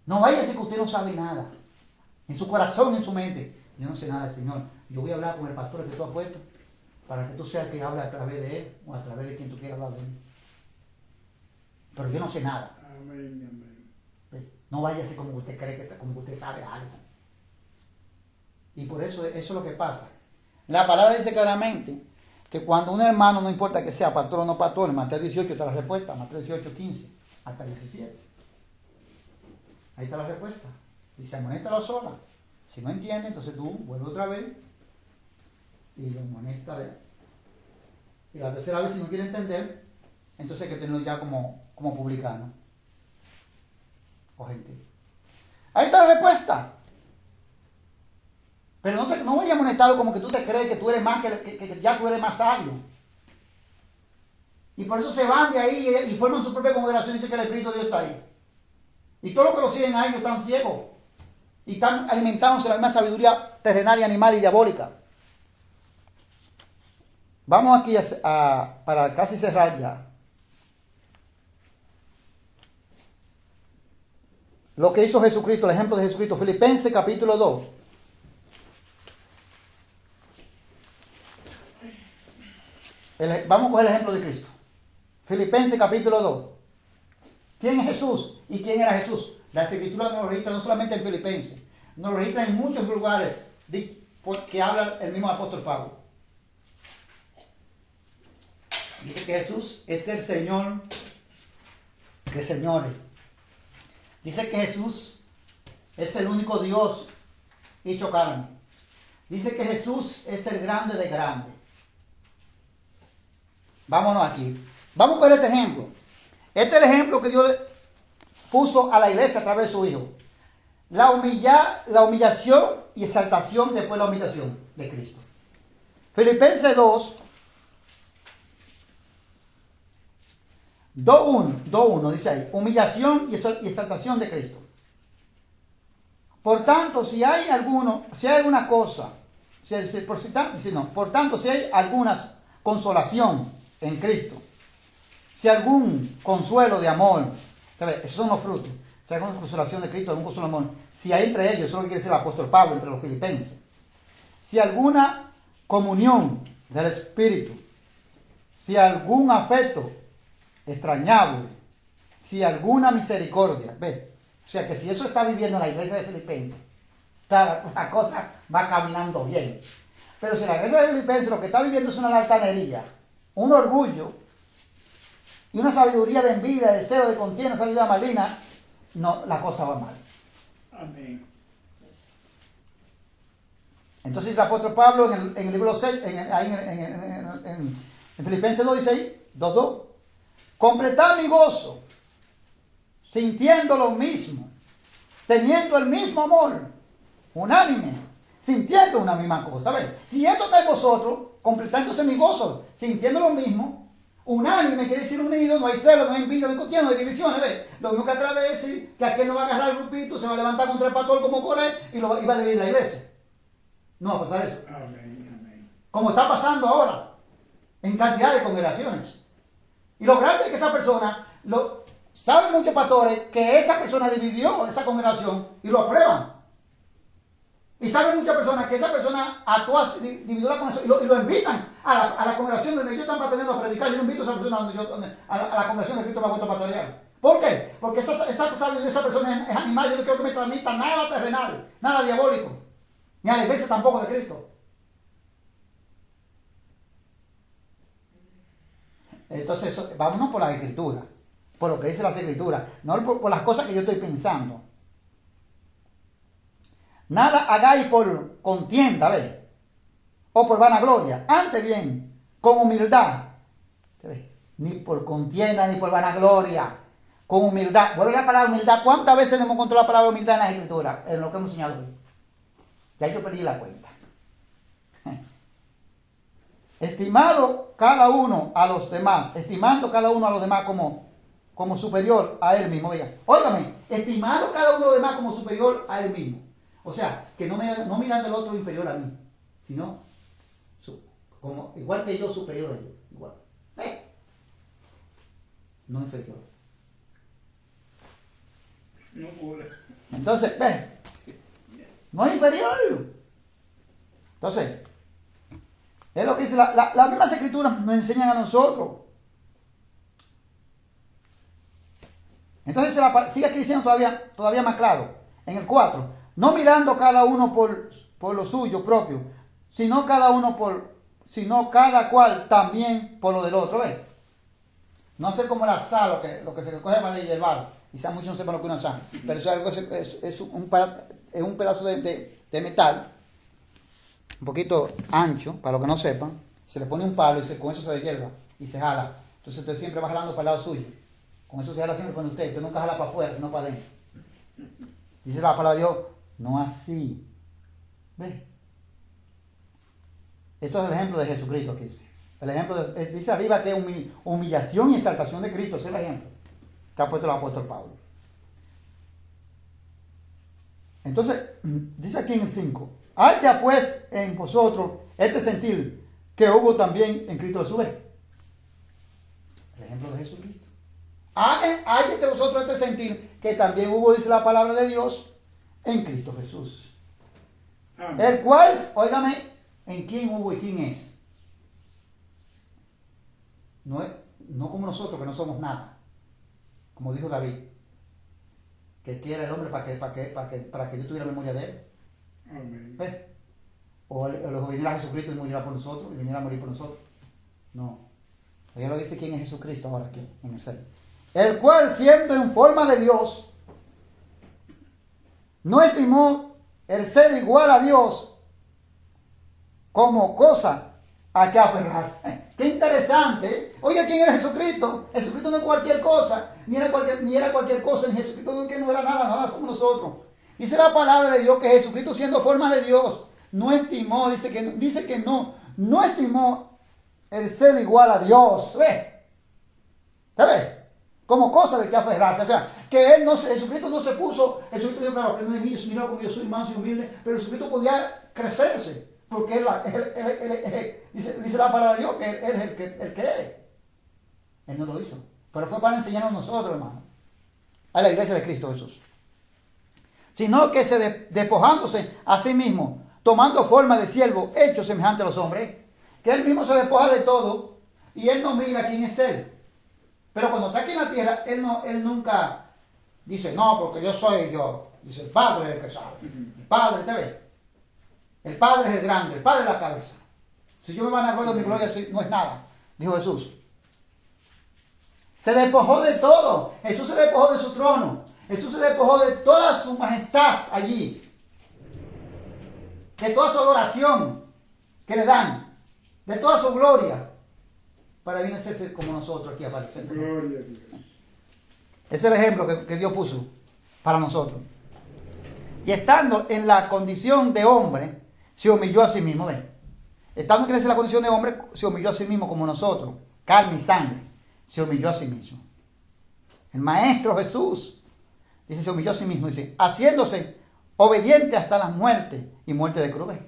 S1: No vaya a decir que usted no sabe nada. En su corazón, en su mente. Yo no sé nada, Señor. Yo voy a hablar con el pastor que tú has puesto para que tú seas el que hable a través de él o a través de quien tú quieras hablar de él. Pero yo no sé nada.
S2: Amén, amén.
S1: No vaya a ser como usted cree como usted sabe algo. Y por eso es lo que pasa. La palabra dice claramente que cuando un hermano, no importa que sea pastor o no pastor, en Mateo 18 está la respuesta, Mateo 18, 15 hasta 17. Ahí está la respuesta. Dice, amonéstalo sola. Si no entiende, entonces tú vuelve otra vez y lo amonesta de él. Y la tercera vez, si no quiere entender, entonces hay que tenerlo ya como publicano o gentil. Ahí está la respuesta. Pero no vayas a amonestarlo como que tú te crees que tú eres más, que ya tú eres más sabio. Y por eso se van de ahí y forman su propia congregación y dicen que el Espíritu de Dios está ahí. Y todos los que lo siguen a ellos están ciegos. Y están alimentándose de la misma sabiduría terrenal y animal y diabólica. Vamos aquí para casi cerrar ya. Lo que hizo Jesucristo, el ejemplo de Jesucristo. Filipenses capítulo 2. Vamos a coger el ejemplo de Cristo. Filipenses capítulo 2. ¿Quién es Jesús y quién era Jesús? Las escrituras nos lo registran no solamente en Filipenses, nos lo registran en muchos lugares que habla el mismo apóstol Pablo. Dice que Jesús es el Señor de señores. Dice que Jesús es el único Dios hecho carne. Dice que Jesús es el grande de grande. Vámonos aquí. Vamos a ver este ejemplo. Este es el ejemplo que Dios puso a la iglesia a través de su Hijo. La humillación y exaltación después de la humillación de Cristo. Filipenses 2:1 dice ahí. Humillación y exaltación de Cristo. Por tanto, si hay alguna cosa, por tanto, si hay alguna consolación en Cristo, si algún consuelo de amor, esos son los frutos, si hay alguna consolación de Cristo, algún consuelo de amor, si hay entre ellos, eso es lo que quiere decir el apóstol Pablo entre los filipenses, si alguna comunión del Espíritu, si algún afecto extrañable, si alguna misericordia, ve, o sea que si eso está viviendo en la iglesia de Filipenses, la cosa va caminando bien. Pero si la iglesia de Filipenses lo que está viviendo es una altanería, un orgullo y una sabiduría de envidia, de deseo, de contienda, sabiduría maligna, no, la cosa va mal.
S2: Amén.
S1: Entonces el apóstol Pablo en el libro 6, en Filipenses 2 dice ahí, 2:2, completad mi gozo, sintiendo lo mismo, teniendo el mismo amor, unánime, sintiendo una misma cosa. ¿Ven? Si esto está en vosotros, completándose mi gozo, sintiendo lo mismo, unánime quiere decir unido, no hay celo, no hay envidia, no hay contienda, no hay divisiones. ¿Ven? Lo mismo que acaba de decir que aquel no va a agarrar el grupito, se va a levantar contra el pastor como Coré y va a dividir la iglesia. No va a pasar eso.
S2: Amén.
S1: Como está pasando ahora en cantidad de congregaciones. Y lo grande es que esa persona, saben muchos pastores que esa persona dividió esa congregación y lo aprueban. Y saben muchas personas que esa persona actuó así, dividió la congregación y lo invitan a la congregación donde ellos están pastoreando a predicar. Yo no invito a esa persona a la congregación de Cristo me ha vuelto a pastorear. ¿Por qué? Porque esa persona es animal. Yo no quiero que me transmita nada terrenal, nada diabólico. Ni a la iglesia tampoco de Cristo. Entonces, vámonos por las escrituras, por lo que dice las escrituras, no por las cosas que yo estoy pensando. Nada hagáis por contienda, ¿ves? O por vanagloria. Antes bien, con humildad. ¿Ves? Ni por contienda, ni por vanagloria. Con humildad. Vuelve la palabra humildad. ¿Cuántas veces hemos encontrado la palabra humildad en la escritura? En lo que hemos enseñado hoy. Ya yo perdí la cuenta. Estimado cada uno a los demás. Estimando cada uno a los demás como superior a él mismo. Óigame, estimado cada uno a los demás como superior a él mismo. O sea, que no mirando al otro inferior a mí, sino como igual que yo superior a ellos. Igual. No inferior.
S2: No pude.
S1: Entonces, no es inferior. Entonces, es lo que dice las mismas escrituras nos enseñan a nosotros. Entonces sigue aquí diciendo todavía más claro. En el 4, no mirando cada uno por lo suyo propio, sino cada cual también por lo del otro. ¿Ves? No hacer como la sal, lo que se coge para hierbar. Quizás muchos no sepan lo que es una sal, pero eso es algo es un pedazo de metal, un poquito ancho, para los que no sepan. Se le pone un palo y con eso se hierba y se jala. Entonces usted siempre va jalando para el lado suyo. Con eso se jala siempre con usted nunca jala para afuera, sino para adentro. Dice la palabra de Dios, no así. ¿Ves? Esto es el ejemplo de Jesucristo aquí. El ejemplo dice arriba que es humillación y exaltación de Cristo. Ese es el ejemplo que ha puesto el apóstol Pablo. Entonces, dice aquí en el 5. Haya pues en vosotros este sentir que hubo también en Cristo Jesús. El ejemplo de Jesucristo. Haya entre vosotros este sentir que también hubo, dice la palabra de Dios, en Cristo Jesús.
S2: Amén.
S1: El cual, óigame, ¿en quién hubo y quién es? No como nosotros, que no somos nada. Como dijo David, que quiera el hombre para que Dios tuviera memoria de él.
S2: Amén.
S1: ¿Ves? O viniera Jesucristo y muriera por nosotros, y viniera a morir por nosotros. No. Ella lo dice quién es Jesucristo ahora aquí, en el ser. El cual, siendo en forma de Dios, no estimó el ser igual a Dios como cosa a que aferrarse. Qué interesante. Oiga, ¿quién era Jesucristo? Jesucristo no es cualquier cosa, ni era cualquier cosa, ni Jesucristo no era nada como nosotros. Dice la palabra de Dios que Jesucristo, siendo forma de Dios, no estimó, dice que no estimó el ser igual a Dios. ¿Ve? ¿Sabes? Como cosa de que aferrarse. O sea, que Jesucristo no se puso, Jesucristo dijo, claro, aprende de mí, mira como yo soy manso y humilde, pero Jesucristo podía crecerse, porque dice la palabra de Dios que Él es el que es. Él no lo hizo, pero fue para enseñarnos a nosotros, hermano, a la iglesia de Cristo Jesús. Sino que despojándose a sí mismo, tomando forma de siervo, hecho semejante a los hombres, que Él mismo se despoja de todo, y Él no mira quién es Él. Pero cuando está aquí en la tierra, Él nunca dice, no, porque yo soy yo. Dice, el Padre es el que sabe. El Padre, ¿te ves? El Padre es el grande, el Padre es la cabeza. Si yo me van a gloria, mi gloria no es nada, dijo Jesús. Se despojó de todo. Jesús se despojó de su trono. Jesús se despojó de toda su majestad allí. De toda su adoración que le dan. De toda su gloria. Para venir a hacerse como nosotros aquí aparecemos.
S2: Gloria a Dios.
S1: Ese es el ejemplo que Dios puso para nosotros. Y estando en la condición de hombre, se humilló a sí mismo. ¿Ven? Estando en la condición de hombre, se humilló a sí mismo como nosotros. Carne y sangre. Se humilló a sí mismo. El Maestro Jesús, dice, se humilló a sí mismo. Dice, haciéndose obediente hasta la muerte y muerte de cruz. ¿Ven?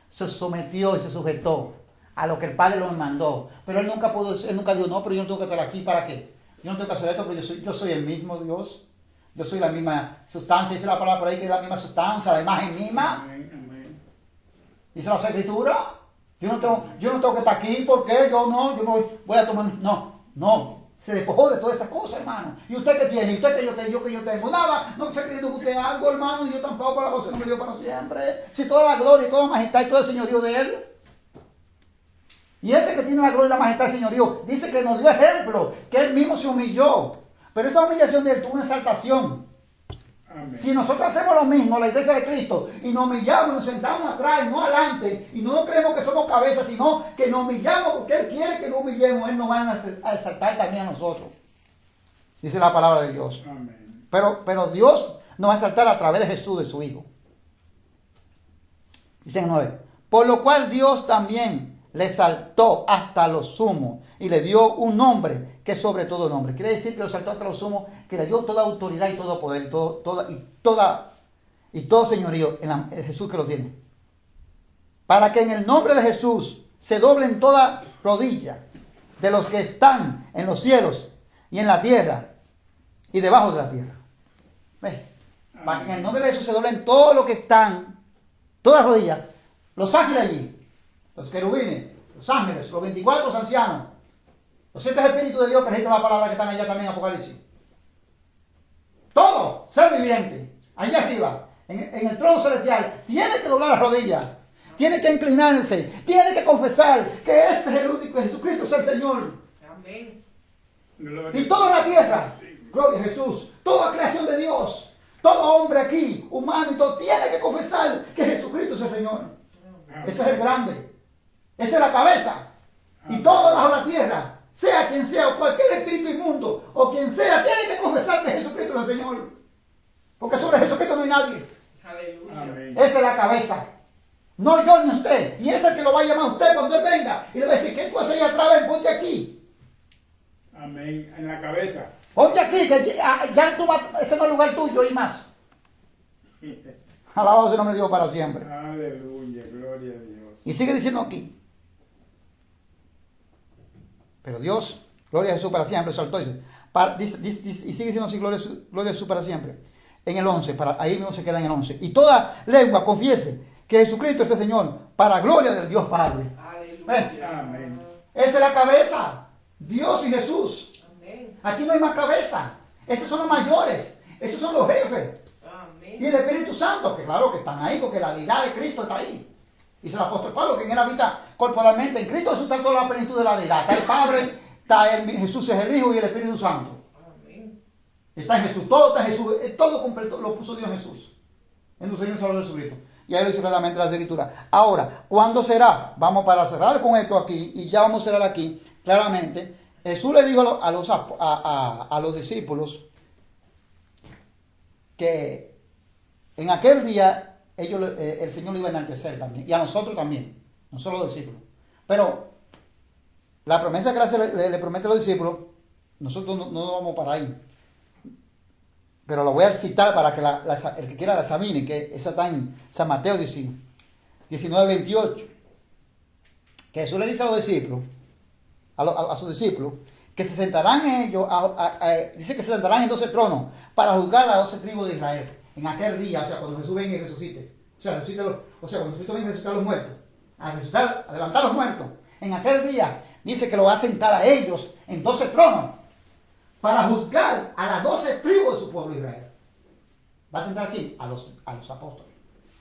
S1: Se sometió y se sujetó a lo que el Padre lo mandó. Pero él nunca dijo, no, pero yo no tengo que estar aquí, ¿para qué? Yo no tengo que hacer esto, pero yo soy el mismo Dios. Yo soy la misma sustancia, dice la palabra por ahí que es la misma sustancia, la imagen misma.
S2: Amén, amén.
S1: Dice la Escritura. Yo no tengo que estar aquí, porque yo voy a tomar. No. Se despojó de todas esas cosas, hermano. ¿Y usted qué tiene? ¿Y usted que yo tengo? Nada. No sé queriendo que usted algo, hermano, y yo tampoco, la voz no me dio para siempre. Si toda la gloria, toda la majestad y todo el señorío de él. Y ese que tiene la gloria y la majestad del señorío, dice que nos dio ejemplo, que él mismo se humilló. Pero esa humillación de él tuvo una exaltación.
S2: Amén.
S1: Si nosotros hacemos lo mismo, la iglesia de Cristo, y nos humillamos, nos sentamos atrás, no adelante, y no creemos que somos cabezas, sino que nos humillamos porque Él quiere que nos humillemos, Él nos va a exaltar también a nosotros. Dice la palabra de Dios.
S2: Amén.
S1: Pero Dios nos va a exaltar a través de Jesús, de su Hijo. Dice en 9. Por lo cual Dios también le exaltó hasta lo sumo y le dio un nombre que es sobre todo nombre. Quiere decir que lo exaltó hasta lo sumo, que le dio toda autoridad y todo poder, y todo señorío en Jesús que lo tiene. Para que en el nombre de Jesús se doblen toda rodilla de los que están en los cielos y en la tierra y debajo de la tierra. ¿Ves? Para que en el nombre de Jesús se doblen todos los que están, todas rodillas, los ángeles allí, los querubines, los ángeles, los 24 ancianos, los 7 espíritus de Dios que registran la palabra que están allá también en Apocalipsis. Todo ser viviente, allá arriba, en el trono celestial, tiene que doblar las rodillas, tiene que inclinarse, tiene que confesar que este es el único, que Jesucristo es el Señor.
S3: Amén.
S2: Gloria
S1: Y toda la tierra, gloria a Jesús, toda creación de Dios, todo hombre aquí, humano y todo, tiene que confesar que Jesucristo es el Señor. Ese es el grande, esa es la cabeza. Y todo bajo la tierra, sea quien sea, o cualquier espíritu inmundo, o quien sea, tiene que confesar que Jesucristo es el Señor. Porque sobre Jesucristo no hay nadie.
S3: Aleluya.
S2: Amén.
S1: Esa es la cabeza. No yo ni usted. Y ese que lo va a llamar a usted cuando él venga. Y le va a decir, ¿qué tú haces ahí atrás? Ven, ponte aquí.
S2: Amén. En la cabeza.
S1: Ponte aquí, que ya tú ese no es el lugar tuyo y más. Alabado sea el nombre de Dios para siempre.
S2: Aleluya, gloria a Dios.
S1: Y sigue diciendo aquí. Pero Dios, gloria a Jesús para siempre, exaltó. Dice, y sigue diciendo así, gloria a Jesús para siempre. En el 11, ahí no se queda en el 11. Y toda lengua confiese que Jesucristo es el Señor, para gloria del Dios Padre.
S3: Aleluya.
S2: Amén.
S1: Esa es la cabeza, Dios y Jesús.
S3: Amén.
S1: Aquí no hay más cabeza. Esos son los mayores, esos son los jefes. Y el Espíritu Santo, que claro que están ahí, porque la deidad de Cristo está ahí. Dice el apóstol Pablo que en él habita corporalmente. En Cristo Jesús está toda la plenitud de la deidad. Está el Padre, Jesús es el Hijo y el Espíritu Santo.
S3: Amén.
S1: Está en Jesús, todo está en Jesús, todo completo lo puso Dios en Jesús. En tu Señor Salvador Jesucristo. Y ahí lo dice claramente la Escritura. Ahora, ¿cuándo será? Vamos para cerrar con esto aquí, y ya vamos a cerrar aquí, claramente. Jesús le dijo a los discípulos que en aquel día el Señor lo iba a enaltecer también, y a nosotros también, no solo los discípulos. Pero la promesa que le promete a los discípulos, nosotros no vamos para ahí. Pero lo voy a citar para que el que quiera la examine, que esa está en San Mateo 19:28. Que Jesús le dice a los discípulos, a sus discípulos, que se sentarán ellos, dice que se sentarán en 12 tronos para juzgar a las 12 tribus de Israel. En aquel día, o sea, cuando Jesús venga y resucite. Cuando Jesús venga a resucitar a los muertos, a levantar a los muertos. En aquel día, dice que lo va a sentar a ellos en 12 tronos para juzgar a las 12 tribus de su pueblo Israel. Va a sentar aquí a los apóstoles.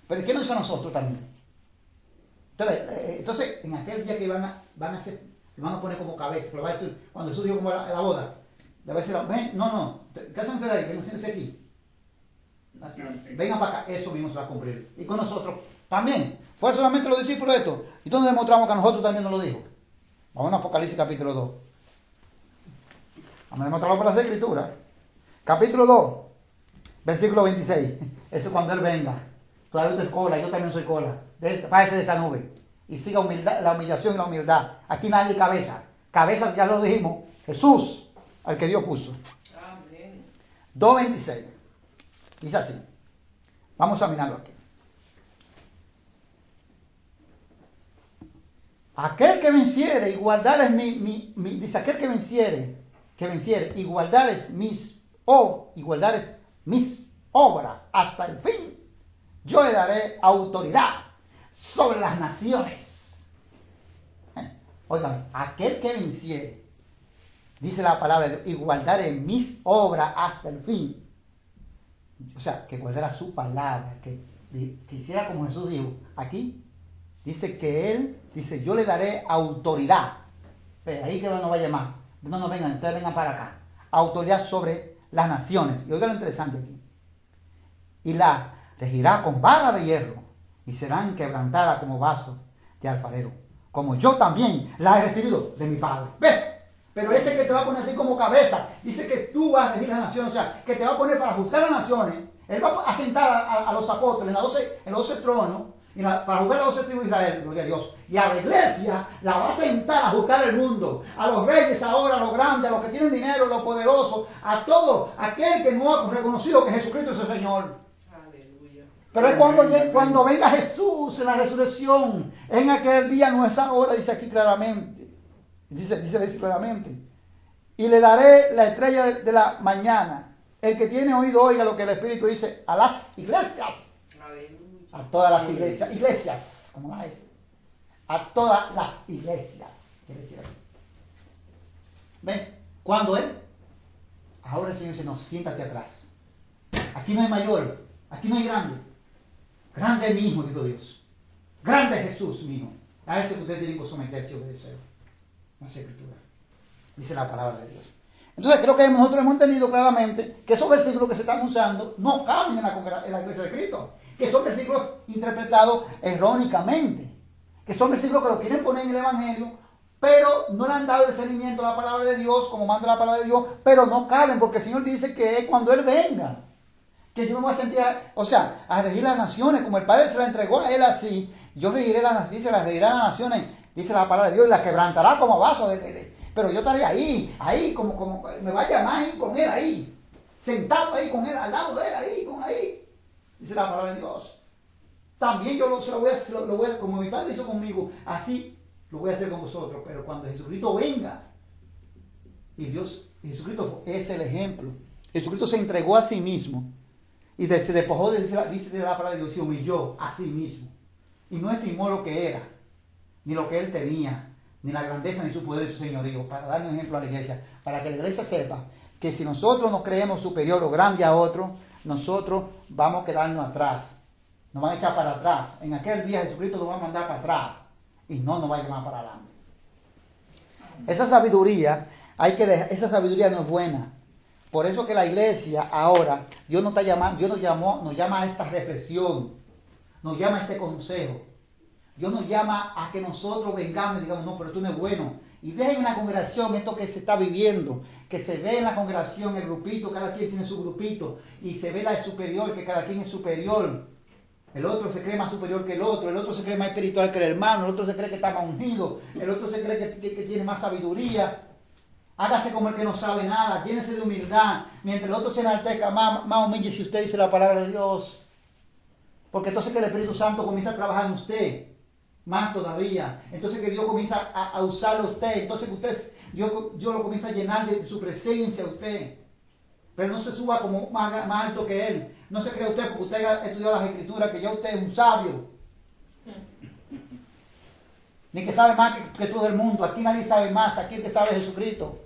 S1: Pero ¿qué nos hizo a nosotros también? Entonces, en aquel día que van a poner como cabeza, lo va a decir, cuando Jesús dijo como la boda, le va a decir, ven, no, ¿qué hacen ustedes ahí? Vengan, siéntense aquí. Vengan para acá, eso mismo se va a cumplir. Y con nosotros también. Fue solamente los discípulos esto. Y entonces demostramos que a nosotros también nos lo dijo. Vamos a Apocalipsis capítulo 2. Vamos a demostrarlo por las escrituras. Capítulo 2, versículo 26. Eso es cuando Él venga. Todavía usted es cola, yo también soy cola. Páese de esa nube. Y siga la humillación y la humildad. Aquí nadie cabeza. Cabeza, ya lo dijimos. Jesús, al que Dios puso.
S3: Amén.
S1: 2:26. Dice así. Vamos a mirarlo aquí. Aquel que venciere y guardares dice aquel que venciere y guardares mis obras hasta el fin, yo le daré autoridad sobre las naciones. Oigan, aquel que venciere, dice la palabra de Dios, y guardare mis obras hasta el fin. O sea, que guardara su palabra, que hiciera como Jesús dijo. Aquí dice que Él, dice, yo le daré autoridad. Pero ahí que no va a llamar. No, vengan, ustedes vengan para acá. Autoridad sobre las naciones. Y oigan lo interesante aquí. Y la regirá con vara de hierro, y serán quebrantadas como vasos de alfarero, como yo también la he recibido de mi Padre. ¿Ves? Pero ese que te va a poner a ti como cabeza, dice que tú vas a regir las naciones, o sea, que te va a poner para juzgar las naciones. Él va a sentar a los apóstoles en los 12 tronos, para juzgar a las 12 tribus de Israel, gloria a Dios. Y a la iglesia la va a sentar a juzgar el mundo. A los reyes ahora, a los grandes, a los que tienen dinero, a los poderosos, a todo aquel que no ha reconocido que Jesucristo es el Señor.
S3: Aleluya.
S1: Pero es cuando venga Jesús en la resurrección, en aquel día, no es ahora, dice aquí claramente. Dice claramente. Y le daré la estrella de la mañana. El que tiene oído, oiga lo que el Espíritu dice a las iglesias.
S3: Aleluya.
S1: A todas las iglesias, como la es. A todas las iglesias. Quiere decir así. ¿Ven? ¿Cuándo Él? Ahora el Señor dice, no, siéntate atrás. Aquí no hay mayor, aquí no hay grande. Grande es mi hijo, dijo Dios. Grande es Jesús, mi hijo. A ese que ustedes tienen que someterse y obedecer. La escritura. Dice la palabra de Dios. Entonces creo que nosotros hemos entendido claramente que esos versículos que se están usando no caben en la iglesia de Cristo. Que son versículos interpretados errónicamente. Que son versículos que lo quieren poner en el Evangelio, pero no le han dado el discernimiento a la palabra de Dios, como manda la palabra de Dios, pero no caben, porque el Señor dice que es cuando Él venga. Que yo me voy a sentir, a regir las naciones, como el Padre se la entregó a él así. Yo regiré las naciones, dice, las regirá las naciones, dice la palabra de Dios, y la quebrantará como vaso. Pero yo estaré ahí, como me va a llamar ahí con él ahí. Sentado ahí con él, al lado de él ahí. Dice la palabra de Dios. También yo lo voy a, como mi Padre hizo conmigo, así lo voy a hacer con vosotros. Pero cuando Jesucristo venga, y Jesucristo es el ejemplo. Jesucristo se entregó a sí mismo. Y se despojó, dice la palabra de Dios, se humilló a sí mismo. Y no estimó lo que era, ni lo que él tenía, ni la grandeza, ni su poder, ni su señorío. Para darle un ejemplo a la iglesia. Para que la iglesia sepa que si nosotros nos creemos superior o grande a otro, nosotros vamos a quedarnos atrás. Nos van a echar para atrás. En aquel día Jesucristo nos va a mandar para atrás. Y no nos va a llamar para adelante. Esa sabiduría, esa sabiduría no es buena. Por eso que la iglesia ahora, Dios nos llama a esta reflexión, nos llama a este consejo. Dios nos llama a que nosotros vengamos y digamos, no, pero tú no es bueno. Y dejen en la congregación esto que se está viviendo, que se ve en la congregación el grupito, cada quien tiene su grupito, y se ve la superior, que cada quien es superior. El otro se cree más superior que el otro se cree más espiritual que el hermano, el otro se cree que está más ungido, el otro se cree que tiene más sabiduría. Hágase como el que no sabe nada, llénese de humildad, mientras el otro se enaltezca, más humille si usted dice la palabra de Dios. Porque entonces que el Espíritu Santo comienza a trabajar en usted, más todavía. Entonces que Dios comienza a usarlo a usted, entonces que Dios lo comienza a llenar de su presencia a usted. Pero no se suba como más alto que Él. No se cree usted porque usted ha estudiado las Escrituras, que ya usted es un sabio. Ni que sabe más que todo el mundo. Aquí nadie sabe más, aquí el que sabe es Jesucristo.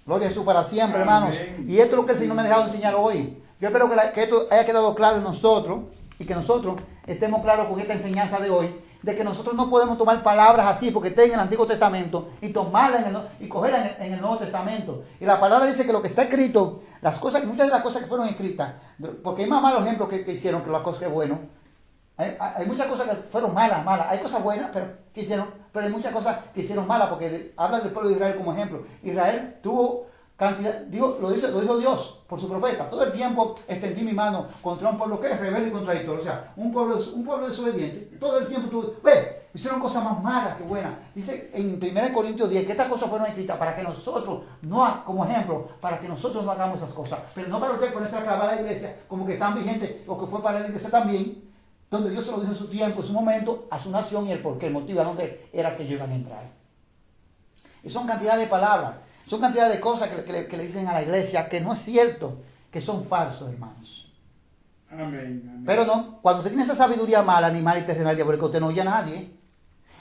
S1: Gloria a Jesús para siempre, hermanos. Y esto es lo que el Señor me ha dejado enseñar hoy. Yo espero que esto haya quedado claro en nosotros y que nosotros estemos claros con esta enseñanza de hoy, de que nosotros no podemos tomar palabras así porque estén en el Antiguo Testamento y tomarlas y cogerlas en el Nuevo Testamento. Y la palabra dice que lo que está escrito, muchas de las cosas que fueron escritas, porque hay más malos ejemplos que hicieron que las cosas que buenos. Hay muchas cosas que fueron malas. Hay cosas buenas que hicieron, pero hay muchas cosas que hicieron malas, porque habla del pueblo de Israel como ejemplo. Israel tuvo cantidad, lo dijo Dios por su profeta. Todo el tiempo extendí mi mano contra un pueblo que es rebelde y contradictorio. O sea, un pueblo desobediente. Todo el tiempo hicieron cosas más malas que buenas. Dice en 1 Corintios 10 que estas cosas fueron escritas para que nosotros, como ejemplo, para que nosotros no hagamos esas cosas. Pero no para usted ponerse a clavar a la iglesia como que están vigentes o que fue para la iglesia también, donde Dios se lo dijo en su tiempo, en su momento, a su nación y el porqué, el motivo a dónde era que ellos iban a entrar. Y son cantidad de palabras, son cantidad de cosas que le dicen a la iglesia que no es cierto, que son falsos, hermanos.
S2: Amén.
S1: Pero no, cuando usted tiene esa sabiduría mala, animal y terrenal, porque usted no oye a nadie,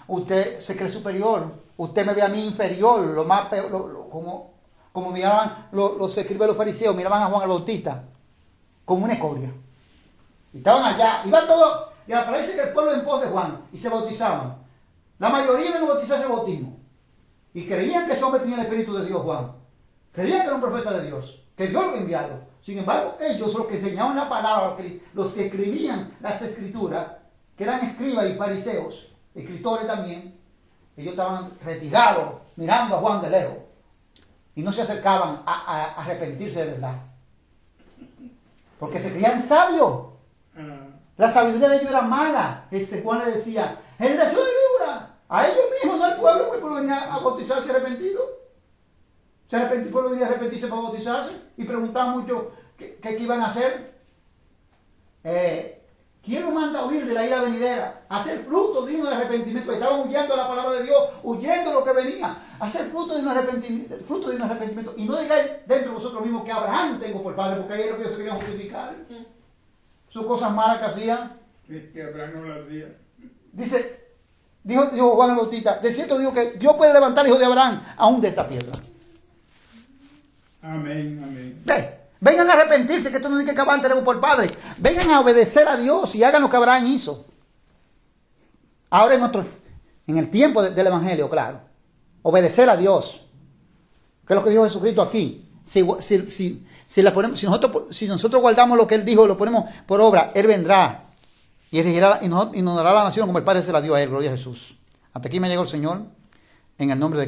S1: usted se cree superior, usted me ve a mí inferior, lo más peor, como miraban los escribas de los fariseos, miraban a Juan el Bautista, como una escoria. Y estaban allá, iban todos, y aparece que el pueblo en pos de Juan, y se bautizaban. La mayoría iban a bautizarse el bautismo. Y creían que ese hombre tenía el Espíritu de Dios, Juan. Creían que era un profeta de Dios, que Dios lo había enviado. Sin embargo, ellos, los que enseñaban la palabra, los que escribían las escrituras, que eran escribas y fariseos, escritores también, ellos estaban retirados, mirando a Juan de lejos. Y no se acercaban a arrepentirse de verdad. Porque se creían sabios. La sabiduría de ellos era mala. Juan le decía, generación de víbora, a ellos mismos, no al pueblo, que el pueblo venía a bautizarse arrepentido. El pueblo venía a arrepentirse para bautizarse y preguntaban mucho qué iban a hacer. ¿Quién lo manda a huir de la ira venidera? Hacer fruto digno de arrepentimiento. Estaban huyendo de la palabra de Dios, huyendo de lo que venía. Hacer fruto digno de arrepentimiento. Y no digáis dentro de vosotros mismos que Abraham tengo por padre, porque ahí es lo que ellos se querían justificar. Son cosas malas que hacían.
S2: Que Abraham no lo hacía.
S1: Dijo Juan el Bautista, de cierto digo que Dios puede levantar al hijo de Abraham aún de esta piedra.
S2: Amén.
S1: Vengan a arrepentirse, que esto no es que Abraham tenemos por padre. Vengan a obedecer a Dios y hagan lo que Abraham hizo. Ahora en el tiempo del Evangelio, claro. Obedecer a Dios. Que es lo que dijo Jesucristo aquí. Si nosotros guardamos lo que Él dijo, lo ponemos por obra, Él vendrá y regirá y nos dará la nación como el Padre se la dio a Él. Gloria a Jesús. Hasta aquí me llegó el Señor, en el nombre de Cristo.